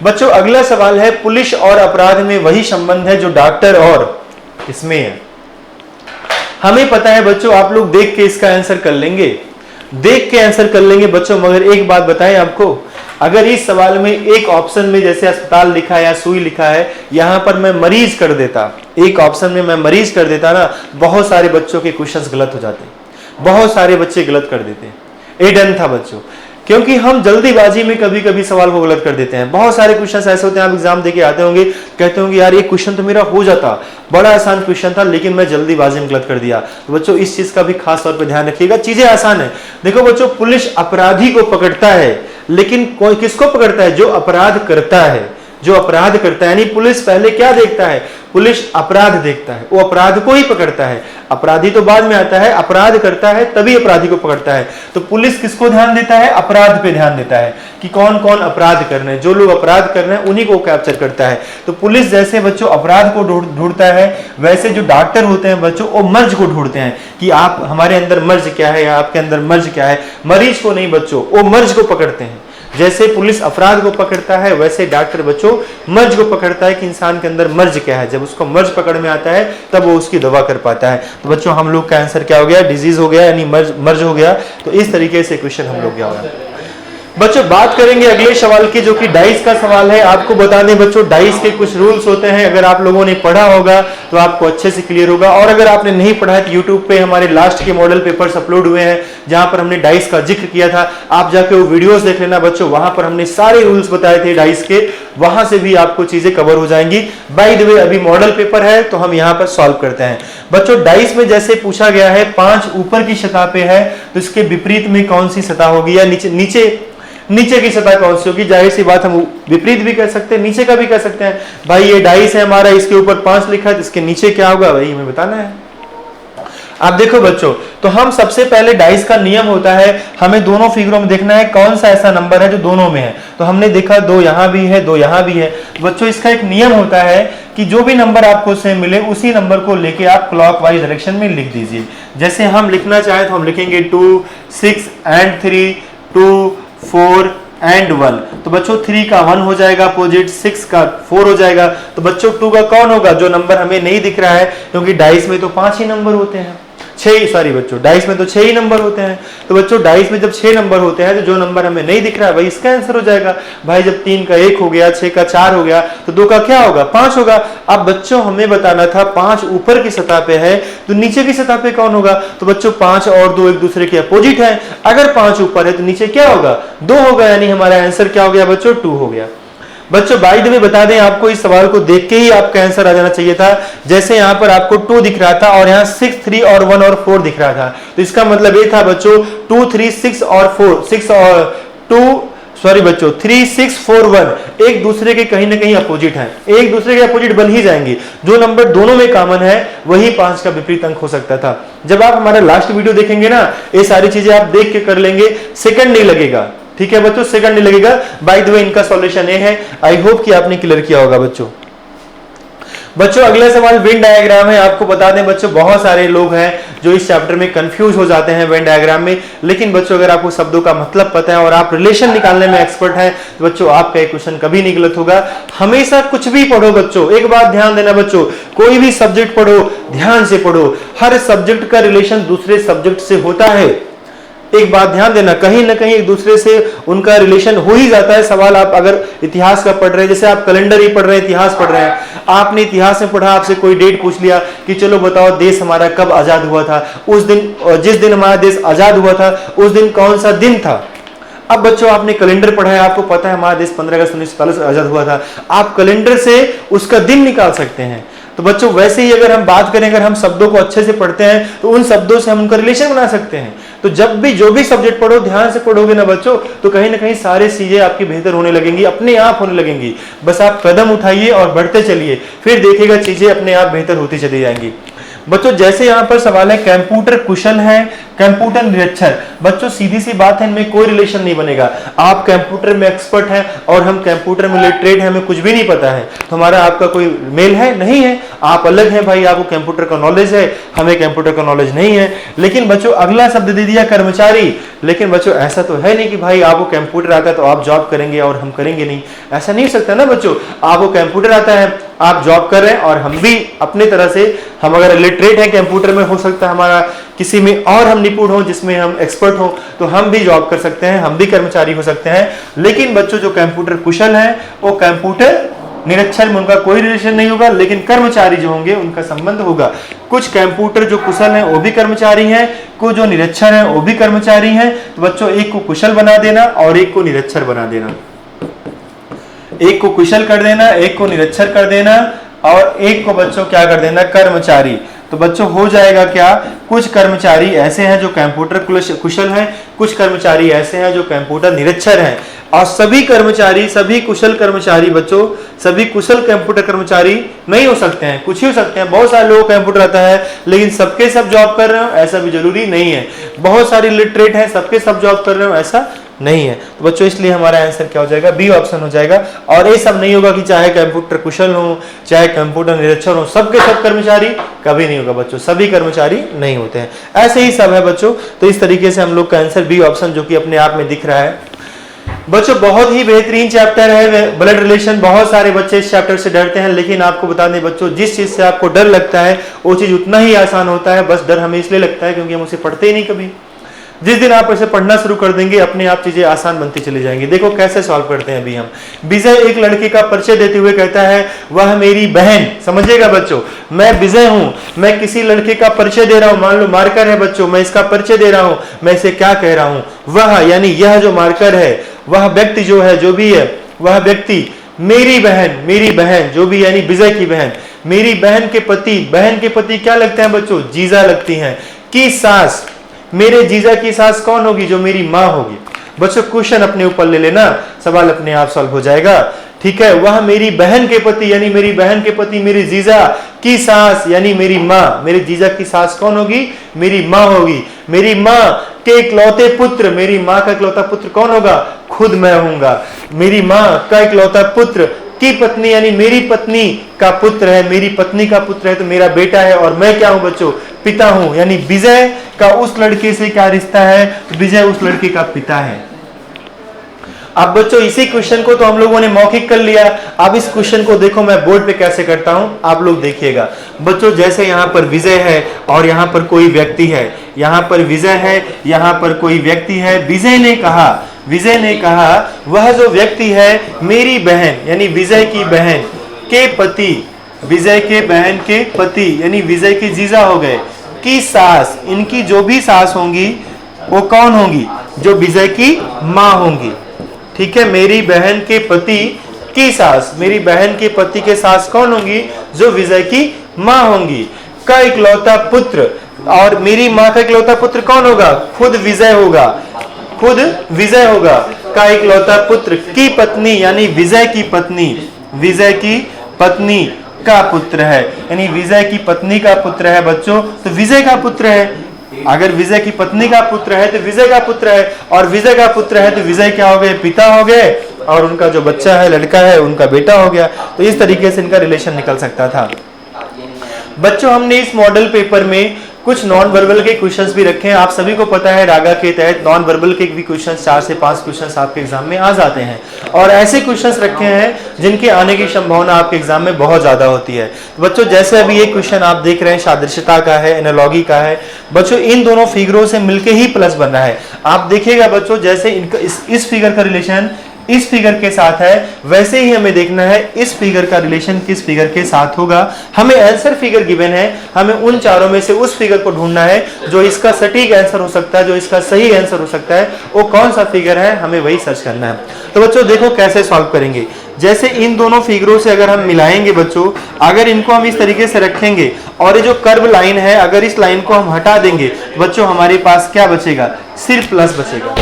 बच्चों अगला सवाल है, पुलिस और अपराध में वही संबंध है जो डॉक्टर और इसमें है। हमें पता है बच्चों, आप लोग देख के इसका आंसर कर लेंगे, देख के आंसर कर लेंगे बच्चों, मगर एक बात बताएं आपको, अगर इस सवाल में एक ऑप्शन में जैसे अस्पताल लिखा है या सुई लिखा है, यहां पर मैं मरीज कर देता, एक ऑप्शन में मैं मरीज कर देता ना, बहुत सारे बच्चों के क्वेश्चंस गलत हो जाते, बहुत सारे बच्चे गलत कर देते। ये डन था बच्चों, क्योंकि हम जल्दीबाजी में कभी कभी सवाल को गलत कर देते हैं। बहुत सारे क्वेश्चंस ऐसे होते हैं, आप एग्जाम देके आते होंगे, कहते होंगे यार ये क्वेश्चन तो मेरा हो जाता, बड़ा आसान क्वेश्चन था, लेकिन मैं जल्दीबाजी में गलत कर दिया। तो बच्चों इस चीज का भी खास तौर पे ध्यान रखिएगा, चीजें आसान है। देखो बच्चों, पुलिस अपराधी को पकड़ता है, लेकिन कोई किसको पकड़ता है? जो अपराध करता है, जो अपराध करता है। यानी पुलिस पहले क्या देखता है? पुलिस अपराध देखता है, वो अपराध को ही पकड़ता है, अपराधी तो बाद में आता है, अपराध करता है तभी अपराधी को पकड़ता है। तो पुलिस किसको ध्यान देता है? अपराध पे ध्यान देता है कि कौन कौन अपराध कर रहे हैं, जो लोग अपराध कर रहे हैं उन्हीं को कैप्चर करता है। तो पुलिस जैसे बच्चों अपराध को ढूंढता है, वैसे जो डॉक्टर होते हैं बच्चों वो मर्ज को ढूंढते हैं कि आप हमारे अंदर मर्ज क्या है या आपके अंदर मर्ज क्या है। मरीज को नहीं बच्चों, वो मर्ज को पकड़ते हैं। जैसे पुलिस अपराध को पकड़ता है, वैसे डॉक्टर बच्चों मर्ज को पकड़ता है कि इंसान के अंदर मर्ज क्या है। जब उसको मर्ज पकड़ में आता है तब वो उसकी दवा कर पाता है। तो बच्चों हम लोग का आंसर क्या हो गया? डिजीज हो गया, यानी मर्ज हो गया। तो इस तरीके से क्वेश्चन हम लोग क्या होगा। बच्चों बात करेंगे अगले सवाल की, जो कि डाइस का सवाल है। आपको बता दें बच्चों, डाइस के कुछ रूल्स होते हैं, अगर आप लोगों ने पढ़ा होगा तो आपको अच्छे से क्लियर होगा, और अगर आपने नहीं पढ़ा है तो यूट्यूब पे हमारे लास्ट के मॉडल पेपर्स अपलोड हुए हैं जहां पर हमने डाइस का जिक्र किया था। आप जाके वो वीडियोस देख लेना बच्चों, वहां पर हमने सारे रूल्स बताए थे डाइस के, वहां से भी आपको चीजें कवर हो जाएंगी। बाय द वे अभी मॉडल पेपर है तो हम यहाँ पर सॉल्व करते हैं। बच्चों डाइस में जैसे पूछा गया है 5 ऊपर की सतह पे है, तो इसके विपरीत में कौन सी सतह होगी, या नीचे की सतह कौन सी होगी? जाहिर सी बात हम विपरीत भी कर सकते हैं, नीचे का भी कर सकते हैं। भाई ये डाइस है हमारा, इसके ऊपर 5 लिखा है, तो इसके नीचे क्या होगा भाई हमें बताना है। आप देखो बच्चों, तो हम सबसे पहले डाइस का नियम होता है, हमें दोनों फिगरों में देखना है कौन सा ऐसा नंबर है जो दोनों में है। तो हमने देखा 2 यहां भी है, 2 यहां भी है। बच्चों इसका एक नियम होता है कि जो भी नंबर आपको सेम मिले उसी नंबर को लेके आप क्लॉकवाइज डायरेक्शन में लिख दीजिए। जैसे हम लिखना चाहे तो हम लिखेंगे 2, 6 एंड 3, 2, 4 एंड 1। तो बच्चों 3 का 1 हो जाएगा अपोजिट, 6 का 4 हो जाएगा। तो बच्चों 2 का कौन होगा? जो नंबर हमें नहीं दिख रहा है, क्योंकि डाइस में तो 5 ही नंबर होते हैं, 6 सॉरी बच्चों डाइस में तो 6 ही नंबर होते हैं। तो बच्चों डाइस में जब 6 नंबर होते हैं तो जो नंबर हमें नहीं दिख रहा है भाई इसका आंसर हो जाएगा। भाई जब 3 का 1 हो गया, 6 का 4 हो गया, तो 2 का क्या होगा? 5 होगा। अब बच्चों हमें बताना था 5 ऊपर की सतह पे है, तो नीचे की सतह पे कौन होगा? तो बच्चों 5 और 2 एक दूसरे के अपोजिट है। अगर 5 ऊपर है तो नीचे क्या होगा? 2 होगा, यानी हमारा आंसर क्या हो गया बच्चों? 2 हो गया। बच्चों बाय द वे बता दें आपको, इस सवाल को देख के ही आपका आंसर आ जाना चाहिए था। जैसे यहाँ पर आपको 2 दिख रहा था और यहाँ 6, 3 और 1 और 4 दिख रहा था, तो इसका मतलब ये था बच्चों 2, 3, 6 और 4, 6 और 2 सॉरी बच्चों 3, 6, 4, 1 एक दूसरे के कहीं ना कहीं अपोजिट हैं, एक दूसरे के अपोजिट बन ही जाएंगे। जो नंबर दोनों में कॉमन है वही 5 का विपरीत अंक हो सकता था। जब आप हमारा लास्ट वीडियो देखेंगे ना, ये सारी चीजें आप देख के कर लेंगे, सेकंड नहीं लगेगा। ठीक है बच्चों, सेकंड नहीं लगेगा। बाय द वे इनका सॉल्यूशन ये है, आई होप कि आपने क्लियर किया होगा बच्चों अगला सवाल वेन डायग्राम है। आपको बता दें बच्चों, बहुत सारे लोग हैं जो इस चैप्टर में कंफ्यूज हो जाते हैं वेन डायग्राम में, लेकिन बच्चों अगर आपको शब्दों का मतलब पता है और आप रिलेशन निकालने में एक्सपर्ट हैं तो बच्चों आपका एक क्वेश्चन कभी नहीं गलत होगा। हमेशा कुछ भी पढ़ो बच्चों, एक बात ध्यान देना बच्चों, कोई भी सब्जेक्ट पढ़ो ध्यान से पढ़ो, हर सब्जेक्ट का रिलेशन दूसरे सब्जेक्ट से होता है। एक बात ध्यान देना, कहीं ना कहीं एक दूसरे से उनका रिलेशन हो ही जाता है। सवाल आप अगर इतिहास का पढ़ रहे हैं, जैसे आप कैलेंडर ही पढ़ रहे हैं, इतिहास पढ़ रहे हैं, आपने इतिहास में पढ़ा, आपसे कोई डेट पूछ लिया कि चलो बताओ देश हमारा कब आजाद हुआ था, उस दिन जिस दिन हमारा देश आजाद हुआ था उस दिन कौन सा दिन था। अब बच्चों आपने कैलेंडर पढ़ा है, आपको पता है हमारा देश 15 अगस्त 1947 आजाद हुआ था, आप कैलेंडर से उसका दिन निकाल सकते हैं। तो बच्चों वैसे ही अगर हम बात करें, अगर हम शब्दों को अच्छे से पढ़ते हैं तो उन शब्दों से हम उनका रिलेशन बना सकते हैं। तो जब भी जो भी सब्जेक्ट पढ़ो, ध्यान से पढ़ोगे ना बच्चों, तो कहीं ना कहीं सारे चीजें आपकी बेहतर होने लगेंगी, अपने आप होने लगेंगी। बस आप कदम उठाइए और बढ़ते चलिए, फिर देखिएगा चीजें अपने आप बेहतर होती चली जाएंगी। बच्चों जैसे यहाँ पर सवाल है, कंप्यूटर कुशल है, कंप्यूटर निरक्षर। बच्चों सीधी सी बात है, इनमें कोई रिलेशन नहीं बनेगा। आप कंप्यूटर में एक्सपर्ट हैं और हम कंप्यूटर में लिटरेट हैं, हमें कुछ भी नहीं पता है, तो हमारा आपका कोई मेल है नहीं है। आप अलग हैं भाई, आपको कंप्यूटर का नॉलेज है, हमें कंप्यूटर का नॉलेज नहीं है। लेकिन बच्चों अगला शब्द दे दिया कर्मचारी। लेकिन बच्चों ऐसा तो है नहीं कि भाई आपको कंप्यूटर आता है तो आप जॉब करेंगे और हम करेंगे नहीं, ऐसा नहीं हो सकता ना बच्चों। आपको कंप्यूटर आता है, आप जॉब कर रहे हैं, और हम भी अपने तरह से, हम अगर लिटरेट हैं कंप्यूटर में, हो सकता है हमारा किसी में और हम निपुण हो, जिसमें हम एक्सपर्ट हो, तो हम भी जॉब कर सकते हैं, हम भी कर्मचारी हो सकते हैं। लेकिन बच्चों जो कंप्यूटर कुशल है वो कंप्यूटर निरक्षर में उनका कोई रिलेशन नहीं होगा, लेकिन कर्मचारी जो होंगे उनका संबंध होगा। कुछ कंप्यूटर जो कुशल हैं वो भी कर्मचारी हैं, कुछ जो निरक्षर हैं वो भी कर्मचारी हैं। तो बच्चों एक को कुशल बना देना और एक को निरक्षर बना देना, एक को कुशल कर देना, एक को निरक्षर कर देना, और एक को बच्चों क्या कर देना, कर्मचारी। तो बच्चों हो जाएगा क्या, कुछ कर्मचारी ऐसे हैं जो कंप्यूटर कुशल हैं, कुछ कर्मचारी ऐसे हैं जो कंप्यूटर निरक्षर हैं, और सभी कर्मचारी, सभी कुशल कर्मचारी बच्चों, सभी कुशल कंप्यूटर कर्मचारी नहीं हो सकते हैं, कुछ ही हो सकते हैं। बहुत सारे लोगों को कंप्यूटर आता है लेकिन सबके सब जॉब कर रहे हो ऐसा भी जरूरी नहीं है। बहुत सारे लिटरेट हैं, सबके सब जॉब कर रहे हो ऐसा नहीं है। तो बच्चों इसलिए हमारा आंसर क्या हो जाएगा, बी ऑप्शन हो जाएगा। और ये सब नहीं होगा कि चाहे कंप्यूटर कुशल हो, चाहे कंप्यूटर निरक्षर हो, सबके सब कर्मचारी, कभी नहीं होगा बच्चों, सभी कर्मचारी नहीं होते हैं। ऐसे ही सब है बच्चों। तो इस तरीके से हम लोग का आंसर बी ऑप्शन, जो कि अपने आप में दिख रहा है। बच्चों बहुत ही बेहतरीन चैप्टर है ब्लड रिलेशन। बहुत सारे बच्चे इस चैप्टर से डरते हैं, लेकिन आपको बता दें बच्चों, जिस चीज से आपको डर लगता है वो चीज उतना ही आसान होता है। बस डर हमें इसलिए लगता है क्योंकि हम उसे पढ़ते ही नहीं कभी। जिस दिन आप इसे पढ़ना शुरू कर देंगे, अपने आप चीजें आसान बनती चली जाएंगी। देखो कैसे सॉल्व करते हैं अभी हम। विजय एक लड़के का परिचय देते हुए कहता है, वह मेरी बहन। समझिएगा बच्चों, मैं विजय हूं, मैं किसी लड़के का परिचय दे रहा हूं। मान लो मार्कर है बच्चों, मैं इसका परिचय दे रहा हूं, मैं इसे क्या कह रहा हूं, वह यानी यह जो मार्कर है, वह व्यक्ति जो है, जो भी है वह व्यक्ति मेरी बहन जो भी यानी विजय की बहन, मेरी बहन के पति क्या लगते हैं बच्चों, जीजा लगती हैं, की सास, मेरे जीजा की सास कौन होगी, जो मेरी माँ होगी। बच्चों क्वेश्चन अपने ऊपर ले लेना, सवाल अपने आप सॉल्व हो जाएगा। ठीक है, वह मेरी बहन के पति यानी मेरी बहन के पति मेरी जीजा की सास यानी मेरी माँ, मेरी जीजा की सास कौन होगी, मेरी माँ होगी। मेरी माँ के इकलौते पुत्र, मेरी माँ का इकलौता पुत्र कौन होगा, खुद मैं होऊंगा। मेरी माँ का इकलौता पुत्र की पत्नी यानी मेरी पत्नी का पुत्र है, मेरी पत्नी का पुत्र है तो मेरा बेटा है, और मैं क्या हूं बच्चों, पिता हूं। यानी विजय का उस लड़के से क्या रिश्ता है, विजय उस लड़के का पिता है। अब बच्चों इसी क्वेश्चन को तो हम लोगों ने मौखिक कर लिया। अब इस क्वेश्चन को देखो मैं बोर्ड पे कैसे करता हूं, आप लोग देखिएगा। बच्चों जैसे यहाँ पर विजय है और यहाँ पर कोई व्यक्ति है, यहाँ पर विजय है, यहाँ पर कोई व्यक्ति है। विजय ने कहा वह जो व्यक्ति है मेरी बहन यानी विजय की बहन के पति, विजय के बहन के पति यानी विजय के जीजा हो गए, की सास, इनकी जो भी सास होंगी वो कौन होंगी, जो विजय की माँ होंगी। ठीक है, मेरी बहन के पति की सास, मेरी बहन के पति के सास कौन होंगी, जो विजय की माँ होंगी। का इकलौता पुत्र, और मेरी माँ का इकलौता पुत्र कौन होगा, खुद विजय होगा, खुद विजय होगा। का इकलौता पुत्र की पत्नी यानी विजय की पत्नी, विजय की पत्नी का पुत्र है, यानी विजय की पत्नी का पुत्र है बच्चों, तो विजय का पुत्र है। अगर विजय की पत्नी का पुत्र है तो विजय का पुत्र है, और विजय का पुत्र है तो विजय क्या हो गए, पिता हो गए, और उनका जो बच्चा है, लड़का है, उनका बेटा हो गया। तो इस तरीके से इनका रिलेशन निकल सकता था। बच्चों हमने इस मॉडल पेपर में कुछ नॉन वर्बल के क्वेश्चंस भी रखे हैं। आप सभी को पता है रागा के तहत नॉन वर्बल के भी क्वेश्चंस 4 से 5 क्वेश्चंस आपके एग्जाम में आ जाते हैं, और ऐसे क्वेश्चंस रखे हैं जिनके आने की संभावना आपके एग्जाम में बहुत ज्यादा होती है। बच्चों जैसे अभी ये क्वेश्चन आप देख रहे हैं सादृश्यता का है, एनालॉगी का है। बच्चों इन दोनों फिगरों से मिलके ही प्लस बन रहा है। आप देखिएगा बच्चों जैसे इनका इस फिगर का रिलेशन इस फिगर के साथ है, वैसे ही हमें देखना है इस फिगर का रिलेशन किस फिगर के साथ होगा। हमें आंसर फिगर गिवन है, हमें उन चारों में से उस फिगर को ढूंढना है जो इसका सटीक आंसर हो सकता है, जो इसका सही आंसर हो सकता है। वो कौन सा फिगर है, हमें वही सर्च करना है। तो बच्चों देखो कैसे सॉल्व करेंगे। जैसे इन दोनों फिगरों से अगर हम मिलाएंगे बच्चों, अगर इनको हम इस तरीके से रखेंगे और ये जो कर्व लाइन है अगर इस लाइन को हम हटा देंगे बच्चों हमारे पास क्या बचेगा, सिर्फ प्लस बचेगा।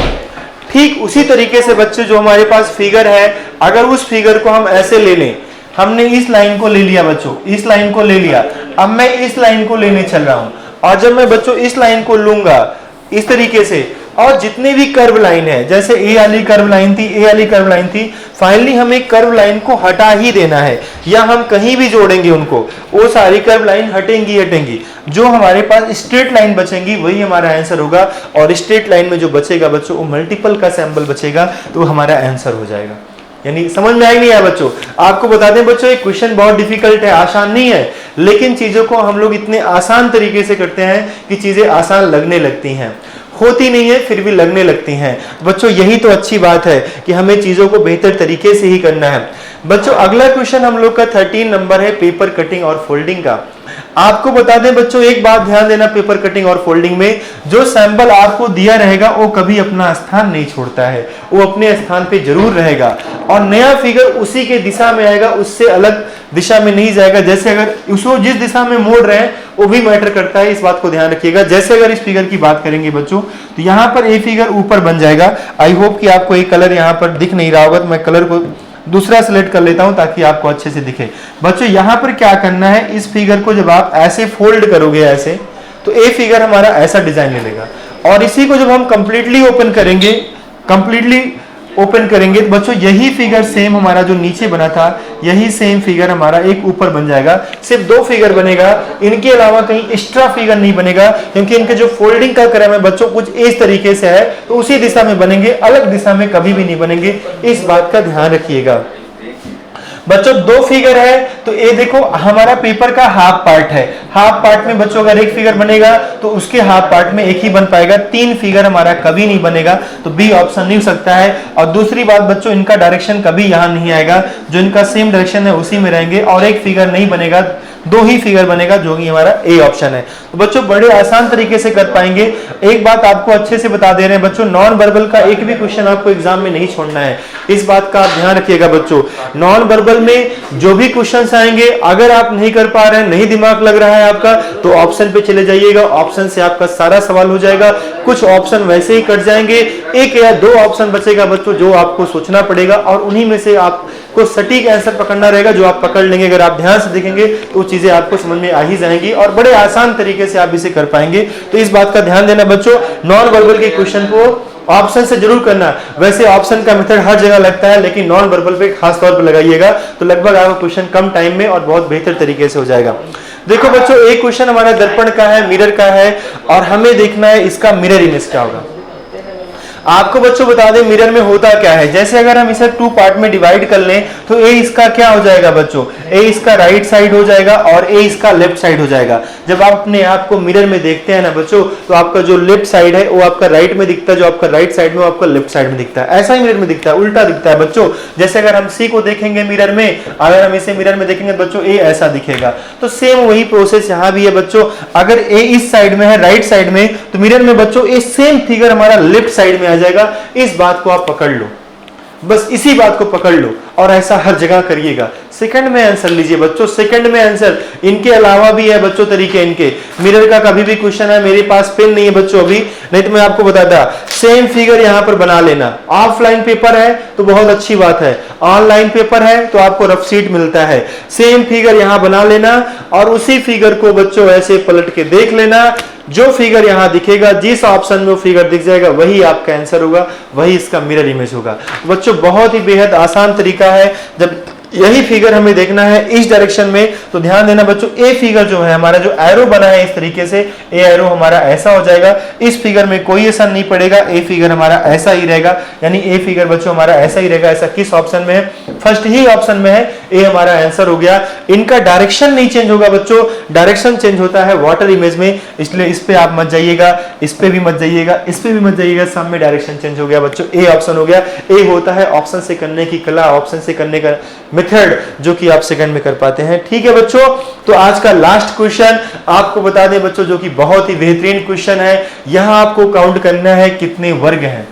ठीक उसी तरीके से बच्चों जो हमारे पास फिगर है, अगर उस फिगर को हम ऐसे ले लें, हमने इस लाइन को ले लिया बच्चों, इस लाइन को ले लिया, अब मैं इस लाइन को लेने चल रहा हूं और जब मैं बच्चों इस लाइन को लूंगा इस तरीके से, और जितने भी कर्व लाइन है, जैसे ए वाली कर्व लाइन थी, ए वाली कर्व लाइन थी, फाइनली हमें कर्व लाइन को हटा ही देना है, या हम कहीं भी जोड़ेंगे उनको वो सारी कर्व लाइन हटेंगी हटेंगी, जो हमारे पास स्ट्रेट लाइन बचेंगी वही हमारा आंसर होगा। और स्ट्रेट लाइन में जो बचेगा बच्चों वो मल्टीपल का सैंबल बचेगा, तो हमारा आंसर हो जाएगा। यानी समझ में आई नहीं है बच्चों? आपको बता दें बच्चों ये क्वेश्चन बहुत डिफिकल्ट है, आसान नहीं है, लेकिन चीजों को हम लोग इतने आसान तरीके से करते हैं कि चीजें आसान लगने लगती हैं, होती नहीं है फिर भी लगने लगती हैं। बच्चों यही तो अच्छी बात है कि हमें चीजों को बेहतर तरीके से ही करना है। बच्चों अगला क्वेश्चन हम लोग का 13 नंबर है पेपर कटिंग और फोल्डिंग का। आपको बता दें बच्चों एक बात ध्यान देना, पेपर कटिंग और फोल्डिंग में जो सैंपल आपको दिया रहेगा वो कभी अपना स्थान नहीं छोड़ता है, वो अपने स्थान पे जरूर रहेगा और नया फिगर उसी के दिशा में आएगा, उससे अलग दिशा में नहीं जाएगा। जैसे अगर उसको जिस दिशा में मोड़ रहे हैं वो भी मैटर करता है, इस बात को ध्यान रखिएगा। जैसे अगर इस फिगर की बात करेंगे बच्चों तो यहाँ पर ए फिगर ऊपर बन जाएगा। आई होप कि आपको एक कलर यहाँ पर दिख नहीं रहा होगा, तो मैं कलर को दूसरा सिलेक्ट कर लेता हूं ताकि आपको अच्छे से दिखे। बच्चों यहां पर क्या करना है, इस फिगर को जब आप ऐसे फोल्ड करोगे ऐसे, तो ए फिगर हमारा ऐसा डिजाइन ले लेगा और इसी को जब हम कंप्लीटली ओपन करेंगे, तो बच्चों यही फिगर सेम हमारा जो नीचे बना था यही सेम फिगर हमारा एक ऊपर बन जाएगा। सिर्फ दो फिगर बनेगा, इनके अलावा कहीं एक्स्ट्रा फिगर नहीं बनेगा, क्योंकि इनके जो फोल्डिंग का क्रम है बच्चों कुछ इस तरीके से है, तो उसी दिशा में बनेंगे, अलग दिशा में कभी भी नहीं बनेंगे, इस बात का ध्यान रखिएगा। बच्चों दो फिगर है तो ये देखो हमारा पेपर का हाफ पार्ट है, हाफ पार्ट में बच्चों अगर एक फिगर बनेगा तो उसके हाफ पार्ट में एक ही बन पाएगा, तीन फिगर हमारा कभी नहीं बनेगा, तो बी ऑप्शन नहीं हो सकता है। और दूसरी बात बच्चों इनका डायरेक्शन कभी यहां नहीं आएगा, जो इनका सेम डायरेक्शन है उसी में रहेंगे और एक फिगर नहीं बनेगा, दो ही फिगर बनेगा, जो कि हमारा ए ऑप्शन है। तो बच्चों बड़े आसान तरीके से कर पाएंगे। एक बात आपको अच्छे से बता दे रहे हैं बच्चों, नॉन वर्बल का एक भी क्वेश्चन आपको एग्जाम में नहीं छोड़ना है, इस बात का आप ध्यान रखिएगा बच्चों। नॉन वर्बल में जो भी क्वेश्चंस आएंगे अगर आप नहीं कर पा रहे हैं, नहीं दिमाग लग रहा है आपका, तो ऑप्शन पे चले जाइएगा, ऑप्शन से आपका सारा सवाल हो जाएगा। कुछ ऑप्शन वैसे ही कट जाएंगे, एक या दो ऑप्शन बचेगा बच्चों जो आपको सोचना पड़ेगा और उन्हीं में से आपको सटीक आंसर पकड़ना रहेगा, जो आप पकड़ लेंगे। अगर आप ध्यान से देखेंगे तो चीजें आपको समझ में आ ही जाएंगी और बड़े आसान तरीके से आप इसे कर पाएंगे। तो इस बात का ध्यान देना बच्चों, नॉन वर्बल के क्वेश्चन को ऑप्शन से जरूर करना। वैसे ऑप्शन का मेथड हर जगह लगता है, लेकिन नॉन वर्बल पे खास तौर पर लगाइएगा, तो लगभग आपका क्वेश्चन कम टाइम में और बहुत बेहतर तरीके से हो जाएगा। देखो बच्चों एक क्वेश्चन हमारा दर्पण का है, मिरर का है, और हमें देखना है इसका मिरर इमेज क्या होगा। आपको बच्चों बता दें मिरर में होता क्या है, जैसे अगर हम इसे टू पार्ट में डिवाइड कर लें तो ए इसका क्या हो जाएगा बच्चों, ए इसका राइट साइड हो जाएगा और ए इसका लेफ्ट साइड हो जाएगा। जब आप अपने आप को मिरर में देखते हैं ना बच्चों, तो आपका जो लेफ्ट साइड है वो आपका राइट में दिखता है, जो आपका राइट साइड में वो आपका लेफ्ट साइड में दिखता है। ऐसा ही मिरर में दिखता है, उल्टा दिखता है बच्चों। जैसे अगर हम सी को देखेंगे मिरर में, अगर हम इसे मिरर में देखेंगे बच्चों ए ऐसा दिखेगा, तो सेम वही प्रोसेस यहाँ भी है बच्चों। अगर ए इस साइड में है राइट साइड में, तो मिरर में बच्चों ए सेम फिगर हमारा लेफ्ट साइड में आ जाएगा। इस बात को आप पकड़ लो, बस इसी बात को पकड़ लो और ऐसा हर जगह करिएगा। सेकंड में आंसर लीजिए बच्चों, सेकंड में आंसर। इनके अलावा भी है बच्चों तरीके इनके। मिरर का कभी भी क्वेश्चन है, मेरे पास पेन नहीं है बच्चों अभी, नहीं तो मैं आपको बताता। सेम फिगर यहां पर बना लेना। ऑफलाइन पेपर है तो बहुत अच्छी बात है, ऑनलाइन पेपर है तो आपको रफ शीट मिलता है। सेम फिगर यहां बना लेना और उसी फिगर को बच्चों ऐसे पलट के देख लेना। जो फिगर यहां दिखेगा, जिस ऑप्शन में वो फिगर दिख जाएगा वही आपका आंसर होगा, वही इसका मिरर इमेज होगा। बच्चों बहुत ही बेहद आसान तरीका है। जब यही फिगर हमें देखना है इस डायरेक्शन में, तो ध्यान देना बच्चों, ए फिगर जो है हमारा जो एरो बना है इस तरीके से, ए एरो हमारा ऐसा हो जाएगा। इस फिगर में कोई असर नहीं पड़ेगा, ए फिगर हमारा ऐसा ही रहेगा, यानी ए फिगर बच्चों हमारा ऐसा ही रहेगा। ऐसा किस ऑप्शन में है? फर्स्ट ही ऑप्शन में है, ए हमारा आंसर हो गया। इनका डायरेक्शन नहीं चेंज होगा बच्चों, डायरेक्शन चेंज होता है वाटर इमेज में, इसलिए इस पे आप मत जाइएगा, इस पे भी मत जाइएगा, इस पे भी मत जाइएगा, सब में डायरेक्शन चेंज हो गया बच्चों। ए ऑप्शन हो गया। ए होता है ऑप्शन से करने की कला, ऑप्शन से करने का मेथड, जो कि आप सेकंड में कर पाते हैं। ठीक है बच्चों, तो आज का लास्ट क्वेश्चन आपको बता दें बच्चों, जो कि बहुत ही बेहतरीन क्वेश्चन है। यहां आपको काउंट करना है कितने वर्ग हैं।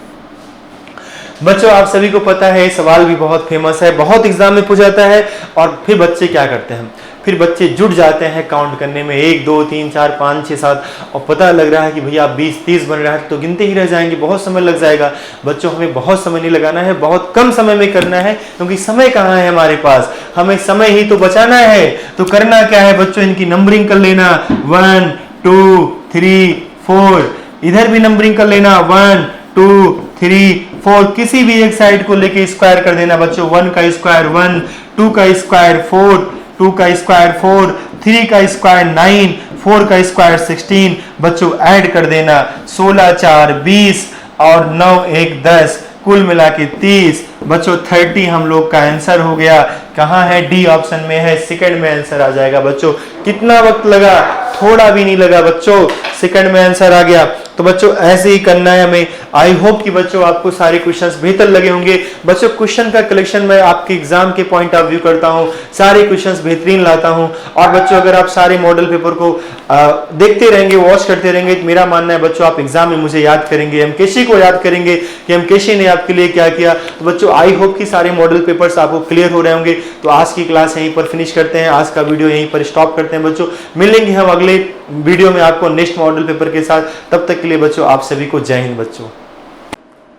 बच्चों आप सभी को पता है सवाल भी बहुत फेमस है, बहुत एग्जाम में पूछा जाता है। और फिर बच्चे क्या करते हैं, फिर बच्चे जुट जाते हैं काउंट करने में 1 2 3 4 5 6 7 और पता लग रहा है कि भैया 20 30 बन रहा है तो गिनते ही रह जाएंगे, बहुत समय लग जाएगा। बच्चों हमें बहुत समय नहीं लगाना है, बहुत कम समय में करना है, क्योंकि समय कहाँ है हमारे पास, हमें समय ही तो बचाना है। तो करना क्या है बच्चों, इनकी नंबरिंग कर लेना 1 2 3 4, इधर भी नंबरिंग कर लेना 1 2 3 4, किसी भी एक साइड को लेके स्क्वायर कर देना बच्चों। 1 का स्क्वायर 1, 2 का स्क्वायर 4, 2 का स्क्वायर 4, 3 का स्क्वायर 9, 4 का स्क्वायर 16। बच्चों ऐड कर देना 16 4 20 और 9 1 10, कुल मिला के 30। बच्चों 30 हम लोग का आंसर हो गया। कहाँ है, डी ऑप्शन में है, सेकंड में आंसर आ जाएगा। बच्चों कितना वक्त लगा, थोड़ा भी नहीं लगा बच्चों, सेकंड में आंसर आ गया। तो बच्चों ऐसे ही करना है हमें। आई होप कि बच्चों आपको सारे क्वेश्चंस बेहतर लगे होंगे। बच्चों क्वेश्चन का कलेक्शन मैं आपके एग्जाम के पॉइंट ऑफ व्यू करता हूं, सारे क्वेश्चंस बेहतरीन लाता हूं। और बच्चों अगर आप सारे मॉडल पेपर को देखते रहेंगे, वॉच करते रहेंगे, तो मेरा मानना है बच्चों आप एग्जाम में मुझे याद करेंगे, एमकेसी को याद करेंगे कि एमकेसी ने आपके लिए क्या किया। तो बच्चों आई होप कि सारे मॉडल पेपर्स आपको क्लियर हो रहे होंगे। तो आज की क्लास यहीं पर फिनिश करते हैं, आज का वीडियो यहीं पर स्टॉप करते हैं बच्चों। मिलेंगे हम अगले वीडियो में आपको नेक्स्ट मॉडल पेपर के साथ। तब तक के लिए बच्चों आप सभी को जय हिंद बच्चों।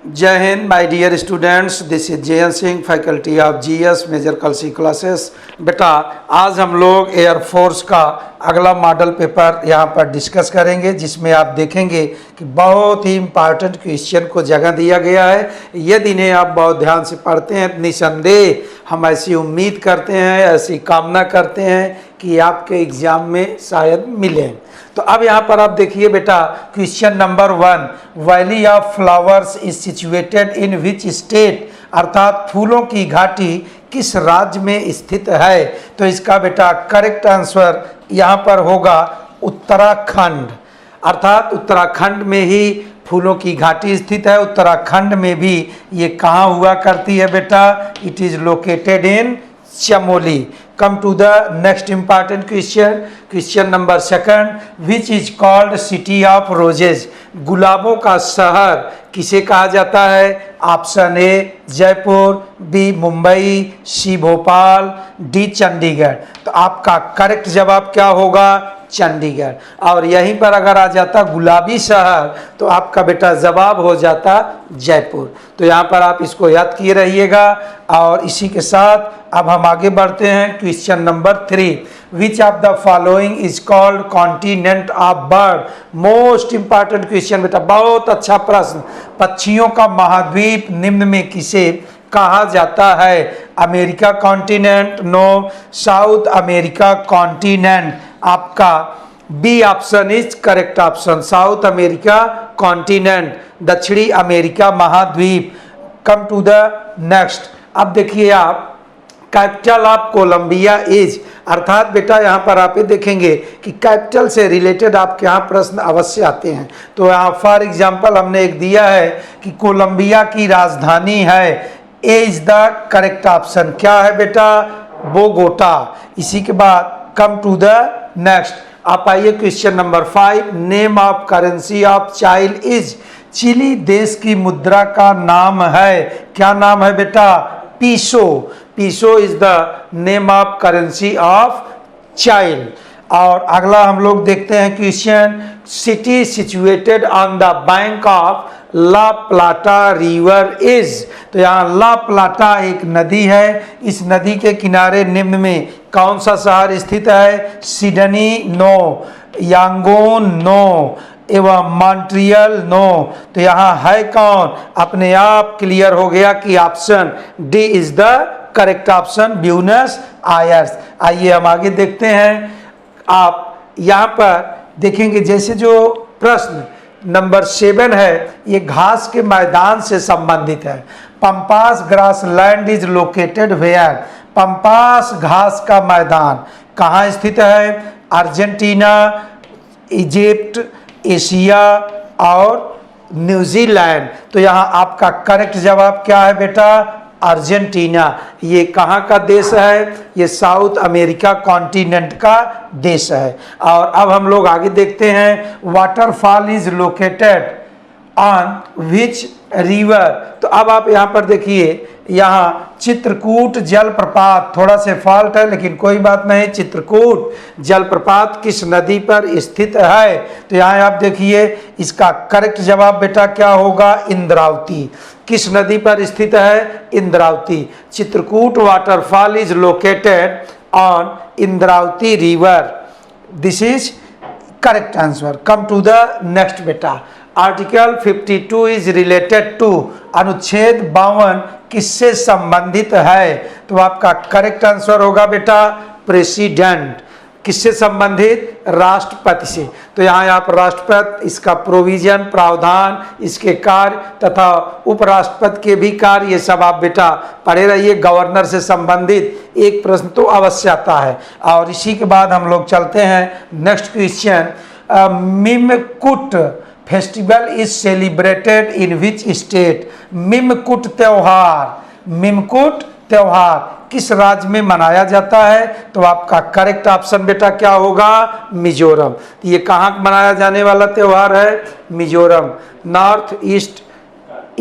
जय हिंद my dear students, this is Jayant Singh, faculty of GS major Kalsi classes. बेटा आज हम लोग एयरफोर्स का अगला मॉडल पेपर यहाँ पर डिस्कस करेंगे, जिसमें आप देखेंगे कि बहुत ही इम्पॉर्टेंट क्वेश्चन को जगह दिया गया है। यदि इन्हें आप बहुत ध्यान से पढ़ते हैं, निसंदेह हम ऐसी उम्मीद करते हैं, ऐसी कामना करते हैं कि आपके एग्जाम में शायद मिलें। तो अब यहाँ पर आप देखिए बेटा, question number 1, valley of flowers is situated in which state, अर्थात फूलों की घाटी किस राज्य में स्थित है। तो इसका बेटा करेक्ट आंसर यहाँ पर होगा उत्तराखंड, अर्थात उत्तराखंड में ही फूलों की घाटी स्थित है। उत्तराखंड में भी ये कहाँ हुआ करती है बेटा, it is located in Chamoli. Come to the next important question, question number 2, which is called city of roses, गुलाबों का शहर किसे कहा जाता है। Option A Jaipur, B Mumbai, C Bhopal, D Chandigarh. तो आपका करेक्ट जवाब क्या होगा, चंडीगढ़। और यहीं पर अगर आ जाता गुलाबी शहर तो आपका बेटा जवाब हो जाता जयपुर। तो यहाँ पर आप इसको याद किए रहिएगा। और इसी के साथ अब हम आगे बढ़ते हैं question number 3, which of the following is called continent of bird. Most important question बेटा, बहुत अच्छा प्रश्न। पक्षियों का महाद्वीप निम्न में किसे कहा जाता है। America continent, no. South America continent, आपका B option is correct option, South America continent, दक्षिणी अमेरिका महाद्वीप। कम टू द नेक्स्ट, अब देखिए आप, कैपिटल ऑफ कोलंबिया इज, अर्थात बेटा यहाँ पर आप ये देखेंगे कि कैपिटल से रिलेटेड आपके यहाँ प्रश्न अवश्य आते हैं। तो यहाँ फॉर एग्जांपल हमने एक दिया है कि कोलंबिया की राजधानी है, ए इज द करेक्ट ऑप्शन। क्या है बेटा, बोगोटा। इसी के बाद कम टू द नेक्स्ट, आप आइए question number 5, name of currency of child is, Chile देश की मुद्रा का नाम है। क्या नाम है बेटा, peso. Peso is the name of currency of child. और अगला हम लोग देखते हैं question, city situated on the bank of La Plata river is. तो यहाँ ला प्लाटा एक नदी है, इस नदी के किनारे निम्न में कौन सा शहर स्थित है। Sydney, no. Yangon, no. एवं मॉन्ट्रियल, नो। तो यहाँ है कौन, अपने आप क्लियर हो गया कि option D is the correct option, Buenos Aires. आइए हम आगे देखते हैं। आप यहाँ पर देखेंगे जैसे जो प्रश्न नंबर 7 है, ये घास के मैदान से संबंधित है। Pampas grassland is located where, pampas घास का मैदान कहाँ स्थित है। अर्जेंटीना, इजिप्ट, एशिया और न्यूजीलैंड। तो यहाँ आपका करेक्ट जवाब क्या है बेटा, अर्जेंटीना। ये कहाँ का देश है, ये साउथ अमेरिका कॉन्टिनेंट का देश है। और अब हम लोग आगे देखते हैं, waterfall is located on which river. तो अब आप यहाँ पर देखिए, यहाँ चित्रकूट जलप्रपात, थोड़ा से फॉल्ट है लेकिन कोई बात नहीं। चित्रकूट जलप्रपात किस नदी पर स्थित है? तो यहाँ आप देखिए, इसका करेक्ट जवाब बेटा क्या होगा? इंद्रावती। किस नदी पर स्थित है? Indravati. Chitrakoot waterfall is located on Indravati river. This is correct answer. Come to the next बेटा। आर्टिकल 52 इज रिलेटेड टू, अनुच्छेद 52 किससे संबंधित है? तो आपका करेक्ट आंसर होगा बेटा प्रेसिडेंट। किससे संबंधित? राष्ट्रपति से। तो यहाँ आप राष्ट्रपति, इसका प्रोविजन, प्रावधान, इसके कार्य तथा उपराष्ट्रपति के भी कार्य, ये सब आप बेटा पढ़े रहिए। गवर्नर से संबंधित एक प्रश्न तो अवश्य आता है। और इसी के बाद हम लोग चलते हैं next question. Mimkut festival is celebrated in which state? Mimkut त्योहार, मिमकुट त्योहार किस राज्य में मनाया जाता है? तो आपका करेक्ट ऑप्शन बेटा क्या होगा? मिजोरम। तो ये कहाँ मनाया जाने वाला त्योहार है? मिजोरम। नॉर्थ ईस्ट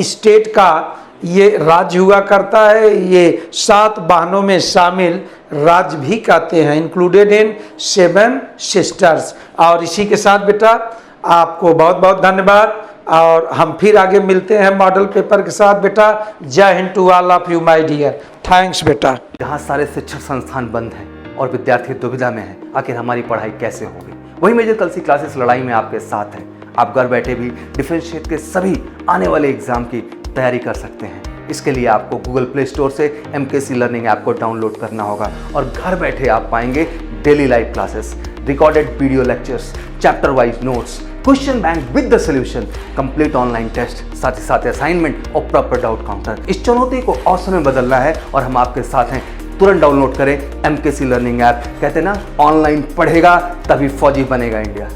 स्टेट का ये राज्य हुआ करता है। ये 7 बहनों में शामिल राज्य भी कहते हैं, इंक्लूडेड इन 7 सिस्टर्स। और इसी के साथ बेटा आपको बहुत बहुत धन्यवाद, और हम फिर आगे मिलते हैं मॉडल पेपर के साथ बेटा। जय हिंद to all of you my dear. Thanks बेटा। जहाँ सारे शिक्षण संस्थान बंद हैं और विद्यार्थी दुविधा में हैं, आखिर हमारी पढ़ाई कैसे होगी? वही मेजर कलसी क्लासेस लड़ाई में आपके साथ है। आप घर बैठे भी डिफेंस क्षेत्र के सभी आने वाले एग्जाम की तैयारी कर सकते हैं। इसके लिए आपको गूगल प्ले स्टोर से MKC लर्निंग ऐप को डाउनलोड करना होगा और घर बैठे आप पाएंगे daily live classes, recorded video lectures, chapter wise notes, question bank with the solution, complete online test, साथ ही साथ असाइनमेंट और प्रॉपर डाउट काउंटर। इस चुनौती को अवसर में बदलना है और हम आपके साथ हैं। तुरंत डाउनलोड करें MKC लर्निंग ऐप। कहते हैं ना, ऑनलाइन पढ़ेगा तभी फौजी बनेगा इंडिया।